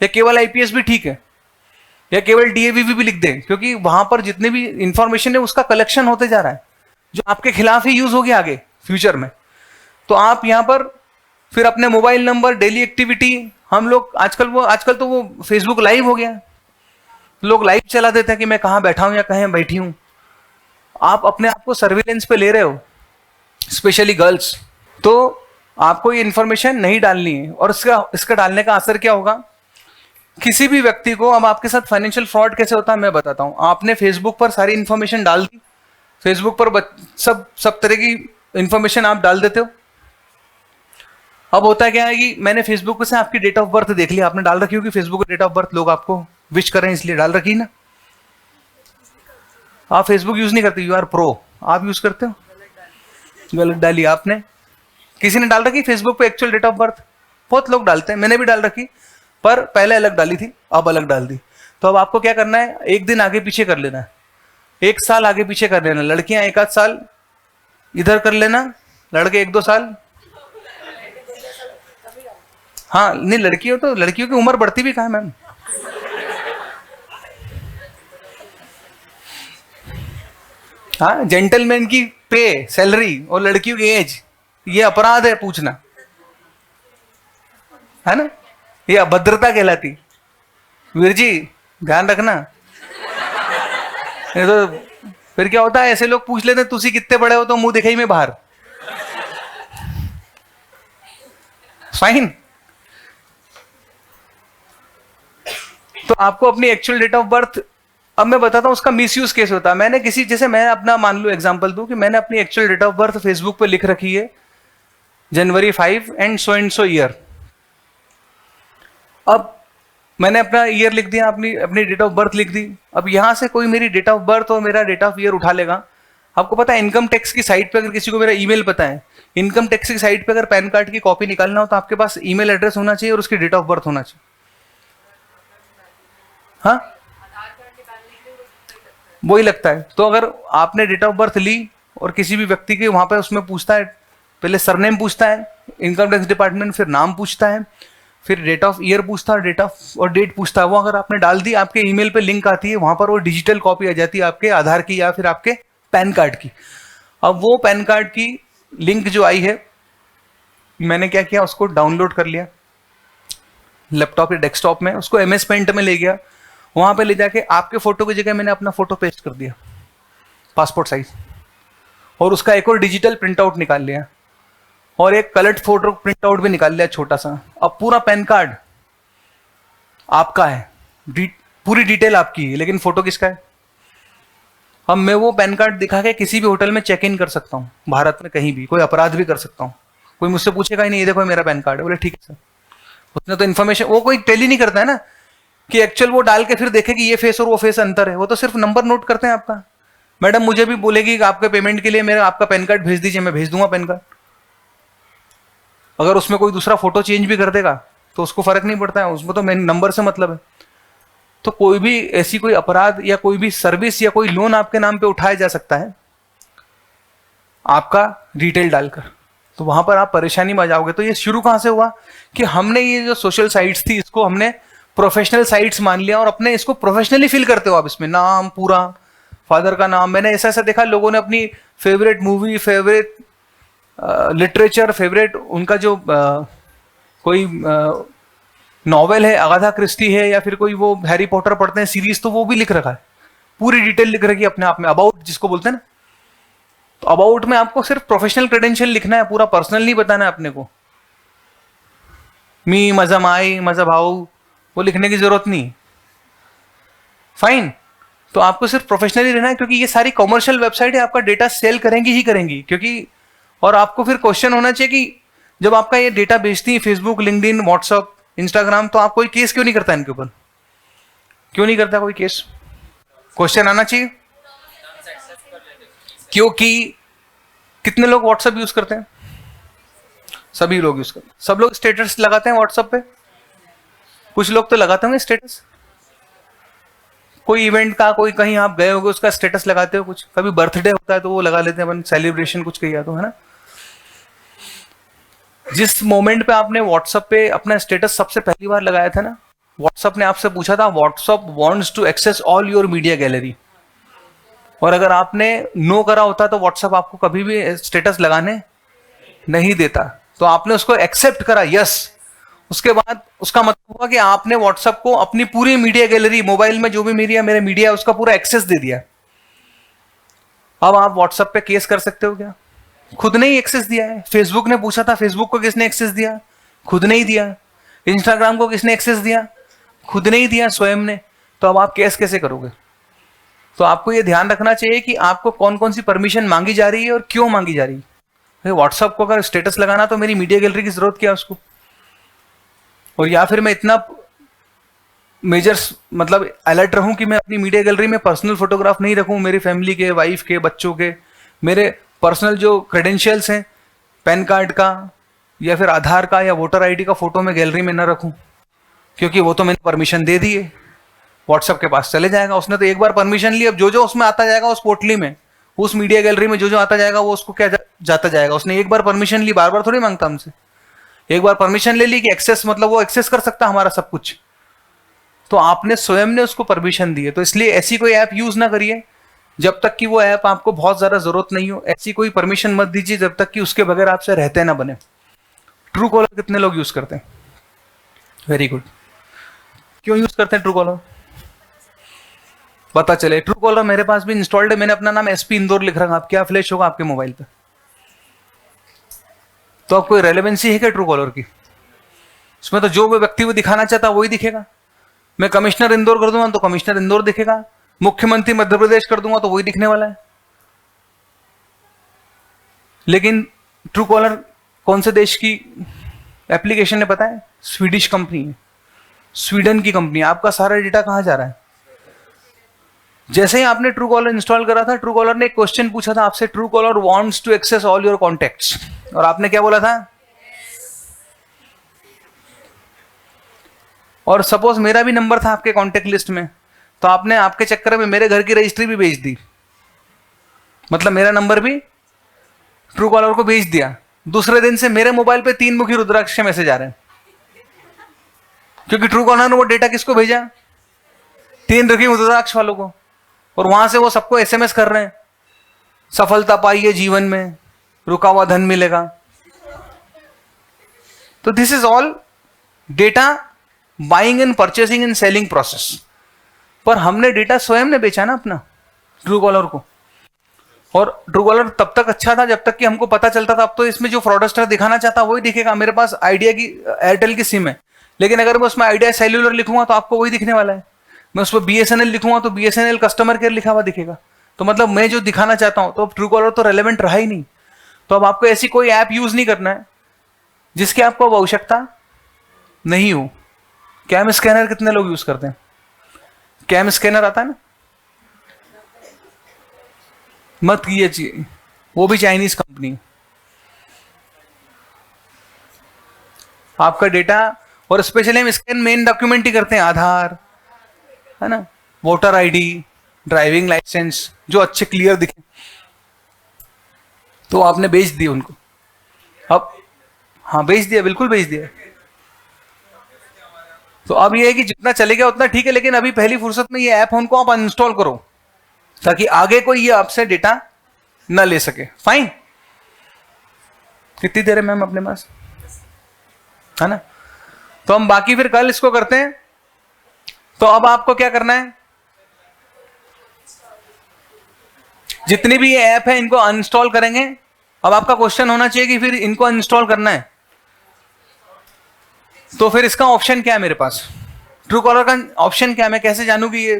या केवल IPS भी ठीक है, या केवल DIVV भी लिख दें, क्योंकि वहां पर जितने भी इंफॉर्मेशन है उसका कलेक्शन होते जा रहा है, जो आपके खिलाफ ही यूज होगी आगे फ्यूचर में। तो आप यहाँ पर फिर अपने मोबाइल नंबर, डेली एक्टिविटी, हम लोग आजकल तो वो फेसबुक लाइव हो गया, लोग लाइव चला देते हैं कि मैं कहाँ बैठा हूं या कहीं बैठी हूं। आप अपने आप को सर्विलेंस पे ले रहे हो, स्पेशली गर्ल्स। तो आपको ये इंफॉर्मेशन नहीं डालनी है, और इसका डालने का असर क्या होगा किसी भी व्यक्ति को। अब आपके साथ फाइनेंशियल फ्रॉड कैसे होता है मैं बताता हूं। आपने फेसबुक पर सारी इंफॉर्मेशन डाल दी, फेसबुक पर सब तरह की इंफॉर्मेशन आप डाल देते हो। अब होता क्या है कि मैंने फेसबुक से आपकी डेट ऑफ बर्थ देख लिया, आपने डाल रखी होगी फेसबुक डेट ऑफ बर्थ, लोग आपको विश करें इसलिए डाल रखी ना। आप फेसबुक यूज नहीं करते, यू आर प्रो, आप यूज करते हो, गलत डाली आपने। किसी ने डाल रखी फेसबुक पे एक्चुअल डेट ऑफ बर्थ? बहुत लोग डालते हैं, मैंने भी डाल रखी, पर पहले अलग डाली थी, अब अलग डाल दी। तो अब आपको क्या करना है, एक दिन आगे पीछे कर लेना है, 1 साल आगे पीछे कर लेना। लड़कियां 1 आध साल इधर कर लेना, लड़के 1-2 साल। हाँ नहीं, लड़कियों तो लड़कियों की उम्र बढ़ती भी कहाँ है मैम। हाँ, जेंटलमैन की पे सैलरी और लड़कियों की एज, ये अपराध है पूछना, है ना, ये अभद्रता कहलाती। वीर जी ध्यान रखना, नहीं तो फिर क्या होता है, ऐसे लोग पूछ लेते हैं तुसी कितने बड़े हो, तो मुंह दिखाई में बाहर। फाइन। तो आपको अपनी एक्चुअल डेट ऑफ बर्थ, अब मैं बताता हूं उसका मिसयूज कैसे होता है। मैंने किसी, जैसे मैं अपना मान लो एग्जांपल दूं कि मैंने अपनी actual date of birth Facebook पे लिख रखी है January 5 एंड सो ईयर। अब मैंने अपना ईयर लिख दिया, अपनी अपनी डेट ऑफ बर्थ लिख दी। अब यहां से कोई मेरी डेट ऑफ बर्थ और मेरा डेट ऑफ ईयर उठा लेगा। आपको पता है इनकम टैक्स की साइट पे अगर किसी को मेरा ईमेल पता है, इनकम टैक्स की साइट पे अगर पैन कार्ड की कॉपी निकालना हो तो आपके पास ईमेल एड्रेस होना चाहिए और उसकी डेट ऑफ बर्थ होना चाहिए। हाँ, वही लगता है। तो अगर आपने डेट ऑफ बर्थ ली और किसी भी व्यक्ति के वहां पे उसमें पूछता है, पहले सरनेम पूछता है इनकम टैक्स डिपार्टमेंट, फिर नाम पूछता है, फिर डेट ऑफ ईयर पूछता है, डेट ऑफ और डेट पूछता है। वो अगर आपने डाल दी, आपके ईमेल पे लिंक आती है, वहां पर वो डिजिटल कॉपी आ जाती है आपके आधार की या फिर आपके पैन कार्ड की। अब वो पैन कार्ड की लिंक जो आई है, मैंने क्या किया, उसको डाउनलोड कर लिया लैपटॉप या डेस्कटॉप में, उसको MS पेंट में ले गया, वहां पे ले जाके आपके फोटो की जगह मैंने अपना फोटो पेस्ट कर दिया, पासपोर्ट साइज, और उसका एक और डिजिटल प्रिंट आउट निकाल लिया और एक कलर्ड फोटो प्रिंट आउट भी निकाल लिया छोटा सा। अब पूरा पैन कार्ड आपका है, पूरी डिटेल आपकी है, लेकिन फोटो किसका है? अब मैं वो पैन कार्ड दिखा के किसी भी होटल में चेक इन कर सकता हूँ, भारत में कहीं भी, कोई अपराध भी कर सकता हूँ, कोई मुझसे पूछेगा ही नहीं, ये देखो मेरा पैन कार्ड है, बोले ठीक है सर। उसने तो इन्फॉर्मेशन, वो कोई टेली नहीं करता है ना कि एक्चुअल वो डाल के फिर देखे कि ये फेस और वो फेस अंतर है, वो तो सिर्फ नंबर नोट करते हैं आपका। मैडम मुझे भी बोलेगी कि आपके पेमेंट के लिए मेरा आपका पैन कार्ड भेज दीजिए, मैं भेज दूंगा पैन कार्ड। अगर उसमें कोई दूसरा फोटो चेंज भी कर देगा तो उसको फर्क नहीं पड़ता है, उसमें तो मेन नंबर से मतलब है। तो कोई भी ऐसी कोई अपराध या कोई भी सर्विस या कोई लोन आपके नाम पे उठाया जा सकता है आपका डिटेल डालकर, तो वहां पर आप परेशानी में आ जाओगे। तो ये शुरू कहां से हुआ कि हमने ये जो सोशल साइट्स थी इसको हमने प्रोफेशनल साइट्स मान लिया और अपने इसको प्रोफेशनली फील करते हो आप, इसमें नाम पूरा, फादर का नाम। मैंने ऐसा ऐसा देखा लोगों ने अपनी favourite movie, favourite literature, favourite उनका जो कोई नॉवेल है, अगाथा क्रिस्टी है, या फिर कोई वो हैरी पॉटर पढ़ते हैं सीरीज, तो वो भी लिख रखा है, पूरी डिटेल लिख रखी है अपने आप में, अबाउट जिसको बोलते हैं ना। तो अबाउट में आपको सिर्फ प्रोफेशनल क्रेडेंशियल लिखना है, पूरा पर्सनल नहीं बताना है अपने को। मी, मजा माई, मजा भाऊ, वो लिखने की जरूरत नहीं। फाइन। तो आपको सिर्फ प्रोफेशनली रहना है, क्योंकि ये सारी कॉमर्शियल वेबसाइट है, आपका डेटा सेल करेंगी ही करेंगी। क्योंकि और आपको फिर क्वेश्चन होना चाहिए कि जब आपका ये डेटा बेचती है फेसबुक, लिंक्डइन, व्हाट्सअप, इंस्टाग्राम, तो आप कोई केस क्यों नहीं करता इनके ऊपर? क्यों नहीं करता कोई केस? क्वेश्चन आना चाहिए। क्योंकि कितने लोग व्हाट्सएप यूज करते हैं? सभी लोग यूज करते हैं। सब लोग स्टेटस लगाते हैं व्हाट्सएप पे? कुछ लोग तो लगाते होंगे स्टेटस, कोई इवेंट का, कोई कहीं आप गए होगे उसका स्टेटस लगाते हो, कुछ कभी बर्थडे होता है तो वो लगा लेते हैं अपन, सेलिब्रेशन कुछ किया तो, है ना। जिस मोमेंट पे आपने व्हाट्सएप पे अपना स्टेटस सबसे पहली बार लगाया था ना, व्हाट्सएप ने आपसे पूछा था WhatsApp wants to access all your media gallery, और अगर आपने नो करा होता तो व्हाट्सएप आपको कभी भी स्टेटस लगाने नहीं देता। तो आपने उसको एक्सेप्ट करा, यस, उसके बाद उसका मतलब हुआ कि आपने व्हाट्सएप को अपनी पूरी मीडिया गैलरी, मोबाइल में जो भी मेरा मीडिया है उसका पूरा एक्सेस दे दिया। अब आप व्हाट्सएप पे केस कर सकते हो क्या? खुद ने ही एक्सेस दिया है। फेसबुक ने पूछा था, फेसबुक को किसने एक्सेस दिया? खुद ने ही दिया। इंस्टाग्राम को किसने एक्सेस दिया? खुद ने ही दिया, स्वयं ने। तो अब आप केस कैसे करोगे? तो आपको यह ध्यान रखना चाहिए कि आपको कौन कौन सी परमिशन मांगी जा रही है और क्यों मांगी जा रही है। व्हाट्सएप को अगर स्टेटस लगाना तो मेरी मीडिया गैलरी की जरूरत क्या है उसको? और या फिर मैं इतना मेजर्स मतलब अलर्ट रहूं कि मैं अपनी मीडिया गैलरी में पर्सनल फोटोग्राफ नहीं रखूं, मेरी फैमिली के, वाइफ के, बच्चों के, मेरे पर्सनल जो क्रेडेंशियल्स हैं, पैन कार्ड का या फिर आधार का या वोटर आईडी का फोटो मैं गैलरी में ना रखूं, क्योंकि वो तो मैंने परमिशन दे दी है, व्हाट्सएप के पास चले जाएगा, उसने तो एक बार परमिशन ली, अब जो जो उसमें आता जाएगा उस पोर्टली में, उस मीडिया गैलरी में जो जो आता जाएगा वो उसको क्या जाता जाएगा। उसने एक बार परमिशन ली, बार बार थोड़ी मांगता हमसे, एक बार परमिशन ले ली कि एक्सेस, मतलब वो एक्सेस कर सकता हमारा सब कुछ, तो आपने स्वयं ने उसको परमिशन दी है। तो इसलिए ऐसी कोई ऐप यूज ना करिए जब तक कि वो ऐप आपको बहुत ज्यादा जरूरत नहीं हो, ऐसी कोई परमिशन मत दीजिए जब तक कि उसके बगैर आपसे रहते ना बने। ट्रू कॉलर कितने लोग यूज करते हैं? Very good. क्यों यूज करते हैं ट्रू कॉलर? पता चले ट्रू कॉलर मेरे पास भी इंस्टॉल्ड है, मैंने अपना नाम एसपी इंदौर लिख रखा, आप क्या फ्लैश होगा आपके मोबाइल पे? तो अब कोई रेलेवेंसी है क्या ट्रू कॉलर की? उसमें तो जो वो व्यक्ति वो दिखाना चाहता वही दिखेगा। मैं कमिश्नर इंदौर कर दूंगा तो कमिश्नर इंदौर दिखेगा, मुख्यमंत्री मध्य प्रदेश कर दूंगा तो वही दिखने वाला है। लेकिन ट्रू कॉलर कौन से देश की एप्लीकेशन है पता है? स्वीडिश कंपनी है, स्वीडन की कंपनी है। आपका सारा डेटा कहां जा रहा है? जैसे ही आपने ट्रू कॉलर इंस्टॉल करा था, ट्रू कॉलर ने एक क्वेश्चन पूछा था आपसे, Truecaller wants to access all your contacts, और आपने क्या बोला था? और सपोज मेरा भी नंबर था आपके कांटेक्ट लिस्ट में, तो आपने आपके चक्कर में मेरे घर की रजिस्ट्री भी भेज दी, मतलब मेरा नंबर भी ट्रू कॉलर को भेज दिया। दूसरे दिन से मेरे मोबाइल पे 3 मुखी रुद्राक्ष के मैसेज आ रहे हैं, क्योंकि ट्रू कॉलर ने वो डेटा किसको भेजा? 3 मुखी रुद्राक्ष वालों को, और वहां से वो सबको एसएमएस कर रहे हैं, सफलता पाइए जीवन में, रुका हुआ धन मिलेगा। तो this is all data buying and purchasing and selling process. पर हमने डेटा स्वयं ने बेचा ना अपना ट्रू कॉलर को, और ट्रू कॉलर तब तक अच्छा था जब तक कि हमको पता चलता था। अब तो इसमें जो फ्रॉडस्टर दिखाना चाहता वही दिखेगा। मेरे पास आइडिया की, एयरटेल की सिम है, लेकिन अगर मैं उसमें आइडिया सेल्यूलर लिखूंगा तो आपको वही दिखने वाला है। मैं उसमें बीएसएनएल लिखूंगा तो बीएसएनएल कस्टमर केयर लिखा हुआ दिखेगा। तो मतलब मैं जो दिखाना चाहता हूं, तो ट्रू कॉलर तो रेलेवेंट रहा ही नहीं। तो अब आपको ऐसी कोई ऐप यूज नहीं करना है जिसकी आपको अब आवश्यकता नहीं हो। कैम स्कैनर कितने लोग यूज करते हैं? कैम स्कैनर आता है ना, मत कीजिए, वो भी चाइनीज कंपनी। आपका डेटा, और स्पेशली हम स्कैन मेन डॉक्यूमेंट ही करते हैं, आधार है ना, वोटर आईडी, ड्राइविंग लाइसेंस, जो अच्छे क्लियर दिखे। तो आपने बेच दिए उनको। अब हाँ बेच दिया, बिल्कुल बेच दिया। तो अब ये है कि जितना चलेगा उतना ठीक है, लेकिन अभी पहली फुर्सत में ये ऐप उनको आप अनइंस्टॉल करो, ताकि आगे कोई ये आपसे डेटा ना ले सके। फाइन। कितनी देर है मैम अपने पास, है ना? तो हम बाकी फिर कल इसको करते हैं। तो अब आपको क्या करना है, जितनी भी ये ऐप है इनको अनइंस्टॉल करेंगे। अब आपका क्वेश्चन होना चाहिए कि फिर इनको अनइंस्टॉल करना है तो फिर इसका ऑप्शन क्या है मेरे पास? ट्रू कॉलर का ऑप्शन क्या है, मैं कैसे जानूं कि ये?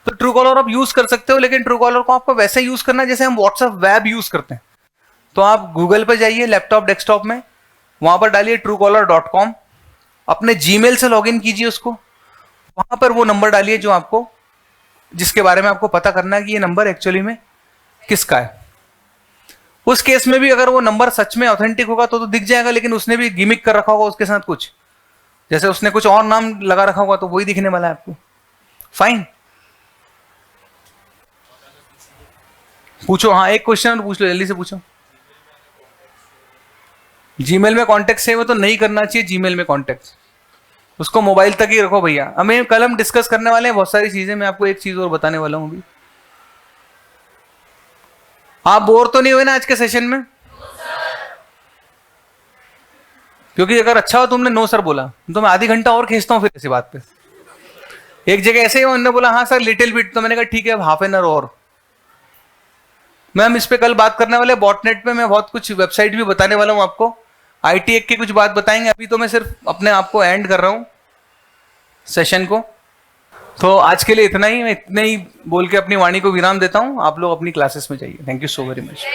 तो ट्रू कॉलर आप यूज कर सकते हो, लेकिन ट्रू कॉलर को आपको वैसे यूज करना है जैसे हम व्हाट्सएप वेब यूज करते हैं। तो आप गूगल पे जाइए, लैपटॉप डेस्कटॉप में, वहां पर डालिए truecaller.com, अपने जीमेल से लॉगिन कीजिए उसको, वहां पर वो नंबर डालिए जो आपको, जिसके बारे में आपको पता करना है कि ये नंबर एक्चुअली में किसका है। उस केस में भी अगर वो नंबर सच में ऑथेंटिक होगा तो दिख जाएगा, लेकिन उसने भी गिमिक कर रखा होगा उसके साथ कुछ, जैसे उसने कुछ और नाम लगा रखा होगा, तो वही दिखने वाला है आपको। फाइन। पूछो, हाँ एक क्वेश्चन और पूछ लो, जल्दी से पूछो। जीमेल में कॉन्टेक्ट सेव है तो नहीं करना चाहिए जीमेल में कॉन्टेक्ट, उसको मोबाइल तक ही रखो भैया। हमें कल हम डिस्कस करने वाले हैं बहुत सारी चीजें, मैं आपको एक चीज और बताने वाला हूं अभी। आप बोर तो नहीं हुए ना आज के सेशन में? क्योंकि अगर अच्छा हो तुमने नो सर बोला तो मैं आधी घंटा और खींचता हूँ फिर इसी बात पे। एक जगह ऐसे ही उन्होंने बोला हाँ सर लिटिल बिट, तो मैंने कहा ठीक है हाफ एन आवर और। मैम इस पे कल बात करने वाले बॉटनेट पे, मैं बहुत कुछ वेबसाइट भी बताने वाला हूँ आपको, ITech की कुछ बात बताएंगे। अभी तो मैं सिर्फ अपने आप को एंड कर रहा हूँ सेशन को। तो आज के लिए इतना ही, मैं इतने ही बोल के अपनी वाणी को विराम देता हूँ। आप लोग अपनी क्लासेस में जाइए। Thank you so very much.